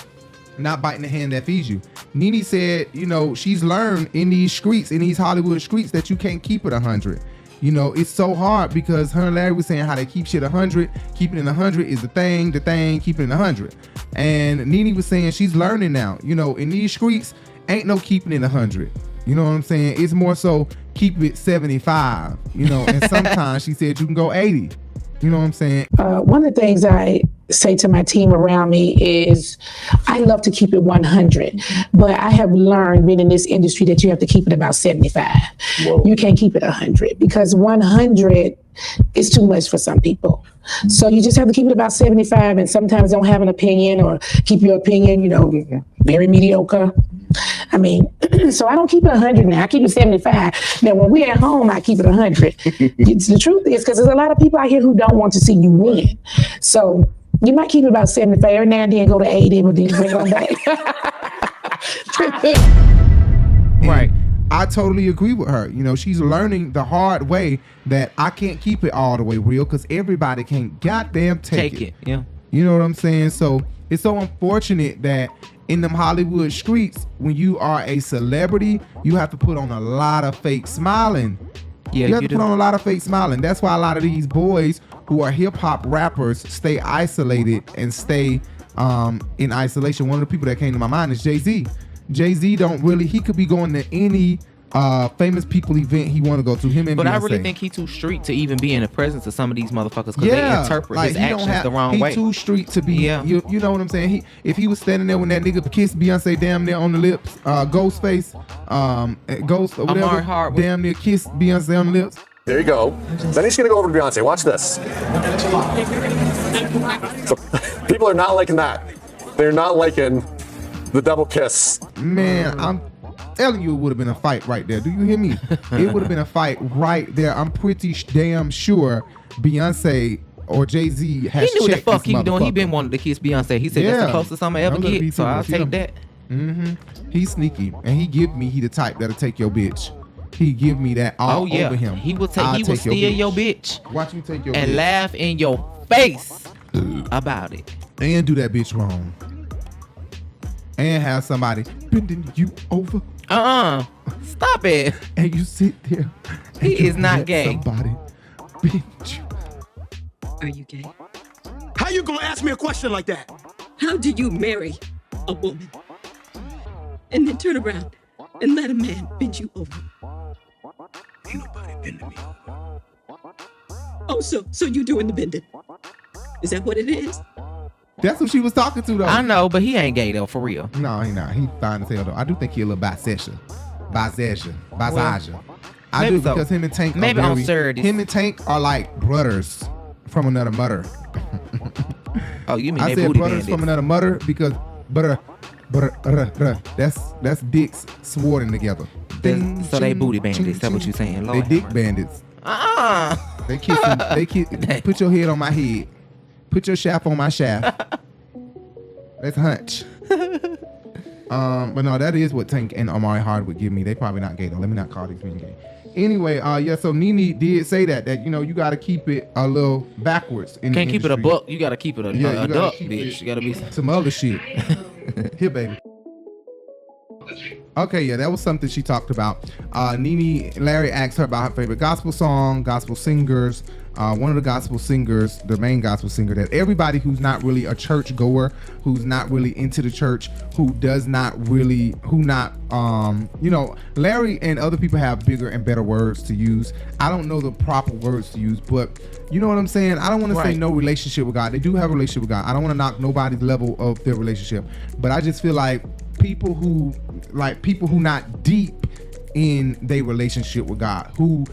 not biting the hand that feeds you. Nene said, she's learned in these streets, in these Hollywood streets, that you can't keep it 100. It's so hard because her and Larry was saying how they keep shit 100. Keeping it 100 is the thing, keeping it 100. And Nene was saying she's learning now. In these streets, ain't no keeping it 100. You know what I'm saying? It's more so keep it 75. And sometimes she said you can go 80. You know what I'm saying? One of the things I say to my team around me is I love to keep it 100, but I have learned being in this industry that you have to keep it about 75. Whoa. You can't keep it 100 because 100 is too much for some people. So you just have to keep it about 75, and sometimes don't have an opinion or keep your opinion, very mediocre. So I don't keep it 100 now. I keep it 75. Now, when we're at home, I keep it 100. The truth is, because there's a lot of people out here who don't want to see you win. So you might keep it about 75 every now and then, go to 80, but then you bring it on back. Right. I totally agree with her. She's learning the hard way that I can't keep it all the way real because everybody can't goddamn take it. Yeah. You know what I'm saying? So it's so unfortunate that in them Hollywood streets, when you are a celebrity, you have to put on a lot of fake smiling. Yeah, you have to put on a lot of fake smiling. That's why a lot of these boys who are hip hop rappers stay isolated and stay in isolation. One of the people that came to my mind is Jay-Z. Jay-Z he could be going to any famous people event he want to go to. Him and But Beyonce. I really think he too street to even be in the presence of some of these motherfuckers because they interpret his actions the wrong way. He too street to be. Yeah. You know what I'm saying? If he was standing there when that nigga kissed Beyonce damn near on the lips, Ghostface, Ghost or whatever, damn near kissed Beyonce on the lips. There you go. Then he's gonna go over to Beyonce. Watch this. So, people are not liking that. They're not liking the double kiss. Man, I'm telling you, it would have been a fight right there. Do you hear me? It would have been a fight right there. I'm pretty damn sure Beyonce or Jay-Z has He knew what the checked fuck this he was doing. He motherfucker. been wanting to kiss Beyonce. He said that's the closest I'm ever get. So I'll take that. He's sneaky, and he the type that'll take your bitch. He give me that all over him. He will take. He will steal your bitch. Watch me take your and bitch. laugh in your face about it. And do that bitch wrong. And have somebody bending you over. Stop it. And you sit there. He is not gay. Somebody bend you. Are you gay? How you gonna ask me a question like that? How do you marry a woman and then turn around and let a man bend you over. Ain't nobody bending me. Oh, so you doing the bending? Is that what it is? That's who she was talking to, though. I know, but he ain't gay though, for real. No, he not. He fine as hell though. I do think he a little bisexual. I do because him and Tank. Maybe on Sir. Him and Tank are like brothers from another mother. Oh, you mean I they said booty brothers bandits. from another mother because that's dicks swording together. Ding, So they ching, booty bandits. ching, Is that what ching. you saying? They Lord dick have mercy. bandits. Ah. They kiss. Put your head on my head. Put your shaft on my shaft. Let's hunch. But no, that is what Tank and Omari Hard would give me. They probably not gay though. Let me not call these men gay. Anyway, yeah. So Nene did say that you got to keep it a little backwards. In Can't the keep it a industry. buck. You gotta keep it a Yeah, you gotta duck, keep bitch. it You gotta be some other shit. Here, baby. Okay, yeah, that was something she talked about. Larry asked her about her favorite gospel song, gospel singers. One of the gospel singers, the main gospel singer that everybody who's not really a church goer, who's not really into the church, Larry and other people have bigger and better words to use. I don't know the proper words to use, but you know what I'm saying? I don't want to say no relationship with God. They do have a relationship with God. I don't want to knock nobody's level of their relationship, but I just feel like people who not deep in their relationship with God, who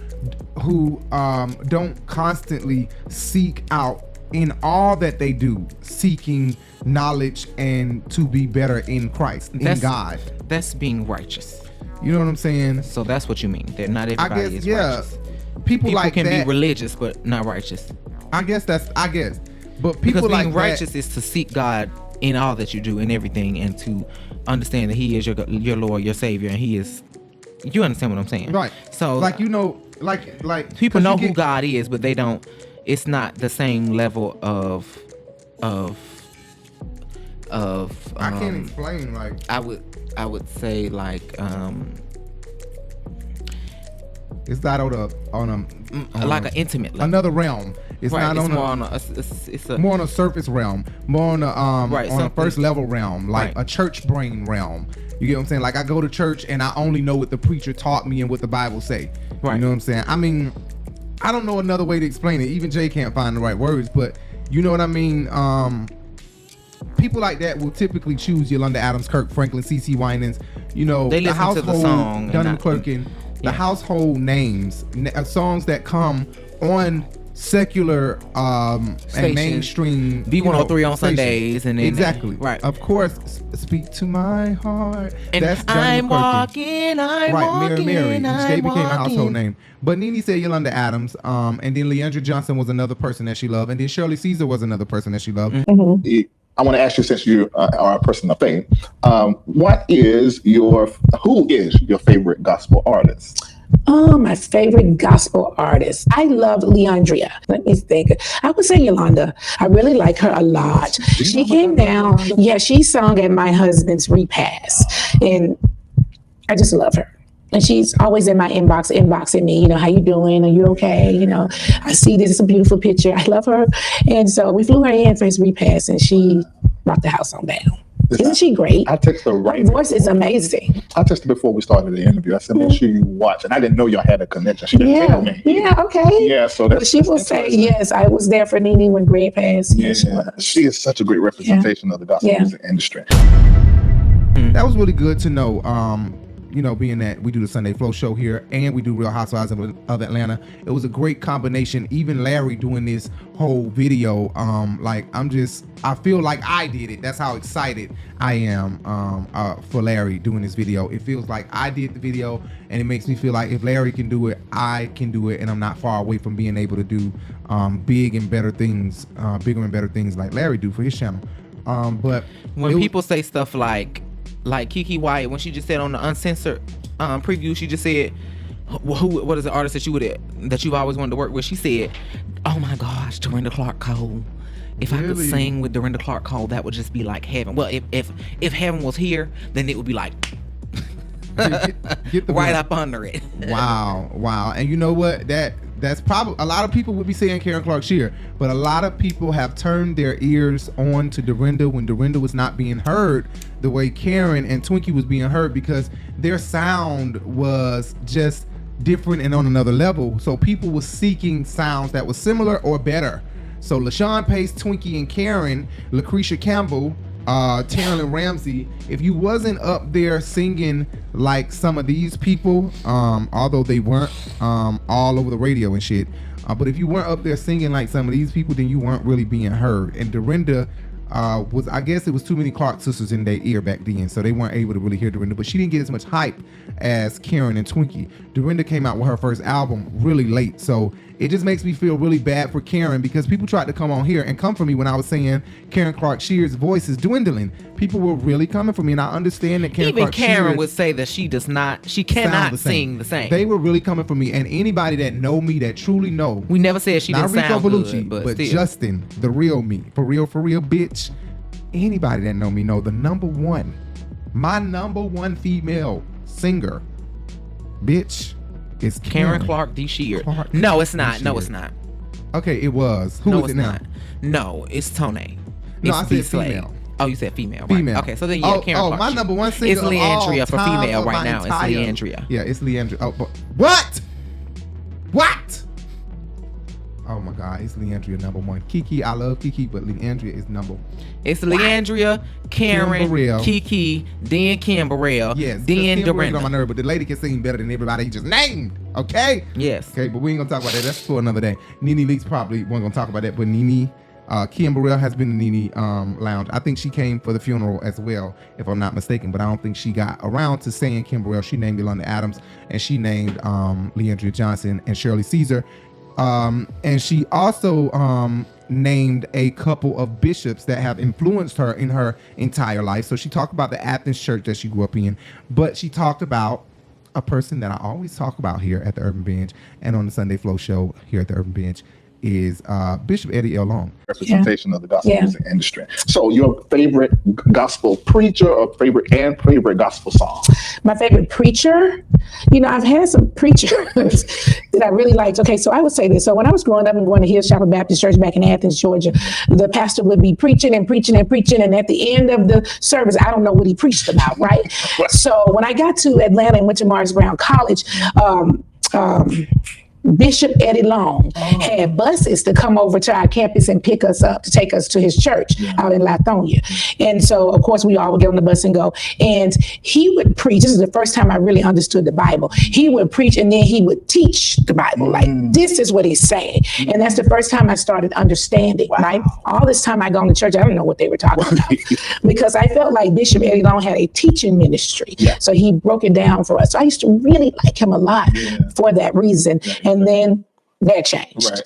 don't constantly seek out in all that they do, seeking knowledge and to be better in Christ, in God. That's being righteous. You know what I'm saying? So that's what you mean. That not everybody is righteous. People like can that, be religious but not righteous. I guess, but people because being like righteous that, is to seek God in all that you do and everything, and to understand that He is your Lord, your Savior, and He is. You understand what I'm saying, right? So like people know who God is, but they don't. It's not the same level of. I can't explain. Like I would say like. It's not on like an intimate level. Another realm. It's right, not it's on more a, on a more on a surface realm, more on a on a first level realm, like right. a church brain realm. You get what I'm saying? Like I go to church and I only know what the preacher taught me and what the Bible say. Right. You know what I'm saying? I mean, I don't know another way to explain it. Even Jay can't find the right words, but you know what I mean? People like that will typically choose Yolanda Adams, Kirk Franklin, CeCe Winans, they the listen household, to the song Dunham Clerkin, the household names, songs that come on secular and mainstream B103 on Sundays, and then exactly right. Of course, speak to my heart. And that's I'm walking, Mary. They became a household walking. name. But Nene said Yolanda Adams, and then Leandra Johnson was another person that she loved, and then Shirley Caesar was another person that she loved. Mm-hmm. I want to ask you, since you are a person of faith, who is your favorite gospel artist? Oh, my favorite gospel artist. I love Leandria. Let me think. I would say Yolanda. I really like her a lot. She came down. Yeah, she sung at my husband's repast. And I just love her. And she's always in my inbox, inboxing me, how you doing? Are you okay? I see this is a beautiful picture. I love her. And so we flew her in for his repast, and she brought the house on down. Isn't she great? I texted her right. Her voice is amazing. I texted her before we started the interview. I said, make sure you watch. And I didn't know y'all had a connection. She didn't tell me. Yeah, okay. Yeah, so that's, she will say, yes, I was there for Nene when Greg passed. Yeah, she is such a great representation of the gospel music industry. That was really good to know. Being that we do the Sunday Flow show here and we do Real Housewives of Atlanta, it was a great combination. Even Larry doing this whole video, I feel like I did it. That's how excited I am for Larry doing this video. It feels like I did the video, and it makes me feel like if Larry can do it, I can do it, and I'm not far away from being able to do bigger and better things like Larry do for his channel. But when people say stuff like Kiki Wyatt, when she just said on the uncensored preview, she just said, what is the artist that you've always wanted to work with? She said, oh my gosh, Dorinda Clark Cole. If I could sing with Dorinda Clark Cole, that would just be like heaven. Well, if heaven was here, then it would be like get the right up under it. Wow. And you know what? That That's probably a lot of people would be saying Karen Clark Sheard, but a lot of people have turned their ears on to Dorinda when Dorinda was not being heard the way Karen and Twinkie was being heard, because their sound was just different and on another level. So people were seeking sounds that was similar or better. So LaShawn Pace, Twinkie, and Karen, Lucretia Campbell, Taryn Ramsey, if you wasn't up there singing like some of these people, although they weren't all over the radio and shit, but if you weren't up there singing like some of these people, then you weren't really being heard. And Dorinda was, I guess it was too many Clark sisters in their ear back then, so they weren't able to really hear Dorinda, but she didn't get as much hype as Karen and Twinkie. Dorinda came out with her first album really late, so it just makes me feel really bad for Karen, because people tried to come on here and come for me when I was saying Karen Clark Sheard's voice is dwindling. People were really coming for me, and I understand that Karen Clark Sheard would say that she cannot sing the same. They were really coming for me, and anybody that know me, that truly know, we never said she didn't sound good, but Justin, the real me, for real, bitch. Anybody that know me know my number one female singer, bitch, is Karen Clark D. Sheard. No, it's not. No, it's not. Okay, it was. Who is it now? No, it's Tone. No, I said female. Oh, you said female. Right. Female. Okay, so then Karen Clark. My number one singer it's Leandria of for all female time right now. It's Leandria. Yeah, it's Leandria. Oh, but what? Oh my God, it's Leandria number one. Kiki, I love Kiki, but Leandria is number one. It's Leandria, Karen, Burrell. Kiki, then Kim Burrell, yes, then Dorinda. On my nerve, but the lady can sing better than everybody he just named. Okay? Yes. Okay, but we ain't gonna talk about that. That's for another day. Nene Leakes probably wasn't gonna talk about that, but Nene, Kim Burrell has been in Nene lounge. I think she came for the funeral as well, if I'm not mistaken, but I don't think she got around to saying Kim Burrell. She named Yolanda Adams, and she named Leandria Johnson and Shirley Caesar. And she also named a couple of bishops that have influenced her in her entire life. So she talked about the Athens church that she grew up in, but she talked about a person that I always talk about here at the Urban Binge and on the Sunday Flow show here at the Urban Binge is Bishop Eddie L. Long. Representation of the gospel music industry. So your favorite gospel preacher or favorite gospel song? My favorite preacher, I've had some preachers that I really liked. Okay, so I would say this. So when I was growing up and going to Hill Chapel Baptist Church back in Athens, Georgia, the pastor would be preaching and preaching and preaching, and at the end of the service, I don't know what he preached about, right? So when I got to Atlanta and went to Morris Brown College, Bishop Eddie Long had buses to come over to our campus and pick us up to take us to his church out in Lithonia. And so, of course, we all would get on the bus and go. And he would preach. This is the first time I really understood the Bible. He would preach and then he would teach the Bible. Like, this is what he's saying. And that's the first time I started understanding, right? All this time I gone to church, I don't know what they were talking about because I felt like Bishop Eddie Long had a teaching ministry. So he broke it down for us. So I used to really like him a lot for that reason. And then that changed.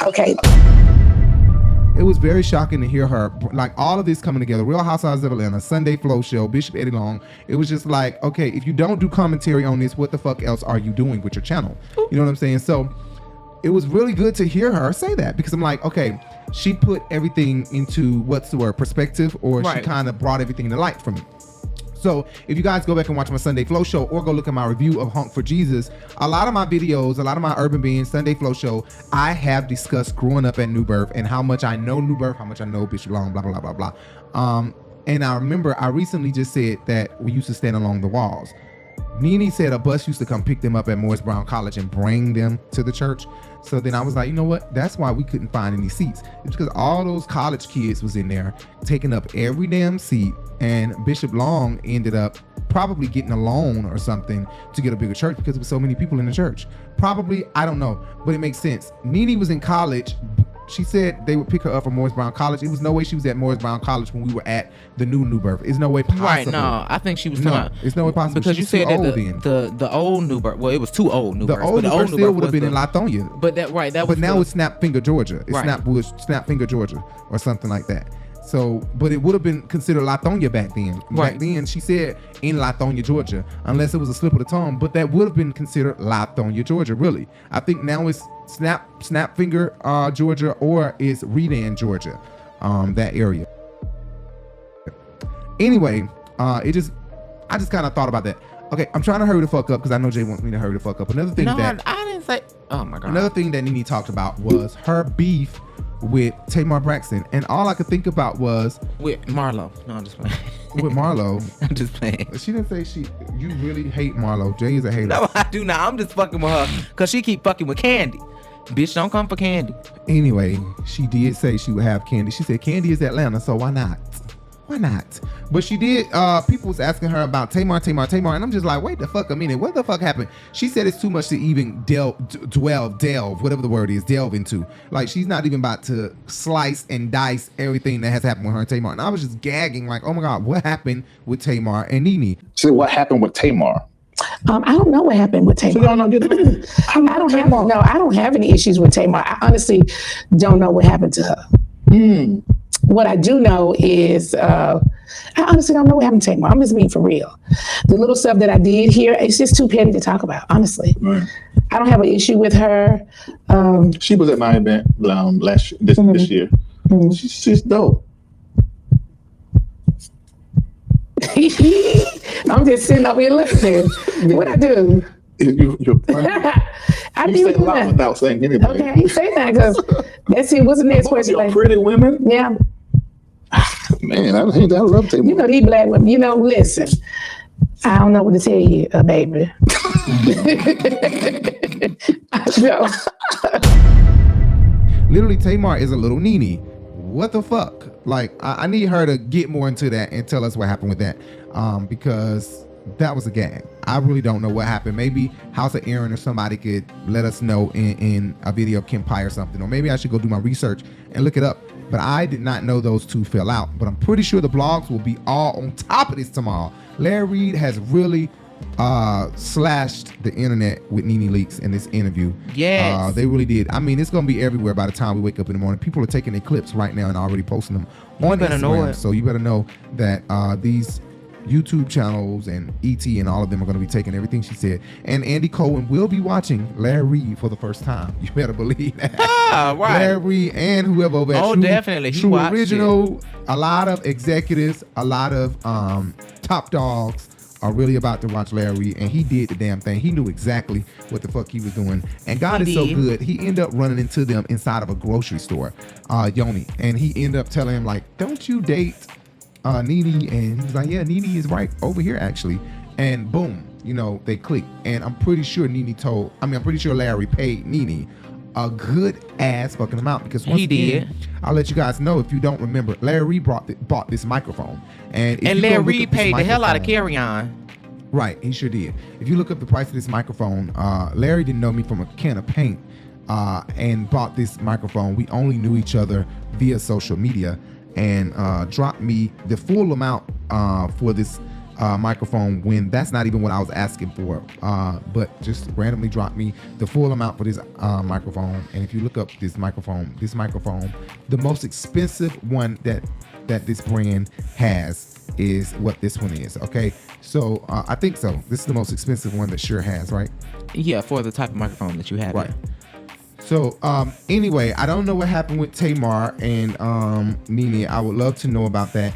Okay. It was very shocking to hear her, like all of this coming together. Real Housewives of Atlanta, Sunday Flow show, Bishop Eddie Long. It was just like, okay, if you don't do commentary on this, what the fuck else are you doing with your channel? You know what I'm saying? So it was really good to hear her say that, because I'm like, okay, she put everything into, what's the word, perspective, or she kind of brought everything to light for me. So if you guys go back and watch my Sunday Flow show or go look at my review of Honk for Jesus, a lot of my videos, a lot of my Urban Binge Sunday Flow show, I have discussed growing up at New Birth and how much I know New Birth, how much I know Bishop Long, blah, blah, blah, blah, blah. And I remember I recently just said that we used to stand along the walls. Nene said a bus used to come pick them up at Morris Brown College and bring them to the church. So then I was like, you know what? That's why we couldn't find any seats. It's because all those college kids was in there taking up every damn seat. And Bishop Long ended up probably getting a loan or something to get a bigger church because there were so many people in the church. Probably, I don't know, but it makes sense. Nene was in college. She said they would pick her up from Morris Brown College. It was no way she was at Morris Brown College when we were at the new Birth. It's no way possible. Right, no, I think she was it's no way possible. Because you said that the old New Birth, well, it was too old New Birth. The old New Birth still would have been in Lithonia. But that was now it's Snapfinger, Georgia. It's Snapfinger, Georgia, or something like that. So, but it would have been considered Lithonia back then. Back then, she said in Lithonia, Georgia, unless it was a slip of the tongue, but that would have been considered Lithonia, Georgia, really. I think now it's Snapfinger, Georgia, or it's Redan, Georgia, that area. Anyway, I just kind of thought about that. Okay, I'm trying to hurry the fuck up because I know Jay wants me to hurry the fuck up. Another thing I didn't say. Oh my God. Another thing that Nene talked about was her beef with Tamar Braxton, and all I could think about was with Marlo. No, I'm just playing. With Marlo. I'm just playing. She didn't say you really hate Marlo. Jay is a hater. No, I do not. I'm just fucking with her because she keep fucking with Candy. Bitch, don't come for Candy. Anyway, she did say she would have Candy. She said Candy is Atlanta, so why not? Why not? But she did, people was asking her about Tamar, and I'm just like, wait the fuck a minute, what the fuck happened? She said it's too much to even delve, whatever the word is, delve into. Like, she's not even about to slice and dice everything that has happened with her and Tamar. And I was just gagging like, oh my God, what happened with Tamar and Nene? So what happened with Tamar? I don't know what happened with Tamar. So I don't have any issues with Tamar. I honestly don't know what happened to her. What I do know is, I honestly don't know what happened to Tamar. I'm just being for real. The little stuff that I did here, it's just too petty to talk about, honestly. Right. I don't have an issue with her. She was at my event this year. She's dope. I'm just sitting up here listening. What I do? You're I say a lot without saying anything. Okay, say that because that's it. What's the next question? Like, pretty women? Yeah. Man, I love Tamar. You know, these black women, listen, I don't know what to tell you, baby. Literally, Tamar is a little Nene. What the fuck? Like, I need her to get more into that and tell us what happened with that. Because that was a gag. I really don't know what happened. Maybe House of Aaron or somebody could let us know in a video of Kim Pye or something. Or maybe I should go do my research and look it up. But I did not know those two fell out. But I'm pretty sure the blogs will be all on top of this tomorrow. Larry Reid has really slashed the internet with Nene Leakes in this interview. Yes. They really did. I mean, it's going to be everywhere by the time we wake up in the morning. People are taking their clips right now and already posting them on Instagram. So you better know that these YouTube channels and ET and all of them are going to be taking everything she said. And Andy Cohen will be watching Larry Reid for the first time. You better believe that. Ah, right. Larry Reid and whoever over at True, definitely. He True Original, a lot of executives, a lot of top dogs are really about to watch Larry Reid, and he did the damn thing. He knew exactly what the fuck he was doing. And God is so good. He ended up running into them inside of a grocery store, Yoni. And he ended up telling him, like, don't you date Nene? And he was like, yeah, Nene is right over here, actually. And boom, they clicked. And I'm pretty sure Larry paid Nene a good ass fucking amount, because once again, I'll let you guys know if you don't remember, Larry Reid bought this microphone. And Larry Reid paid the hell out of Carry On. Right, he sure did. If you look up the price of this microphone, Larry didn't know me from a can of paint and bought this microphone. We only knew each other via social media, and dropped me the full amount for this microphone when that's not even what I was asking for, but just randomly dropped me the full amount for this microphone. And if you look up this microphone, the most expensive one that this brand has is what this one is. Okay, so I think so. This is the most expensive one that Shure has, right? Yeah, for the type of microphone that you have. Right. So anyway, I don't know what happened with Tamar and Nene. I would love to know about that.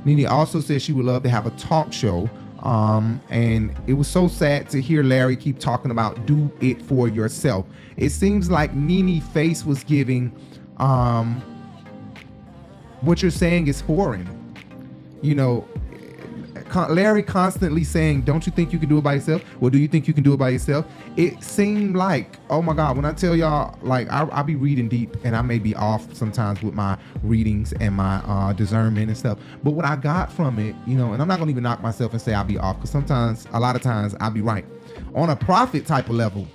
Nene also said she would love to have a talk show. And it was so sad to hear Larry keep talking about do it for yourself. It seems like Nene's face was giving what you're saying is foreign. Larry constantly saying, don't you think you can do it by yourself? Well, do you think you can do it by yourself? It seemed like, oh my God, when I tell y'all, like, I'll be reading deep, and I may be off sometimes with my readings and my discernment and stuff. But what I got from it, and I'm not going to even knock myself and say I'll be off, because a lot of times I'll be right. On a prophet type of level.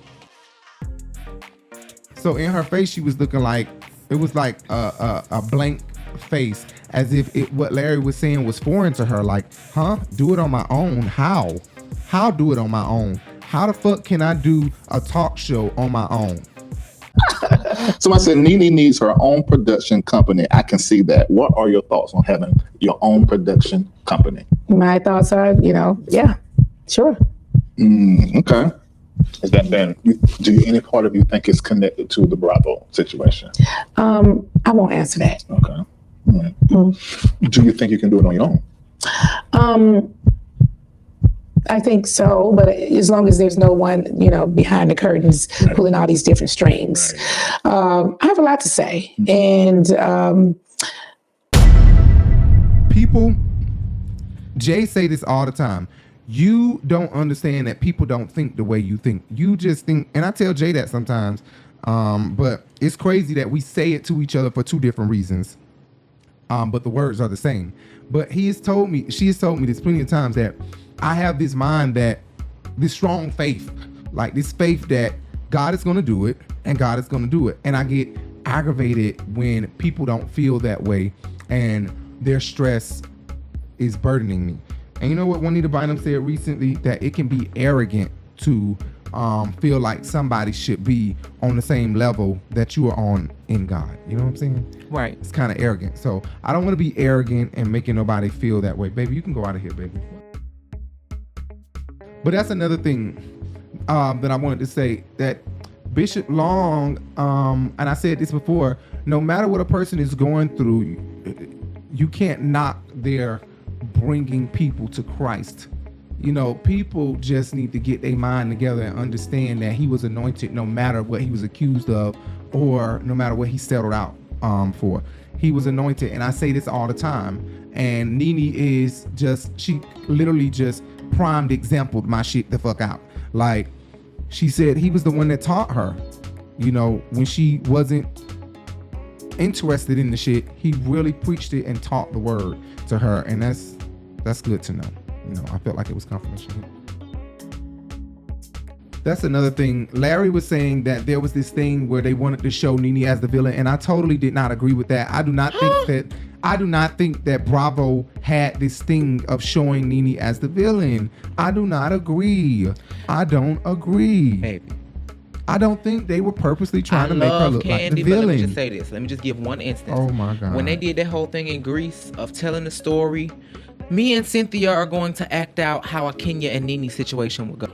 So in her face, she was looking like, it was like a blank face, as if what Larry was saying was foreign to her. Like, do it on my own? How do it on my own? How the fuck can I do a talk show on my own? So I said Nene needs her own production company. I can see that. What are your thoughts on having your own production company? My thoughts are, yeah, sure. Okay. Is that then? Do any part of you think it's connected to the Bravo situation? I won't answer that. Okay. Right. Do you think you can do it on your own? I think so, but as long as there's no one, behind the curtains pulling all these different strings. I have a lot to say. And people, Jay say this all the time. You don't understand that people don't think the way you think. You just think, and I tell Jay that sometimes, but it's crazy that we say it to each other for two different reasons. But the words are the same. But she has told me this plenty of times that I have this mind that this strong faith, like this faith that God is going to do it and God is going to do it. And I get aggravated when people don't feel that way and their stress is burdening me. And you know what Juanita Bynum said recently? That it can be arrogant to feel like somebody should be on the same level that you are on in God. You know what I'm saying? Right. It's kind of arrogant. So I don't want to be arrogant and making nobody feel that way. Baby, you can go out of here, baby. But that's another thing that I wanted to say, that Bishop Long, and I said this before, no matter what a person is going through, you can't knock their bringing people to Christ. People just need to get their mind together and understand that he was anointed no matter what he was accused of or no matter what he settled out for. He was anointed, and I say this all the time. And Nene is she literally just primed exampled my shit the fuck out. Like, she said he was the one that taught her, when she wasn't interested in the shit, he really preached it and taught the word to her. And that's good to know. I felt like it was confirmation. That's another thing. Larry was saying that there was this thing where they wanted to show Nene as the villain, and I totally did not agree with that. I do not think that Bravo had this thing of showing Nene as the villain. I do not agree. I don't agree. Maybe. I don't think they were purposely trying to make her look like the villain. But let me just say this. Let me just give one instance. Oh my God. When they did that whole thing in Greece of telling the story, me and Cynthia are going to act out how a Kenya and Nene situation would go.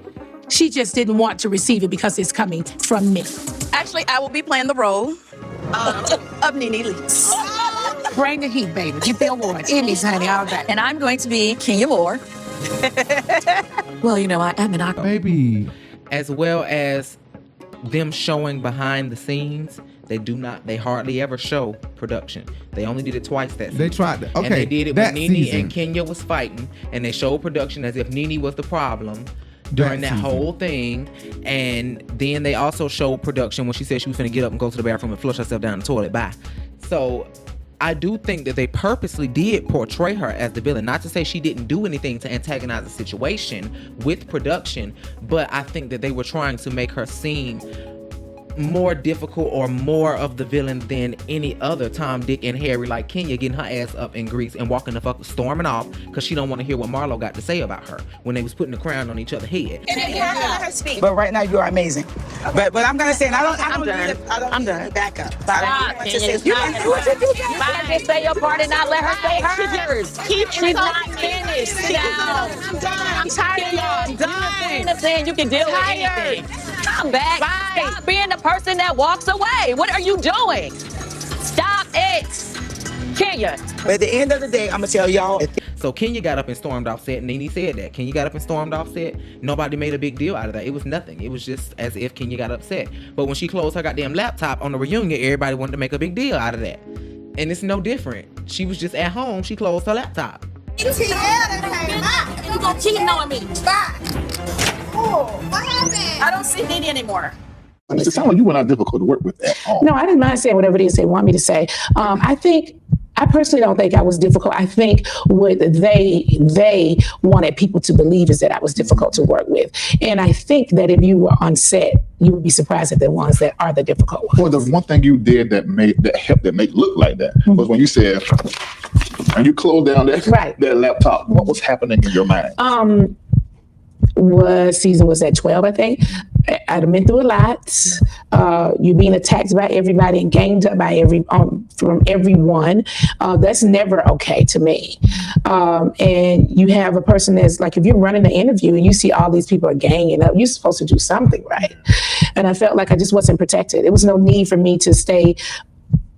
She just didn't want to receive it because it's coming from me. Actually, I will be playing the role of Nene Leakes. Bring the heat, baby. Get the award. Emmys, honey, all that. And I'm going to be Kenya Moore. Well, I am an actor. Baby. As well as them showing behind the scenes, they hardly ever show production. They only did it twice that season. They tried to, okay. And they did it when Nene season. and Kenya was fighting, and they showed production as if Nene was the problem during that whole thing. And then they also showed production when she said she was finna get up and go to the bathroom and flush herself down the toilet. Bye. So I do think that they purposely did portray her as the villain. Not to say she didn't do anything to antagonize the situation with production, but I think that they were trying to make her seem more difficult or more of the villain than any other Tom, Dick, and Harry, like Kenya getting her ass up in Greece and walking the fuck, storming off because she don't want to hear what Marlo got to say about her when they was putting the crown on each other's head. But right now you're amazing. But I'm gonna say, I'm done. Back up. You can just say your part and not let her say hers. She's not finished. Sit down. I'm done. I'm tired of y'all. I'm done. Saying you can deal with anything. Come back. Bye. Stop being the person that walks away. What are you doing? Stop it. Kenya. But at the end of the day, I'm gonna tell y'all. So Kenya got up and stormed off set. Nene said that. Kenya got up and stormed off set. Nobody made a big deal out of that. It was nothing. It was just as if Kenya got upset. But when she closed her goddamn laptop on the reunion, everybody wanted to make a big deal out of that. And it's no different. She was just at home. She closed her laptop. You gonna cheat on me. Stop. Oh, what happened? I don't see Nene anymore. It sounds like you were not difficult to work with at all. No, I didn't mind saying whatever it is they want me to say. I personally don't think I was difficult. I think what they wanted people to believe is that I was difficult to work with. And I think that if you were on set, you would be surprised at the ones that are the difficult ones. Well, the one thing you did that helped make it look like that was when you said, and you closed down that laptop, what was happening in your mind? Season was at 12, I think. I'd have been through a lot. You being attacked by everybody and ganged up by from everyone. That's never okay to me. And you have a person that's like, if you're running an interview and you see all these people are ganging up, you're supposed to do something right. And I felt like I just wasn't protected. There was no need for me to stay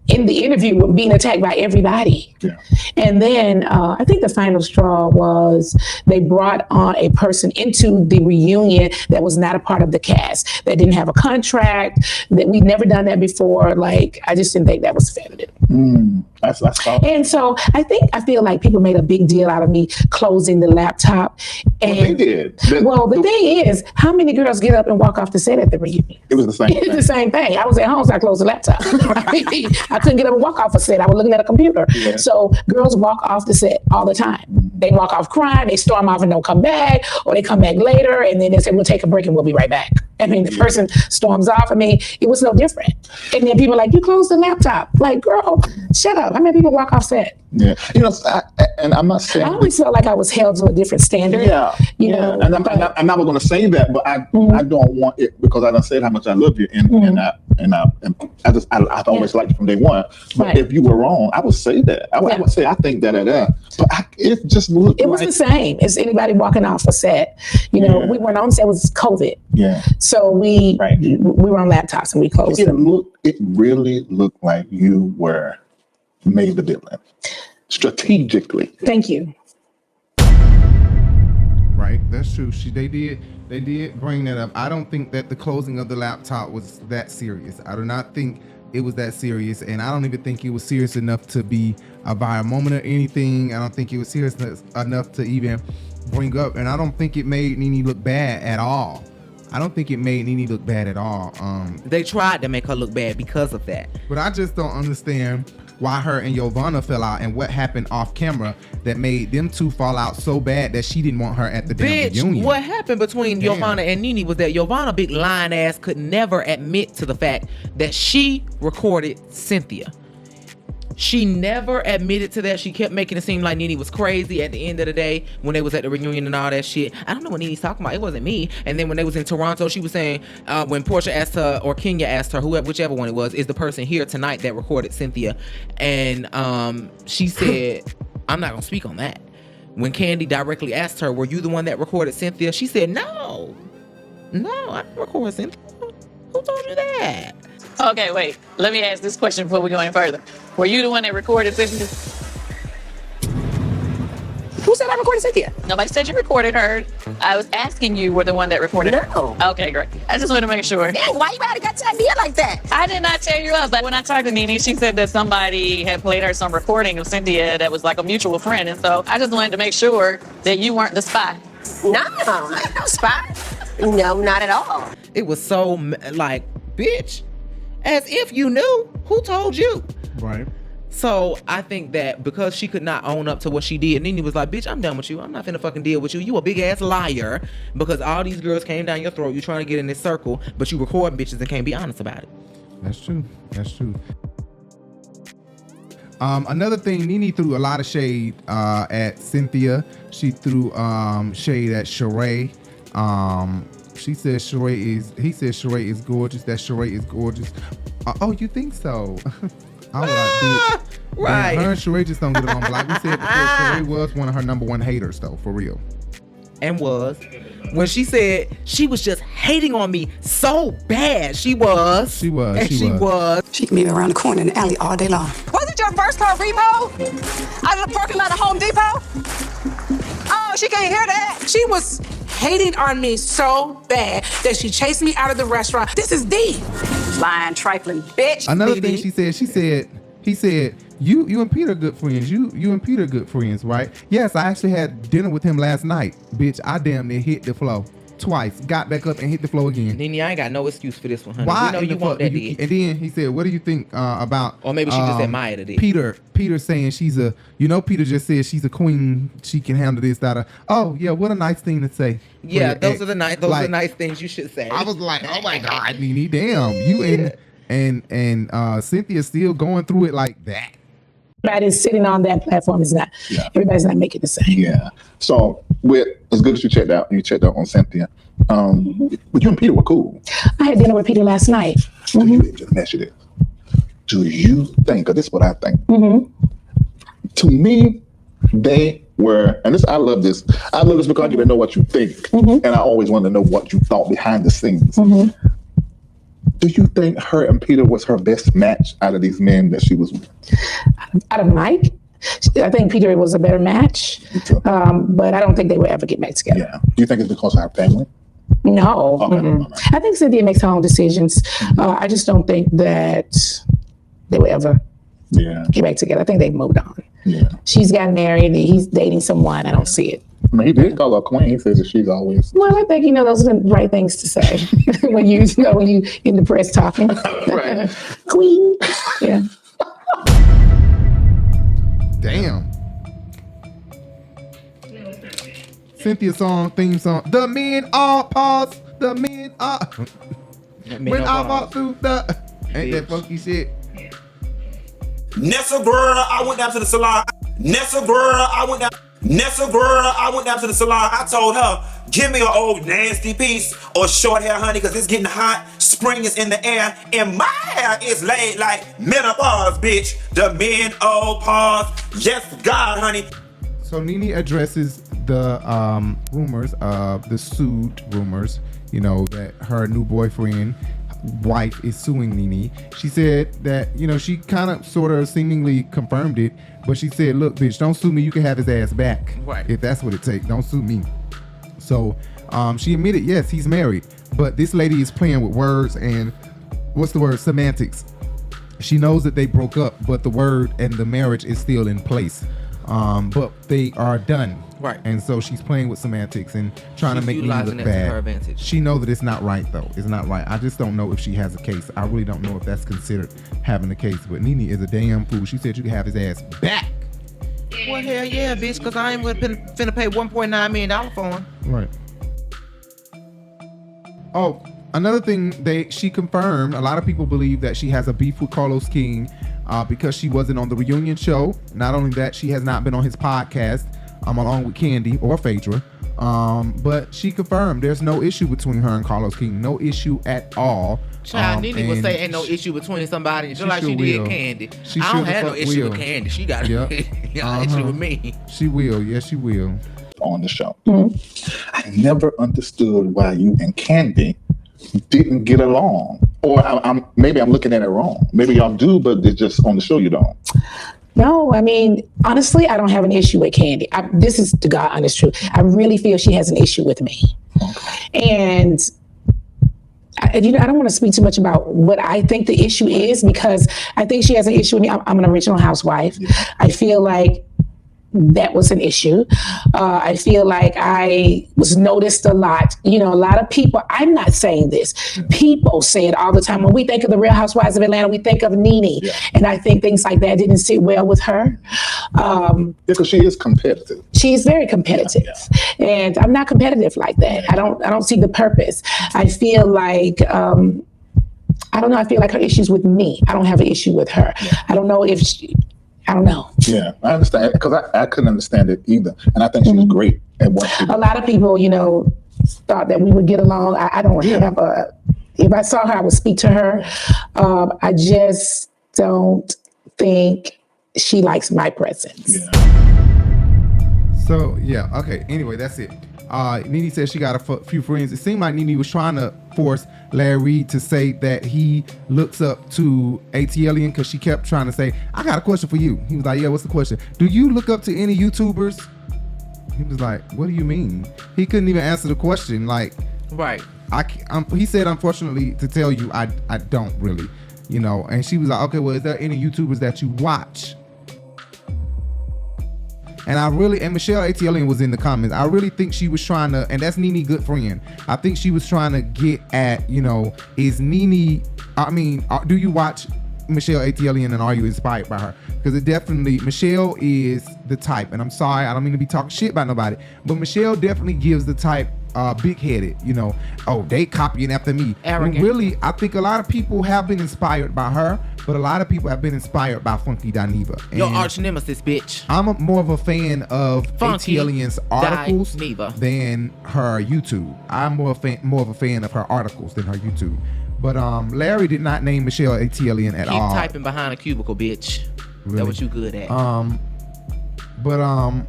in the interview were being attacked by everybody. Yeah. And then I think the final straw was they brought on a person into the reunion that was not a part of the cast, that didn't have a contract, that we'd never done that before. Like, I just didn't think that was fair to do. That's and so I feel like people made a big deal out of me closing the laptop. And they did. The thing is, how many girls get up and walk off the set at the reunion? It was the same It's the same thing. I was at home, so I closed the laptop. I couldn't get up and walk off a set. I was looking at a computer. Yeah. So girls walk off the set all the time. They walk off crying, they storm off and don't come back, or they come back later and then they say, we'll take a break and we'll be right back. I mean, the person storms off. I mean, it was no different. And then people are like, you closed the laptop. Like, girl, shut up. How many people walk off set? Yeah. You know, and I'm not saying. I always felt like I was held to a different standard. Yeah. You know. And I'm not going to say that, but I don't want it because I done said how much I love you. And I've always liked you from day one. But if you were wrong, I would say that. I would say I think that. But it just looked It was the same as anybody walking off a set. You know, we weren't on set. It was COVID. Yeah. So we were on laptops and we closed them. It really looked like you were made the villain strategically. Thank you. Right, that's true. They did bring that up. I don't think that the closing of the laptop was that serious. I do not think it was that serious, and I don't even think it was serious enough to be a viral moment or anything. I don't think it was serious enough to even bring up, and I don't think it made Nene look bad at all. They tried to make her look bad because of that. But I just don't understand why her and Yovanna fell out and what happened off camera that made them two fall out so bad that she didn't want her at the damn reunion. What happened between Yovanna and Nene was that Yovanna, big lying ass, could never admit to the fact that she recorded Cynthia. She never admitted to that. She kept making it seem like Nene was crazy at the end of the day when they was at the reunion and all that shit. I don't know what Nene's talking about. It wasn't me. And then when they was in Toronto, she was saying, when Porsha asked her, or Kenya asked her, whichever one it was, is the person here tonight that recorded Cynthia? And she said, I'm not going to speak on that. When Candy directly asked her, were you the one that recorded Cynthia? She said, no, I didn't record Cynthia. Who told you that? Okay, wait. Let me ask this question before we go any further. Were you the one that recorded Cynthia? Who said I recorded Cynthia? Nobody said you recorded her. I was asking you were the one that recorded her. No. Okay, great. I just wanted to make sure. Dang, why you gotta tell me like that? I did not tell you up, but when I talked to Nene, she said that somebody had played her some recording of Cynthia that was like a mutual friend. And so I just wanted to make sure that you weren't the spy. No, I ain't no spy. No, not at all. It was so like, bitch, as if you knew. Who told you? Right. So I think that because she could not own up to what she did, Nene was like, bitch, I'm done with you. I'm not finna fucking deal with you. You a big ass liar because all these girls came down your throat. You trying to get in this circle, but you recording bitches and can't be honest about it. That's true. Another thing, Nene threw a lot of shade at Cynthia. She threw shade at Sheree. He said Sheree is gorgeous. That Sheree is gorgeous. Oh, you think so? I was like, bitch. Right. Her and Sheree just don't get along. But like we said before, Sheree was one of her number one haters, though, for real. And was. When she said she was just hating on me so bad. She was. She was. She can be around the corner in the alley all day long. Was it your first car repo? Out of the parking lot of Home Depot? Oh, she can't hear that. She was hating on me so bad that she chased me out of the restaurant. This is D. Lying, trifling bitch. Another thing he said, you and Peter are good friends. You and Peter are good friends, right? Yes, I actually had dinner with him last night. Bitch, I damn near hit the floor twice. Got back up and hit the floor again. Nene, I ain't got no excuse for this one, honey. Why? We know you want that dick. And then he said, what do you think about... Or maybe she just admired it. Peter saying she's a... Peter just said she's a queen. She can handle this, that. Oh, yeah, what a nice thing to say. Yeah, those are the nice things you should say. I was like, oh my God, Nene, damn. You and Cynthia still going through it like that. Everybody's sitting on that platform is not. Yeah. Everybody's not making the same. Yeah. So as good as you checked out on Cynthia. But you and Peter were cool. I had dinner with Peter last night. Just measure this. Do you think? Because this is what I think. To me, they were, and I love this. I love this because you didn't know what you think, and I always want to know what you thought behind the scenes. Do you think her and Peter was her best match out of these men that she was with? Out of Mike, I think Peter was a better match, but I don't think they would ever get back together. Yeah. Do you think it's because of her family? No. Okay. I think Cynthia makes her own decisions. I just don't think that they would ever get back together. I think they've moved on. Yeah. She's gotten married and he's dating someone. I don't see it. I mean, he did call her queen. He says that she's always. Well, I think those are the right things to say when you in the press talking. Right. Queen. Yeah. Damn. Cynthia's theme song. The men all pause. The men are. When I walk through the. Ain't that funky shit? Nessa girl, I went down to the salon. Nessa girl, I went down to the salon. I told her, give me an old nasty piece or short hair, honey, because it's getting hot. Spring is in the air, and my hair is laid like menopause, bitch. The men all pause. Yes, God, honey. So Nene addresses the rumors of the sued rumors, that her new boyfriend, wife, is suing Nene. She said that, she kind of sort of seemingly confirmed it, but she said, look, bitch, don't sue me. You can have his ass back. Right. If that's what it takes. Don't sue me. So she admitted, yes, he's married, but this lady is playing with words and semantics. She knows that they broke up, but the word and the marriage is still in place. But they are done. Right. And so she's playing with semantics and trying to make me look bad. To her advantage. She knows that it's not right, though. It's not right. I just don't know if she has a case. I really don't know if that's considered having a case. But Nene is a damn fool. She said you can have his ass back. Well, hell yeah, bitch, because I ain't finna pay $1.9 million for him. Right. Oh, another thing she confirmed, a lot of people believe that she has a beef with Carlos King because she wasn't on the reunion show. Not only that, she has not been on his podcast along with Candy or Phaedra. But she confirmed there's no issue between her and Carlos King. No issue at all. Child, Nene would say ain't no issue between somebody just like she did Candy. I don't have no issue with Candy. She got an issue with me. She will. Yes, she will. On the show. I never understood why you and Candy didn't get along. Or maybe I'm looking at it wrong. Maybe y'all do, but it's just on the show you don't. No, I mean, honestly, I don't have an issue with Candy. This is the God honest truth. I really feel she has an issue with me. And I don't want to speak too much about what I think the issue is, because I think she has an issue with me. I'm an original housewife. I feel like that was an issue. I feel like I was noticed a lot. A lot of people, I'm not saying this, people say it all the time. When we think of the Real Housewives of Atlanta, we think of Nene. Yeah. And I think things like that didn't sit well with her. Because she is competitive. She's very competitive. Yeah. And I'm not competitive like that. Yeah. I don't see the purpose. I feel like, I don't know, I feel like her issue's with me. I don't have an issue with her. Yeah. I don't know if I don't know. Yeah, I understand, because I couldn't understand it either. And I think she was great at what she did. A lot of people, thought that we would get along. I don't have if I saw her, I would speak to her. I just don't think she likes my presence. Yeah. So, yeah, okay. Anyway, that's it. Nene said she got a few friends. It seemed like Nene was trying to force Larry Reid to say that he looks up to ATLian, because she kept trying to say, I got a question for you. He was like, yeah, what's the question? Do you look up to any YouTubers? He was like, what do you mean? He couldn't even answer the question. Like, right. He said, unfortunately, to tell you, I don't really, And she was like, okay, well, is there any YouTubers that you watch? And Michelle ATLian was in the comments. I really think she was trying to, and that's Nene good friend. I think she was trying to get at, is Nene, do you watch Michelle ATLian and are you inspired by her? Because it definitely, Michelle is the type, and I'm sorry, I don't mean to be talking shit about nobody, but Michelle definitely gives the type big-headed, they copying after me. Arrogant. And really, I think a lot of people have been inspired by her, but a lot of people have been inspired by Funky Dineva. Your arch nemesis, bitch. I'm more of a fan of ATLian's articles Dineva than her YouTube. I'm more of a fan of her articles than her YouTube. But Larry did not name Michelle ATLian at all. Keep typing behind a cubicle, bitch. Really? That's what you good at.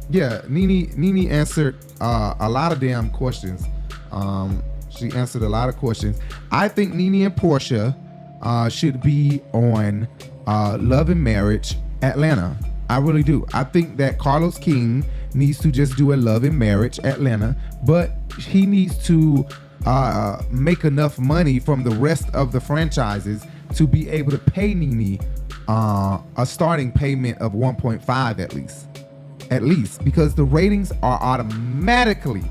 Yeah, Nene answered a lot of damn questions. She answered a lot of questions. I think Nene and Porsha should be on Love and Marriage Atlanta. I really do. I think that Carlos King needs to just do a Love and Marriage Atlanta, but he needs to make enough money from the rest of the franchises to be able to pay Nene a starting payment of 1.5 at least, because the ratings are automatically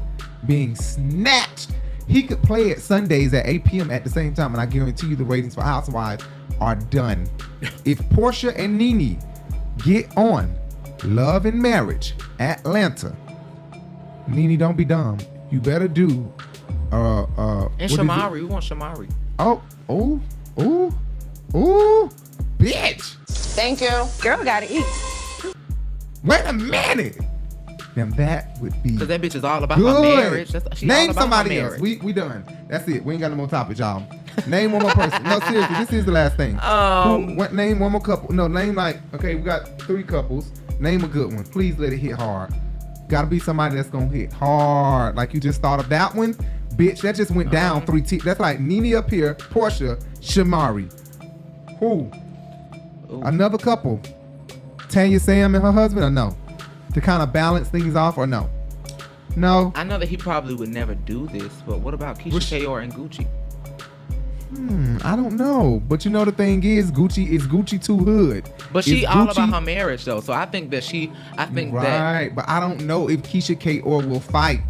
being snatched. He could play it Sundays at 8 p.m. at the same time, and I guarantee you the ratings for Housewives are done. If Porsha and Nene get on Love and Marriage Atlanta, Nene, don't be dumb. You better do and Shamari. We want Shamari. Oh, bitch. Thank you. Girl gotta eat. Wait a minute. Then that would be Because that bitch is all about good. her marriage. Name somebody else. We done. That's it. We ain't got no more topics, y'all. Name one more person. No, seriously, this is the last thing. Name one more couple. No, name okay, we got 3 couples. Name a good one. Please let it hit hard. Gotta be somebody that's gonna hit hard. Like you just thought of that one. Bitch, that just went down 3 T. That's like Nene up here, Porsha, Shamari. Who? Another couple. Tanya Sam and her husband, or no? To kind of balance things off, or no? No. I know that he probably would never do this, but what about Keisha Kayor and Gucci? I don't know. But you know the thing is, Gucci too hood. But she all about her marriage though, so I think that right. But I don't know if Keisha Kayor will fight.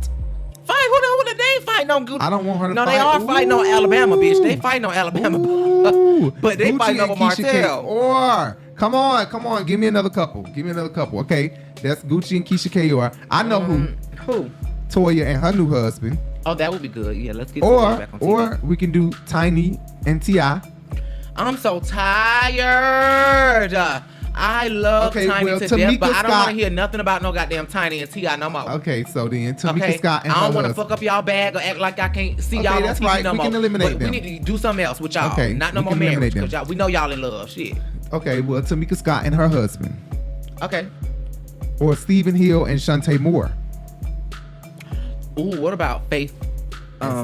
Fight? Who they ain't fighting on Gucci? I don't want her to no, fight. No, they are fighting on Alabama, bitch. They fighting on Alabama. But they Gucci fighting over Martell. Or come on. Give me another couple. Okay, that's Gucci and Keisha Kayor. I know who. Toya and her new husband. Oh, that would be good. Yeah, let's get Toya back on TV. Or we can do Tiny and T.I. I'm so tired. I love Tiny to death, but I don't want to hear nothing about no goddamn Tiny and T.I. no more. Okay, so then Tamika Scott and I don't want to fuck up y'all bag or act like I can't see y'all on TV no more. We can eliminate them. We need to do something else with y'all. Okay, not no more marriage, because we know y'all in love. Shit. Okay, well, Tamika Scott and her husband. Okay. Or Stephen Hill and Shantae Moore. Ooh, what about Faith?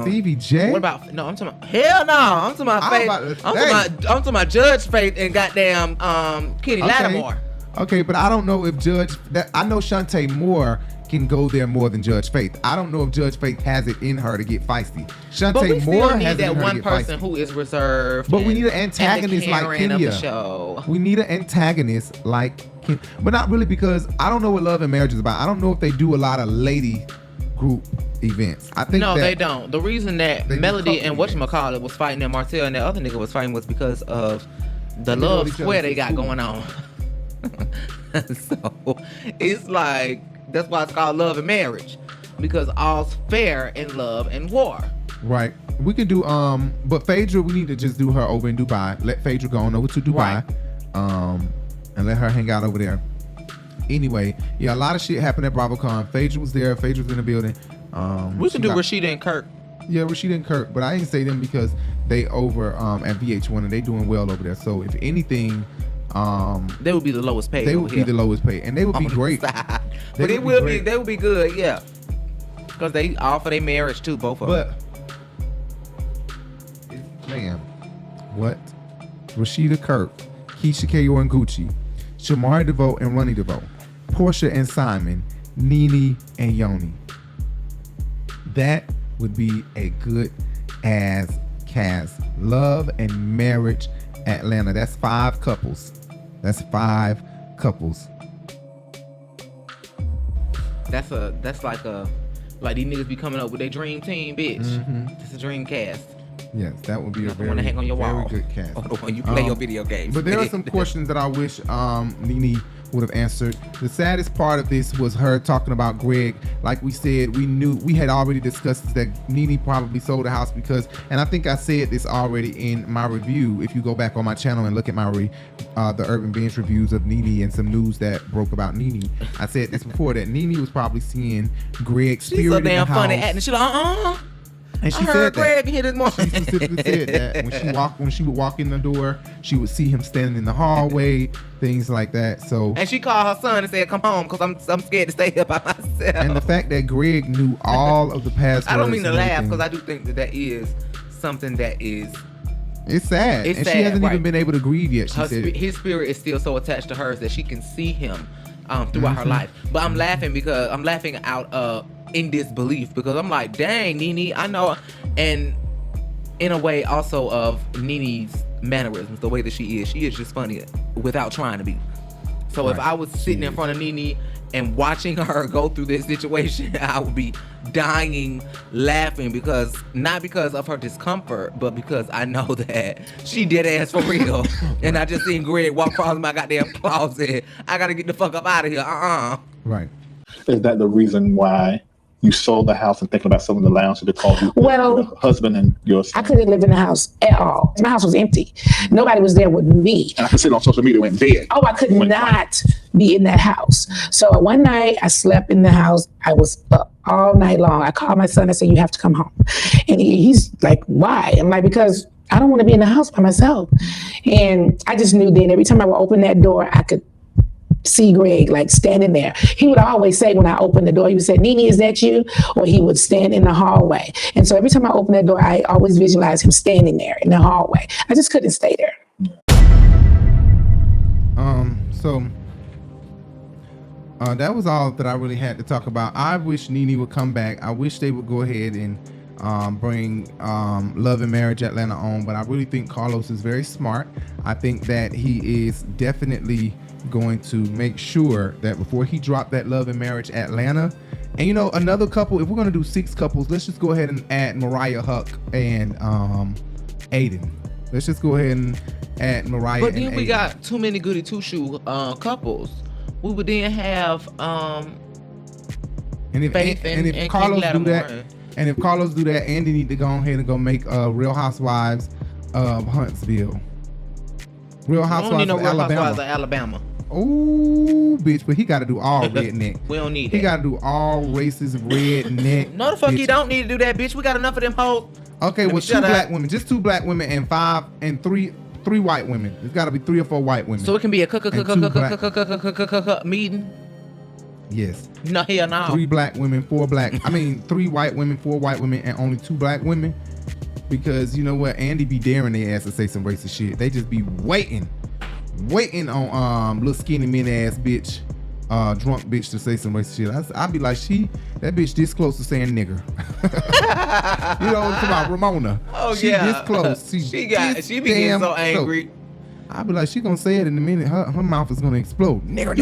Stevie J? What about? No, I'm talking about. Hell no, I'm talking about Faith. I'm talking about Judge Faith and goddamn Kenny Lattimore. Okay, but I don't know if I know Shantae Moore can go there more than Judge Faith. I don't know if Judge Faith has it in her to get feisty. Shantae Moore has that one person who is reserved. But we need an antagonist like Kenya. We need an antagonist like Kenya. But not really, because I don't know what Love and Marriage is about. I don't know if they do a lot of lady group events. I think no, they don't. The reason that Melody and whatchamacallit was fighting and Martell and that other nigga was fighting was because of the love square they got going on. So it's like, that's why it's called Love and Marriage, because all's fair in love and war. Right. We can do but Phaedra, we need to just do her over in Dubai. Let Phaedra go on over to Dubai. Right. And let her hang out over there. Anyway, yeah, a lot of shit happened at BravoCON. Phaedra was there. Phaedra was in the building. We can do Rashida and Kirk. Yeah, Rashida and Kirk, but I didn't say them because they over at VH1 and they doing well over there. So if anything, they would be the lowest paid. They would be the lowest paid, and they would be great. But they would be good, yeah, because they offer their marriage too, both of them. But man, what? Rashida Kirk, Keisha Kayor and Gucci, Shamari DeVoe and Ronnie DeVoe, Porsha and Simon, Nene and Yoni. That would be a good ass cast. Love and Marriage Atlanta. That's 5 couples. That's 5 couples. That's like these niggas be coming up with their dream team, bitch. Mm-hmm. It's a dream cast. Yes, that would be a very, hang on your very wall. good cast. When you play your video games. But there are some questions that I wish Nene would have answered. The saddest part of this was her talking about Greg. Like we said, we had already discussed that Nene probably sold the house because, and I think I said this already in my review. If you go back on my channel and look at my the Urban Binge reviews of Nene and some news that broke about Nene, I said this before, that Nene was probably seeing Greg's spirit in the house. She's so damn funny acting. She's like, And she I heard said Greg here this morning. She specifically said that when she would walk in the door, she would see him standing in the hallway, things like that. So And she called her son and said, "Come home, cause I'm scared to stay here by myself." and the fact that Greg knew all of the passwords. I don't mean to and laugh everything, because I do think that is something that is. it's sad. It's and sad, she hasn't right. even been able to grieve yet. She said. His spirit is still so attached to hers that she can see him throughout her life. But I'm laughing because I'm laughing out in disbelief because I'm like, dang, Nene, I know. And in a way also of Nene's mannerisms, the way that she is just funny without trying to be. So if I was sitting in front of Nene and watching her go through this situation, I would be dying laughing because not because of her discomfort, but because I know that she did ass for real. And I just seen Greg walk across my goddamn closet. I gotta get the fuck up out of here. Right. Is that the reason why you sold the house and thinking about selling the lounge to call you Well, your husband and your son? I couldn't live in the house at all. My house was empty. Nobody was there with me. And I can see it on social media when dead. Oh, I could not be in that house. So one night I slept in the house. I was up all night long. I called my son. I said, "You have to come home." And he's like, "Why?" I'm like, "Because I don't want to be in the house by myself." And I just knew then every time I would open that door, I could see Greg like standing there. He would always say when I opened the door, he would say, "Nene, is that you?" Or he would stand in the hallway. And so every time I opened that door, I always visualized him standing there in the hallway. I just couldn't stay there. So that was all that I really had to talk about. I wish Nene would come back. I wish they would go ahead and bring Love and Marriage Atlanta on, but I really think Carlos is very smart. I think that he is definitely going to make sure that before he dropped that Love and Marriage Atlanta, and you know, another couple, if we're going to do 6 couples, let's just go ahead and add Mariah Huck and Aiden. Let's just go ahead and add Mariah. But then and we Aiden. got too many goody two-shoe couples. We would then have And if Faith and if and Carlos King do that, Lattimore. and if Carlos do that, Andy need to go ahead and go make Real Housewives of Huntsville. Real We don't Housewives need no of Real Alabama. Housewives of Alabama. Ooh, bitch, but he got to do all redneck. We don't need He that. got to do all races redneck. No, the fuck bitch. you don't need to do that, bitch. We got enough of them hoes. Okay, Let me well, shut 2 up. black women, just 2 black women and 3 white women. There's got to be 3 or 4 white women. So it can be a And 2 meeting. Yes. No, hell no. 3 black women, 4 black. 3 white women, 4 white women, and only 2 black women. Because you know what, Andy be daring their ass to say some racist shit. They just be waiting on little skinny min ass bitch, drunk bitch to say some racist shit. I'd be like, that bitch this close to saying nigger. You know what I'm talking about, Ramona? Oh, she yeah. this close. She be getting so angry. I'd be like, she gonna say it in a minute. Her mouth is gonna explode. Nigger.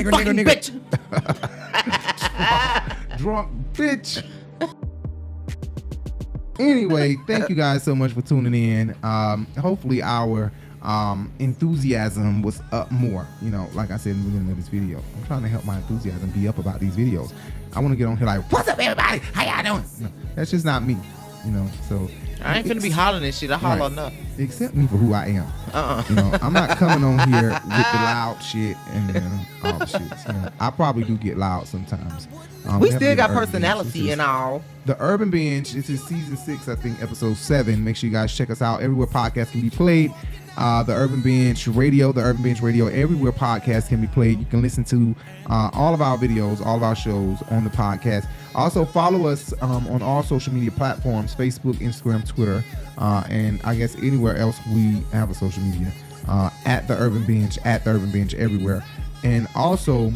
Bitch. Drunk bitch. Anyway, thank you guys so much for tuning in. Hopefully our enthusiasm was up more. You know, like I said in the beginning of this video, I'm trying to help my enthusiasm be up about these videos. I want to get on here like, "What's up, everybody? How y'all doing?" No, that's just not me. You know, so I ain't finna be hollering this shit. I holler enough. Accept me for who I am. You know, I'm not coming on here with the loud shit and all the shit. You know, I probably do get loud sometimes. We have still to got get Urban personality Binge. and all. The Urban Binge, this is season 6, I think, episode 7. Make sure you guys check us out everywhere podcasts can be played. The Urban Binge Radio, everywhere podcasts can be played. You can listen to all of our videos, all of our shows on the podcast. Also, follow us on all social media platforms, Facebook, Instagram, Twitter, and I guess anywhere else we have a social media. At The Urban Binge, everywhere. And also,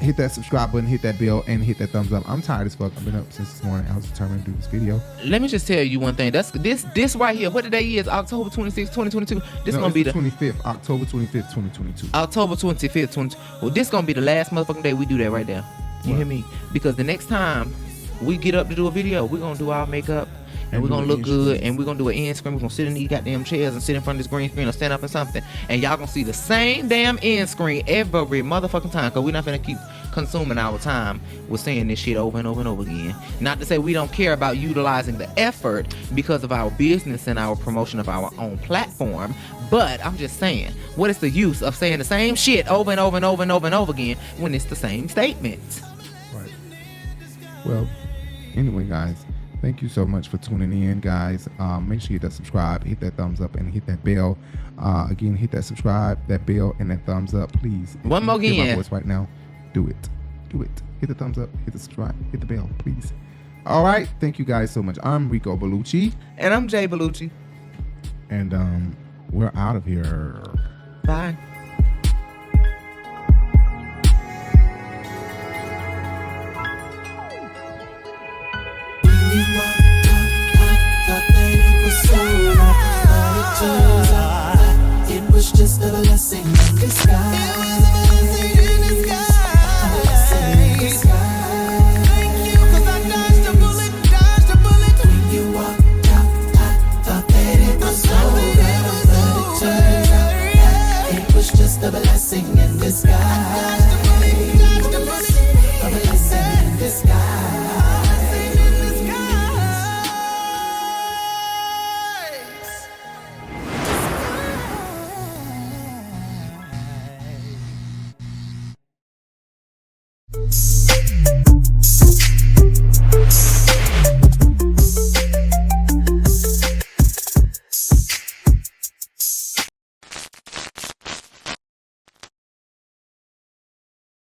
hit that subscribe button, hit that bell, and hit that thumbs up. I'm tired as fuck. I've been up since this morning. I was determined to do this video. Let me just tell you one thing. That's this right here. What today is? October 26, 2022. This gonna be the 25th, October 25th, 2022. October 25th, 2022. Well, this gonna be the last motherfucking day we do that right there. You hear me? Because the next time we get up to do a video, we're gonna do our makeup. And we're gonna look good, and we're gonna do an end screen. We're gonna sit in these goddamn chairs and sit in front of this green screen or stand up or something. And y'all gonna see the same damn end screen every motherfucking time. Cause we're not gonna keep consuming our time with saying this shit over and over and over again. Not to say we don't care about utilizing the effort because of our business and our promotion of our own platform. But I'm just saying, what is the use of saying the same shit over and over and over and over and over again when it's the same statement? Right. Well, anyway, guys. Thank you so much for tuning in, guys. Make sure you hit that subscribe, hit that thumbs up, and hit that bell. Again, hit that subscribe, that bell, and that thumbs up, please. If One more you hear again. my voice right now, do it. Do it. Hit the thumbs up, hit the subscribe, hit the bell, please. All right. Thank you guys so much. I'm Rico Bellucci. And I'm Jay Bellucci. And we're out of here. Bye. It was just a blessing in disguise. Thank you, 'cause I dodged a bullet. When you walked out, I thought that it was over, but it turned out it was just a blessing in disguise. A blessing in disguise.